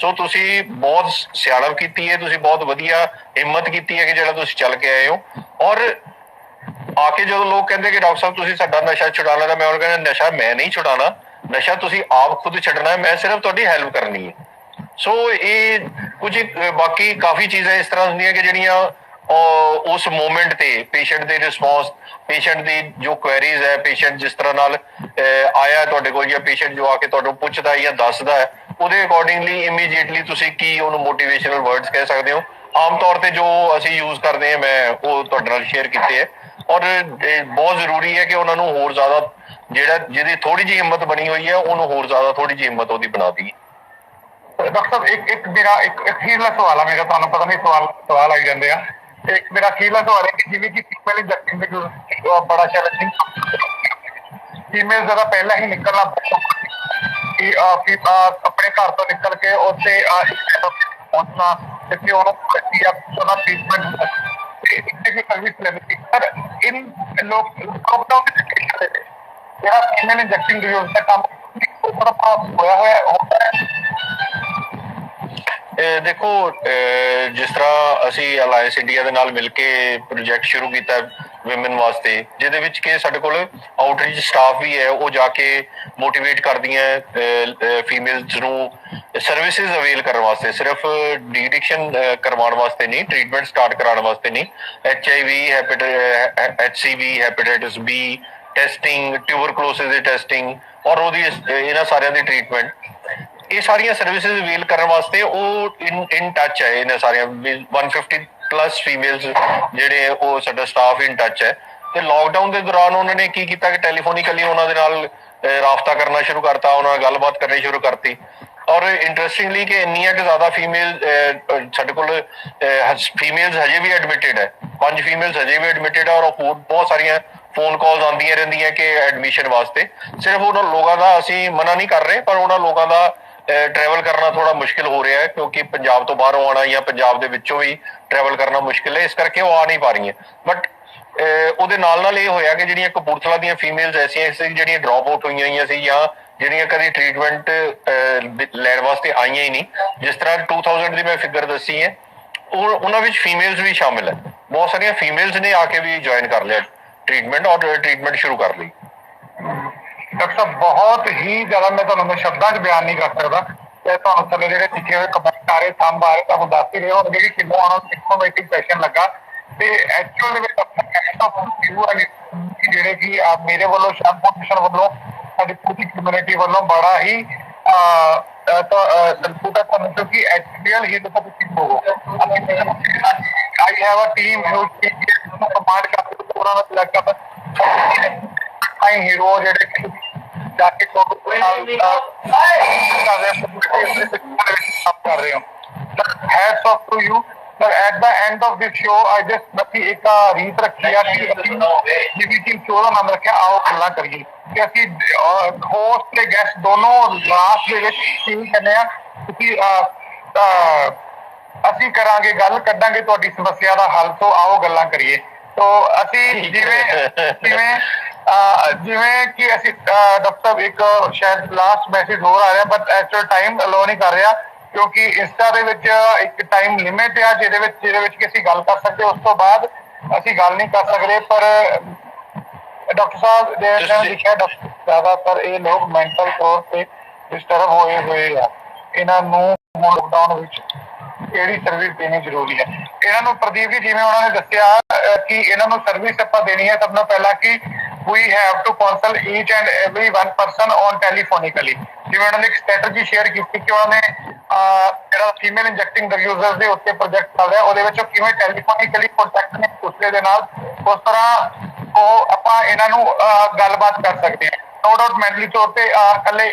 ਸੋ ਤੁਸੀਂ ਬਹੁਤ ਸਿਆਣਪ ਕੀਤੀ ਹੈ, ਤੁਸੀਂ ਬਹੁਤ ਵਧੀਆ ਹਿੰਮਤ ਕੀਤੀ ਹੈ ਕਿ ਜਿਹੜਾ ਤੁਸੀਂ ਚੱਲ ਕੇ ਆਏ ਹੋ। ਔਰ ਆ ਕੇ ਜਦੋਂ ਲੋਕ ਕਹਿੰਦੇ ਕਿ ਡਾਕਟਰ ਸਾਹਿਬ ਤੁਸੀਂ ਸਾਡਾ ਨਸ਼ਾ ਛੁਡਾਉਣਾ, ਤਾਂ ਮੈਂ ਉਹਨਾਂ ਕਹਿੰਦਾ ਨਸ਼ਾ ਮੈਂ ਨਹੀਂ ਛੁਡਾਉਣਾ, ਨਸ਼ਾ ਤੁਸੀਂ ਆਪ ਖੁਦ ਛੱਡਣਾ ਹੈ, ਮੈਂ ਸਿਰਫ ਤੁਹਾਡੀ ਹੈਲਪ ਕਰਨੀ ਹੈ। ਸੋ ਇਹ ਕੁਝ ਬਾਕੀ ਕਾਫੀ ਚੀਜ਼ਾਂ ਇਸ ਤਰ੍ਹਾਂ ਹੁੰਦੀਆਂ ਕਿ ਜਿਹੜੀਆਂ ਉਸ ਮੂਮੈਂਟ ਤੇ ਪੇਸ਼ੈਂਟ ਦੇ ਰਿਸਪੌਂਸ, ਪੇਸ਼ੈਂਟ ਦੀ ਜੋ ਕੁਐਰੀਜ਼ ਹੈ, ਪੇਸ਼ੈਂਟ ਜਿਸ ਤਰ੍ਹਾਂ ਨਾਲ ਆਇਆ ਤੁਹਾਡੇ ਕੋਲ ਜਾਂ ਪੇਸ਼ੈਂਟ ਜੋ ਆ ਕੇ ਤੁਹਾਨੂੰ ਪੁੱਛਦਾ ਜਾਂ ਦੱਸਦਾ ਹੈ, ਉਹਦੇ ਅਕੋਰਡਿੰਗਲੀ ਇਮੀਡੀਏਟਲੀ ਤੁਸੀਂ ਕੀ ਉਹਨੂੰ ਮੋਟੀਵੇਸ਼ਨਲ ਵਰਡਸ ਕਹਿ ਸਕਦੇ ਹੋ। ਆਮ ਤੌਰ ਤੇ ਜੋ ਅਸੀਂ ਯੂਜ਼ ਕਰਦੇ ਹਾਂ ਮੈਂ ਉਹ ਤੁਹਾਡੇ ਨਾਲ ਸ਼ੇਅਰ ਕੀਤੇ ਹੈ। ਔਰ ਬਹੁਤ ਜ਼ਰੂਰੀ ਹੈ ਕਿ ਉਹਨਾਂ ਨੂੰ ਹੋਰ ਜ਼ਿਆਦਾ ਜਿਹਦੀ ਥੋੜੀ ਜਿਹੀ ਹਿੰਮਤ ਬਣੀ ਹੋਈ ਹੈ ਉਹਨੂੰ ਹੋਰ ਜ਼ਿਆਦਾ ਥੋੜੀ ਜਿਹੀ ਹਿੰਮਤ ਉਹਦੀ ਬਣਾ ਦਈਏ। ਡਾਕਟਰ ਸਾਹਿਬ ਇੱਕ ਮੇਰਾ ਇੱਕ ਅਖੀਰਲਾ ਸਵਾਲ ਆ ਮੇਰਾ, ਤੁਹਾਨੂੰ ਪਤਾ ਨਹੀਂ ਸਵਾਲ ਆਈ ਜਾਂਦੇ ਆ। ਇੱਕ ਮੇਰਾ ਅਖੀਰਲਾ ਸਵਾਲ ਹੈ ਕਿ ਜਿਵੇਂ ਕਿ ਫੀਮੇਲ ਇੰਜੈਕਸ਼ਨ ਦੇ ਬੜਾ ਚੈਲੰਜਿੰਗ, ਫੀਮੇਲ ਜ਼ਿਆਦਾ ਪਹਿਲਾਂ ਹੀ ਨਿਕਲਣਾ ਕਿ ਆਪਣੇ ਘਰ ਤੋਂ ਨਿਕਲ ਕੇ ਉੱਥੇ ਪਹੁੰਚਣਾ ਤੇ ਉਹਨੂੰ ਉਹਦਾ ਟ੍ਰੀਟਮੈਂਟ सर्विस लेनी सर। इन लॉकडाउन ਜਿਹੜਾ ਫੀਮੇਲ ਇੰਜੈਕਸ਼ਨ ਡਿਊਜ਼ ਦਾ ਕੰਮ ਥੋੜਾ ਹੋਇਆ ਹੋਤਾ ਹੈ। ਦੇਖੋ ਜਿਸ ਤਰ੍ਹਾਂ ਅਸੀਂ ਅਲਾਇੰਸ ਇੰਡੀਆ ਦੇ ਨਾਲ ਮਿਲ ਕੇ ਪ੍ਰੋਜੈਕਟ ਸ਼ੁਰੂ ਕੀਤਾ ਵਿਮਨ ਵਾਸਤੇ, ਜਿਹਦੇ ਵਿੱਚ ਕਿ ਸਾਡੇ ਕੋਲ ਆਊਟਰੀਚ ਸਟਾਫ ਵੀ ਹੈ, ਉਹ ਜਾ ਕੇ ਮੋਟੀਵੇਟ ਕਰਦੀਆਂ ਫੀਮੇਲਸ ਨੂੰ ਸਰਵਿਸਿਜ਼ ਅਵੇਲ ਕਰਨ ਵਾਸਤੇ, ਸਿਰਫ ਡੀਟੈਕਸ਼ਨ ਕਰਵਾਉਣ ਵਾਸਤੇ ਨਹੀਂ, ਟ੍ਰੀਟਮੈਂਟ ਸਟਾਰਟ ਕਰਾਉਣ ਵਾਸਤੇ ਨਹੀਂ, HIV, HCV, hepatitis B testing, tuberculosis ਦੀ ਟੈਸਟਿੰਗ ਔਰ ਉਹਦੀ ਇਹਨਾਂ ਸਾਰਿਆਂ ਦੀ ਟ੍ਰੀਟਮੈਂਟ, ਇਹ ਸਾਰੀਆਂ ਸਰਵਿਸਿਜ਼ ਅਵੇਲ ਕਰਨ ਵਾਸਤੇ ਉਹ ਇਨ ਟੱਚ ਹੈ। ਇਹਨਾਂ ਸਾਰੀਆਂ 150 ਪਲੱਸ ਫੀਮੇਲਸ ਜਿਹੜੇ ਉਹ ਸਾਡਾ ਸਟਾਫ ਇਨ ਟੱਚ ਹੈ। ਤੇ ਲੋਕਡਾਊਨ ਦੇ ਦੌਰਾਨ ਉਹਨਾਂ ਨੇ ਕੀ ਕੀਤਾ ਕਿ ਟੈਲੀਫੋਨਿਕਲੀ ਉਹਨਾਂ ਦੇ ਨਾਲ ਰਾਬਤਾ ਕਰਨਾ ਸ਼ੁਰੂ ਕਰਤਾ, ਉਹਨਾਂ ਨਾਲ ਗੱਲਬਾਤ ਕਰਨੀ ਸ਼ੁਰੂ ਕਰਤੀ। ਔਰ ਇੰਟਰਸਟਿੰਗਲੀ ਕਿ ਇੰਨੀਆਂ ਕਿ ਜ਼ਿਆਦਾ ਫੀਮੇਲ ਸਾਡੇ ਕੋਲ ਫੀਮੇਲਸ ਹਜੇ ਵੀ ਐਡਮਿਟਡ ਹੈ, 5 ਫੀਮੇਲਸ ਹਜੇ ਵੀ ਐਡਮਿਟਡ ਹੈ। ਔਰ ਹੋਰ ਬਹੁਤ ਸਾਰੀਆਂ ਫੋਨ ਕਾਲਸ ਆਉਂਦੀਆਂ ਰਹਿੰਦੀਆਂ ਕਿ ਐਡਮਿਸ਼ਨ ਵਾਸਤੇ। ਸਿਰਫ ਉਹਨਾਂ ਲੋਕਾਂ ਦਾ ਅਸੀਂ ਮਨਾ ਨਹੀਂ ਕਰ ਰਹੇ, ਪਰ ਉਹਨਾਂ ਲੋਕਾਂ ਦਾ ਟਰੈਵਲ ਕਰਨਾ ਥੋੜਾ ਮੁਸ਼ਕਿਲ ਹੋ ਰਿਹਾ ਹੈ, ਕਿਉਂਕਿ ਪੰਜਾਬ ਤੋਂ ਬਾਹਰੋਂ ਆਉਣਾ ਜਾਂ ਪੰਜਾਬ ਦੇ ਵਿੱਚੋਂ ਵੀ ਟਰੈਵਲ ਕਰਨਾ ਮੁਸ਼ਕਿਲ ਹੈ, ਇਸ ਕਰਕੇ ਉਹ ਆ ਨਹੀਂ ਪਾ ਰਹੀਆਂ। ਬਟ ਉਹਦੇ ਨਾਲ ਇਹ ਹੋਇਆ ਕਿ ਜਿਹੜੀਆਂ ਕਪੂਰਥਲਾ ਦੀਆਂ ਫੀਮੇਲਸ ਐਸੀਆਂ ਸੀ ਜਿਹੜੀਆਂ ਡ੍ਰੌਪ ਆਊਟ ਹੋਈਆਂ ਸੀ ਜਾਂ ਜਿਹੜੀਆਂ ਕਦੀ ਟ੍ਰੀਟਮੈਂਟ ਲੈਣ ਵਾਸਤੇ ਆਈਆਂ ਹੀ ਨਹੀਂ, ਜਿਸ ਤਰ੍ਹਾਂ 2000 ਦੀ ਮੈਂ ਫਿਗਰ ਦੱਸੀ ਹੈ, ਉਹਨਾਂ ਵਿੱਚ ਫੀਮੇਲਸ ਵੀ ਸ਼ਾਮਿਲ ਹੈ। ਬਹੁਤ ਸਾਰੀਆਂ ਫੀਮੇਲਸ ਨੇ ਆ ਕੇ ਵੀ ਜੁਆਇਨ ਕਰ ਲਿਆ ਟ੍ਰੀਟਮੈਂਟ ਔਰ ਟ੍ਰੀਟਮੈਂਟ ਸ਼ੁਰੂ ਕਰ ਲਈ। ਡਾਕਟਰ ਸਾਹਿਬ ਬਹੁਤ ਹੀ ਜ਼ਿਆਦਾ ਮੈਂ ਤੁਹਾਨੂੰ ਸ਼ਬਦਾਂ 'ਚ ਬਿਆਨ ਨਹੀਂ ਕਰ ਸਕਦਾ ਤੇ ਤੁਹਾਨੂੰ ਥੱਲੇ ਜਿਹੜੇ ਲਿਖੇ ਹੋਏ ਕਮੈਂਟ ਆ ਰਹੇ ਥੰਬ ਆ ਰਹੇ ਤੁਹਾਨੂੰ ਦੱਸ ਹੀ ਰਹੇ ਹੋਣਗੇ ਕਿ ਕਿੰਨਾ ਉਹਨਾਂ ਨੂੰ ਇਨਫੋਰਮੇਟਿਵ ਸੈਸ਼ਨ ਲੱਗਾ। ਤੇ ਐਕਚੁਅਲ ਦੇ ਵਿੱਚ ਆਪਣਾ ਜਿਹੜੇ ਕਿ ਮੇਰੇ ਵੱਲੋਂ ਸ਼ਾਮ ਫਾਊਂਡੇਸ਼ਨ ਵੱਲੋਂ ਸਾਡੀ ਪੂਰੀ ਕਮਿਊਨਿਟੀ ਵੱਲੋਂ ਬੜਾ ਹੀ ਸੰਪੂਰਤਾ ਤੁਹਾਨੂੰ ਕਿਉਂਕਿ ਐਕਚੁਅਲ ਹੀ ਤਾਂ ਤੁਸੀਂ ਹੋਵੋ। ਆਈ ਹੈਵ ਅ ਟੀਮ ਜੋ ਕਮਾਂਡ ਕਰਦੇ ਉਹਨਾਂ ਦਾ ਸਿਲੈਕਟ ਆਈ ਹੀਰੋ ਜਿਹੜੇ ਕਿ ਜਾ ਕੇ ਕਰ ਰਹੇ ਹੋ। Hats off to you sir. At the end of this show I just ਅਸੀਂ ਇੱਕ ਰੀਤ ਰੱਖੀ ਆ ਕਿ ਅਸੀਂ ਸ਼ੋ ਦਾ ਨਾਮ ਰੱਖਿਆ ਆਓ ਗੱਲਾਂ ਕਰੀਏ ਕਿ ਅਸੀਂ ਹੋਸਟ ਤੇ ਗੈਸਟ ਦੋਨੋਂ ਲਾਸਟ ਦੇ ਵਿੱਚ ਕੀ ਕਹਿੰਦੇ ਆ ਤੁਸੀਂ ਅਸੀਂ ਕਰਾਂਗੇ ਗੱਲ ਕੱਢਾਂਗੇ ਤੁਹਾਡੀ ਸਮੱਸਿਆ ਦਾ ਹੱਲ। ਤੋਂ ਆਓ ਗੱਲਾਂ ਕਰੀਏ। ਤੋ ਅਸੀਂ ਜਿਵੇਂ ਕਿ ਅਸੀਂ ਡਾਕਟਰ ਇੱਕ ਸ਼ਾਇਦ ਲਾਸਟ ਮੈਸੇਜ ਹੋਰ ਆ ਰਿਹਾ ਬਟ ਐਕਚੁਅਲ ਟਾਈਮ ਅਲੋ ਨਹੀਂ ਕਰ ਰਿਹਾ ਕਿਉਂਕਿ ਇੰਸਟਾ ਦੇ ਵਿੱਚ ਇੱਕ ਟਾਈਮ ਲਿਮਿਟ ਆ ਜਿਹਦੇ ਵਿੱਚ ਕਿ ਅਸੀਂ ਗੱਲ ਕਰ ਸਕਦੇ, ਉਸ ਤੋਂ ਬਾਅਦ ਅਸੀਂ ਗੱਲ ਨਹੀਂ ਕਰ ਸਕਦੇ। ਪਰ ਡਾਕਟਰ ਸਾਹਿਬ ਨੇ ਲਿਖਿਆ ਜ਼ਿਆਦਾਤਰ ਇਹ ਲੋਕ ਮੈਂਟਲ ਤੌਰ ਤੇ ਡਿਸਟਰਬ ਹੋਏ ਆ, ਇਹਨਾਂ ਨੂੰ ਲੋਕਡਾਊਨ ਵਿੱਚ ਕਿਹੜੀ ਸਰਵਿਸ ਦੇਣੀ ਜ਼ਰੂਰੀ ਹੈ। ਇਹਨਾਂ ਨੂੰ ਪ੍ਰਦੀਪ ਜੀ ਜਿਵੇਂ ਉਹਨਾਂ ਨੇ ਦੱਸਿਆ ਕਿ ਇਹਨਾਂ ਨੂੰ ਸਰਵਿਸ ਆਪਾਂ ਦੇਣੀ ਹੈ ਸਭ ਤੋਂ ਪਹਿਲਾਂ ਕਿ we have to consult each and every one person on telephonically। ਜਿਵੇਂ ਉਹਨਾਂ ਨੇ ਇੱਕ ਸਟ੍ਰੈਟਜੀ ਸ਼ੇਅਰ ਕੀਤੀ ਕਿ ਉਹਨਾਂ ਨੇ ਜਿਹੜਾ ਫੀਮੇਲ ਇੰਜੈਕਟਿੰਗ ਡਰਗ ਯੂਜ਼ਰਸ ਦੇ ਉੱਤੇ ਪ੍ਰੋਜੈਕਟ ਚੱਲ ਰਿਹਾ ਉਹਦੇ ਵਿੱਚ ਕਿਵੇਂ ਟੈਲੀਫੋਨਿਕਲੀ ਕੰਟੈਕਟ ਨੇ ਦੂਸਰੇ ਦੇ ਨਾਲ, ਉਸ ਤਰ੍ਹਾਂ ਉਹ ਆਪਾਂ ਇਹਨਾਂ ਨੂੰ ਗੱਲਬਾਤ ਕਰ ਸਕਦੇ ਹਾਂ। ਨੋ ਡਾਊਟ ਮੈਂਟਲੀ ਤੌਰ ਤੇ ਇਕੱਲੇ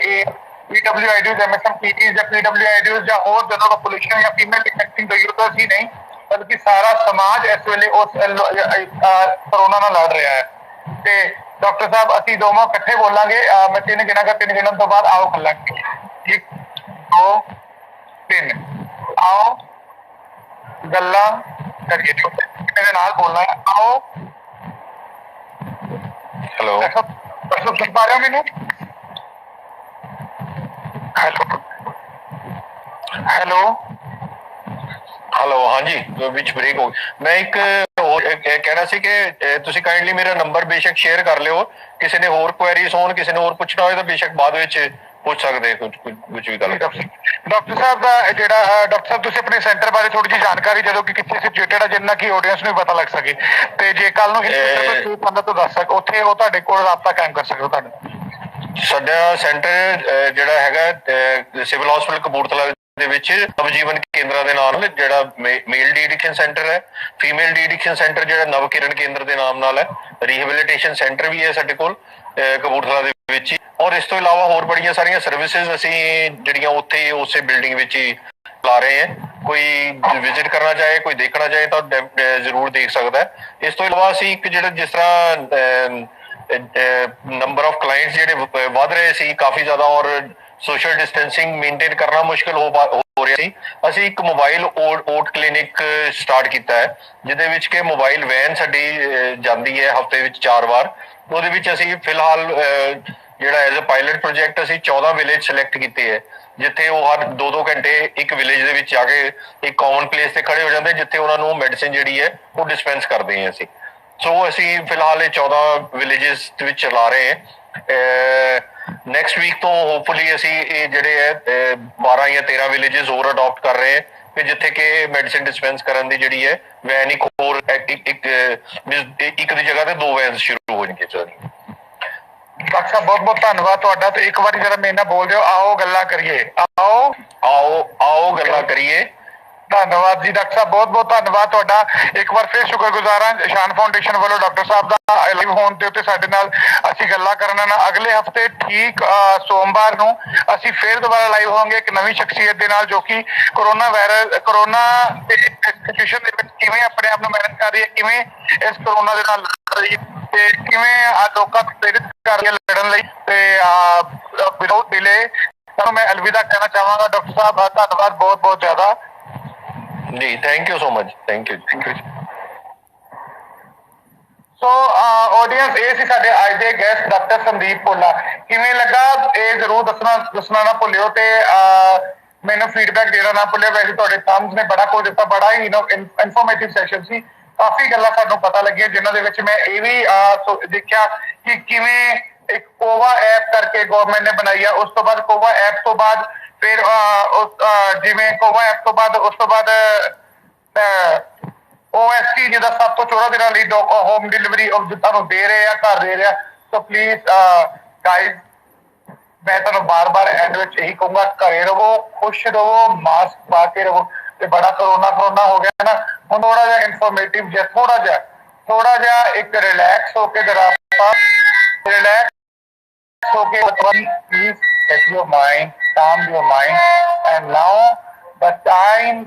PWIDs MSMPTs ਜਾਂ PWIDs ਜਾਂ ਹੋਰ ਜਨਰਲ ਪੋਪੂਲੇਸ਼ਨ ਜਾਂ ਫੀਮੇਲ ਇੰਜੈਕਟਿੰਗ ਡਰਗ ਯੂਜ਼ਰਸ ਹੀ ਨਹੀਂ ਬਲਕਿ ਸਾਰਾ ਸਮਾਜ ਇਸ ਵੇਲੇ ਉਸ ਕਰੋਨਾ ਨਾਲ ਲੜ ਰਿਹਾ ਹੈ। ਤੇ ਡਾਕਟਰ ਸਾਹਿਬ ਅਸੀਂ ਦੋਵਾਂ ਇਕੱਠੇ ਬੋਲਾਂਗੇ। ਮੈਂ 3 ਗਿਣਾਂਗਾ, 3 ਗਿਣਨ ਤੋਂ ਬਾਅਦ ਆਓ ਗੱਲਾਂ 1 2 3 ਆਓ ਗੱਲਾਂ ਕਰੀਏ। ਮੇਰੇ ਨਾਲ ਬੋਲਣਾ ਹੈ ਆਓ। ਹੈਲੋ ਸੁਣ ਪਾ ਰਹੇ ਹੋ ਮੈਨੂੰ? ਹੈਲੋ ਹੈਲੋ ਹਾਂਜੀ ਵਿੱਚ ਬ੍ਰੇਕ ਹੋ ਗਈ। ਮੈਂ ਇੱਕ ਹੋਰ ਕਹਿਣਾ ਸੀ ਕਿ ਤੁਸੀਂ ਕਾਈਂਡਲੀ ਮੇਰਾ ਨੰਬਰ ਬੇਸ਼ੱਕ ਸ਼ੇਅਰ ਕਰ ਲਿਓ। ਕਿਸੇ ਨੇ ਹੋਰ ਕੁਐਰੀਜ਼ ਹੋਣ, ਕਿਸੇ ਨੇ ਹੋਰ ਪੁੱਛਣਾ ਹੋਏ ਤਾਂ ਬੇਸ਼ੱਕ ਬਾਅਦ ਵਿੱਚ ਪੁੱਛ ਸਕਦੇ ਕੁਝ ਵੀ ਗੱਲ। ਡਾਕਟਰ ਸਾਹਿਬ ਦਾ ਜਿਹੜਾ ਡਾਕਟਰ ਸਾਹਿਬ ਤੁਸੀਂ ਆਪਣੇ ਸੈਂਟਰ ਬਾਰੇ ਥੋੜੀ ਜਿਹੀ ਜਾਣਕਾਰੀ ਜਦੋਂ ਕਿ ਕਿੱਥੇ ਸਿਚੁਏਟਡ ਹੈ ਜਿੰਨਾ ਕਿ ਆਡੀਅנס ਨੂੰ ਪਤਾ ਲੱਗ ਸਕੇ ਤੇ ਜੇ ਕੱਲ ਨੂੰ ਤੋਂ ਦੱਸ ਸਕ ਉੱਥੇ ਉਹ ਤੁਹਾਡੇ ਕੋਲ ਰਾਬਤਾ ਕਾਇਮ ਕਰ ਸਕਦੇ ਹੋ। ਤੁਹਾਡਾ ਸਾਡਾ ਸੈਂਟਰ ਜਿਹੜਾ ਹੈਗਾ ਸਿਵਲ ਹਸਪੀਟਲ ਕਪੂਰਥਲਾ ਦੇ ਵਿੱਚ ਨਵਜੀਵਨ ਕੇਂਦਰਾਂ ਦੇ ਨਾਲ ਜਿਹੜਾ ਮੇਲ ਡੀ ਐਡਿਕਸ਼ਨ ਸੈਂਟਰ ਹੈ, ਫੀਮੇਲ ਡੀ ਐਡਿਕਸ਼ਨ ਸੈਂਟਰ ਜਿਹੜਾ ਨਵ ਕਿਰਨ ਕੇਂਦਰ ਦੇ ਨਾਮ ਨਾਲ ਹੈ, ਰੀਹੈਬਿਲਿਟੇਸ਼ਨ ਸੈਂਟਰ ਵੀ ਹੈ ਸਾਡੇ ਕੋਲ ਕਪੂਰਥਲਾ ਦੇ ਵਿੱਚ ਹੀ। ਔਰ ਇਸ ਤੋਂ ਇਲਾਵਾ ਹੋਰ ਬੜੀਆਂ ਸਾਰੀਆਂ ਸਰਵਿਸਿਜ਼ ਅਸੀਂ ਜਿਹੜੀਆਂ ਉੱਥੇ ਉਸੇ ਬਿਲਡਿੰਗ ਵਿੱਚ ਹੀ ਲਾ ਰਹੇ ਹਾਂ। ਕੋਈ ਵਿਜ਼ਿਟ ਕਰਨਾ ਚਾਹੇ, ਕੋਈ ਦੇਖਣਾ ਚਾਹੇ ਤਾਂ ਜ਼ਰੂਰ ਦੇਖ ਸਕਦਾ ਹੈ। ਇਸ ਤੋਂ ਇਲਾਵਾ ਅਸੀਂ ਇੱਕ ਜਿਹੜਾ ਜਿਸ ਤਰ੍ਹਾਂ ਨੰਬਰ ਆਫ ਕਲਾਇੰਟਸ ਜਿਹੜੇ ਵੱਧ ਰਹੇ ਸੀ ਕਾਫੀ ਜ਼ਿਆਦਾ ਔਰ ਸੋਸ਼ਲ ਡਿਸਟੈਂਸਿੰਗ ਮੇਨਟੇਨ ਕਰਨਾ ਮੁਸ਼ਕਿਲ ਹੋ ਰਿਹਾ ਸੀ, ਅਸੀਂ ਇੱਕ ਮੋਬਾਈਲ ਓਟ ਕਲੀਨਿਕ ਸਟਾਰਟ ਕੀਤਾ ਹੈ ਜਿਹਦੇ ਵਿੱਚ ਕਿ ਮੋਬਾਈਲ ਵੈਨ ਸਾਡੀ ਜਾਂਦੀ ਹੈ ਹਫ਼ਤੇ ਵਿੱਚ 4 ਵਾਰ। ਉਹਦੇ ਵਿੱਚ ਅਸੀਂ ਫਿਲਹਾਲ ਜਿਹੜਾ ਐਜ਼ ਅ ਪਾਇਲਟ ਪ੍ਰੋਜੈਕਟ ਅਸੀਂ 14 ਵਿਲੇਜ ਸਿਲੈਕਟ ਕੀਤੇ ਹੈ ਜਿੱਥੇ ਉਹ ਹਰ 2-2 ਘੰਟੇ ਇੱਕ ਵਿਲੇਜ ਦੇ ਵਿੱਚ ਜਾ ਕੇ ਇੱਕ ਕਾਮਨ ਪਲੇਸ ਤੇ ਖੜੇ ਹੋ ਜਾਂਦੇ ਜਿੱਥੇ ਉਹਨਾਂ ਨੂੰ ਮੈਡੀਸਿਨ ਜਿਹੜੀ ਹੈ ਉਹ ਡਿਸਪੈਂਸ ਕਰਦੇ ਹਾਂ ਅਸੀਂ। ਸੋ ਅਸੀਂ ਫਿਲਹਾਲ ਇਹ 14 ਵਿਲੇजेस ਵਿੱਚ ਚਲਾ ਰਹੇ ਹਾਂ। ਨੈਕਸਟ ਵੀਕ ਤੋਂ ਹੋਪਫੁਲੀ ਅਸੀਂ ਇਹ ਜਿਹੜੇ ਹੈ 12 ਜਾਂ 13 ਵਿਲੇजेस ਹੋਰ ਅਡਾਪਟ ਕਰ ਰਹੇ ਹਾਂ ਕਿ ਜਿੱਥੇ ਕਿ ਮੈਡੀਸਿਨ ਡਿਸਪੈਂਸ ਕਰਨ ਦੀ ਜਿਹੜੀ ਹੈ ਵੈਨ ਇੱਕ ਹੋਰ ਇੱਕ ਦੀ ਜਗ੍ਹਾ ਤੇ 2 ਵੈਨ ਸ਼ੁਰੂ ਹੋ ਜਾਣਗੇ ਚੱਲਣੀ। ਡਾਕਟਰ ਸਾਹਿਬ ਬਹੁਤ ਬਹੁਤ ਧੰਨਵਾਦ ਤੁਹਾਡਾ। ਤੇ ਇੱਕ ਵਾਰੀ ਜਰਾ ਮੇਰੇ ਨਾਲ ਬੋਲ ਦਿਓ, ਆਓ ਗੱਲਾਂ ਕਰੀਏ। ਆਓ ਆਓ ਗੱਲਾਂ ਕਰੀਏ। ਧੰਨਵਾਦ ਜੀ ਡਾਕਟਰ ਸਾਹਿਬ, ਬਹੁਤ ਬਹੁਤ ਧੰਨਵਾਦ ਤੁਹਾਡਾ। ਇੱਕ ਵਾਰ ਫਿਰ ਸ਼ੁਕਰਗੁਜ਼ਾਰ ਹਾਂ ਇਸ਼ਾਨ ਫਾਊਂਡੇਸ਼ਨ ਵੱਲੋਂ ਡਾਕਟਰ ਸਾਹਿਬ ਦਾ ਲਾਈਵ ਹੋਣ ਦੇ ਉੱਤੇ ਸਾਡੇ ਨਾਲ ਅਸੀਂ ਗੱਲਾਂ ਕਰਨ ਨਾਲ। ਅਗਲੇ ਹਫਤੇ ਠੀਕ ਸੋਮਵਾਰ ਨੂੰ ਅਸੀਂ ਫਿਰ ਦੁਬਾਰਾ ਲਾਈਵ ਹੋਵਾਂਗੇ ਇੱਕ ਨਵੀਂ ਸ਼ਖਸੀਅਤ ਦੇ ਨਾਲ, ਜੋ ਕਿ ਕਰੋਨਾ ਦੇ ਸਿਚੁਏਸ਼ਨ ਦੇ ਵਿੱਚ ਕਿਵੇਂ ਆਪਣੇ ਆਪ ਨੂੰ ਮੈਨੇਜ ਕਰ ਰਹੀ ਹੈ, ਕਿਵੇਂ ਇਸ ਕਰੋਨਾ ਦੇ ਨਾਲ ਲੜ ਰਹੀ ਹੈ ਤੇ ਕਿਵੇਂ ਲੋਕਾਂ ਨੂੰ ਪ੍ਰੇਰਿਤ ਕਰ ਰਹੀ ਹੈ ਲੜਨ ਲਈ। ਤੇ ਵਿਦਆਊਟ ਡਿਲੇ ਤੁਹਾਨੂੰ ਮੈਂ ਅਲਵਿਦਾ ਕਹਿਣਾ ਚਾਹਾਂਗਾ ਡਾਕਟਰ ਸਾਹਿਬ। ਧੰਨਵਾਦ ਬਹੁਤ ਬਹੁਤ ਜ਼ਿਆਦਾ ਜੀ। Thank you so much. Thank you. So audience, ਇਹ ਸੀ ਸਾਡੇ ਅੱਜ ਦੇ ਗੈਸਟ ਡਾਕਟਰ ਸੰਦੀਪ ਭੋਲਾ। ਕਿਵੇਂ ਲੱਗਾ ਇਹ ਜ਼ਰੂਰ ਦੱਸਣਾ ਨਾ ਭੁੱਲਿਓ ਤੇ ਮੈਨੂੰ ਫੀਡਬੈਕ ਦੇਣਾ ਨਾ ਭੁੱਲਿਓ। ਵੈਸੇ ਤੁਹਾਡੇ ਥੰਬਸ ਨੇ ਬੜਾ ਕੁਝ ਦਿੱਤਾ, ਬੜਾ ਹੀ ਇਨਫੋਰਮੇਟਿਵ ਸੈਸ਼ਨ ਸੀ। ਕਾਫੀ ਗੱਲਾਂ ਸਾਨੂੰ ਪਤਾ ਲੱਗੀਆਂ ਜਿਨ੍ਹਾਂ ਦੇ ਵਿੱਚ ਮੈਂ ਇਹ ਵੀ ਦੇਖਿਆ ਕਿ ਕਿਵੇਂ ਇੱਕ ਕੋਵਾ ਐਪ ਕਰਕੇ ਗਵਰਨਮੈਂਟ ਨੇ ਬਣਾਈ ਆ। ਉਸ ਤੋਂ ਬਾਅਦ ਕੋਵਾ ਐਪ ਤੋਂ ਬਾਅਦ ਫਿਰ ਜਿਵੇਂ ਕੋਵਾ ਐਪ ਤੋਂ ਬਾਅਦ ਉਸ ਤੋਂ ਬਾਅਦ OST ਜਿਹਦਾ 7 ਤੋਂ 14 ਦਿਨਾਂ ਲਈ ਹੋਮ ਡਿਲੀਵਰੀ ਤੁਹਾਨੂੰ ਦੇ ਰਹੇ ਆ, ਘਰ ਦੇ ਰਿਹਾ। ਸੋ ਪਲੀਜ਼ ਗਾਈਜ਼, ਮੈਂ ਤੁਹਾਨੂੰ ਬਾਰ-ਬਾਰ ਐਂਡ ਵਿੱਚ ਇਹੀ ਕਹੂੰਗਾ, ਘਰੇ ਰਹੋ, ਖੁਸ਼ ਰਹੋ, ਮਾਸਕ ਪਾ ਕੇ ਰਹੋ। ਤੇ ਬੜਾ ਕਰੋਨਾ ਹੋ ਗਿਆ ਨਾ, ਹੁਣ ਥੋੜਾ ਜਿਹਾ ਇਨਫੋਰਮੇਟਿਵ ਜਿਹਾ ਥੋੜਾ ਜਿਹਾ ਇੱਕ ਰਿਲੈਕਸ ਹੋ ਕੇ ਜਰਾ ਰਿਲੈਕਸ ਹੋ ਕੇ please set your mind, calm your mind, and now the time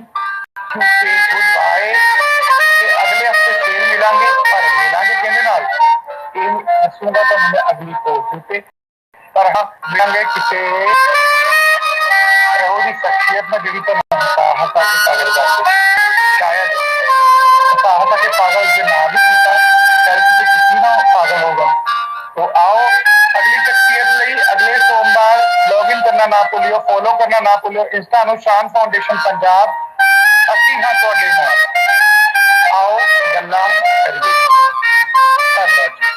to say goodbye। ਤੇ ਅਗਲੇ ਹਫਤੇ ਫੇਰ ਮਿਲਾਂਗੇ, ਪਰ ਮਿਲਾਂਗੇ ਕਿਹਦੇ ਨਾਲ ਇਹ ਦੱਸੂਗਾ ਤੁਹਾਨੂੰ ਮੈਂ ਅਗਲੀ ਪੋਸਟ ਤੇ। ਪਰ ਹਾਂ, ਮਿਲਾਂਗੇ ਕਿਸੇ ਇਹੋ ਜਿਹੀ ਸ਼ਖਸੀਅਤ ਨਾਲ ਜਿਹੜੀ ਤੁਹਾਨੂੰ ਹਤਾਹਤ ਆ ਕੇ ਪਾਗਲ ਕਰ ਦੇ। ਸ਼ਾਇਦ ਹਤਾਹਤ ਆ ਕੇ ਪਾਗਲ ਜੇ ਨਾ ਵੀ ਕੀਤਾ, ਸ਼ਾਇਦ ਕਿਸੇ ਨਾ ਪਾਗਲ ਹੋਗਾ। तो आओ अगली शख्सियत ਲਈ अगले सोमवार लॉगिन करना ना भूलियो, फॉलो करना ना भूलियो इंस्टा ਨੂੰ ਸ਼ਾਨ ਫਾਊਂਡੇਸ਼ਨ ਪੰਜਾਬ। ਅਸੀਂ ਹਾਂ ਤੁਹਾਡੇ ਨਾਲ, ਆਓ ਗੱਲਾਂ ਕਰੀਏ। ਧੰਨਵਾਦ ਜੀ।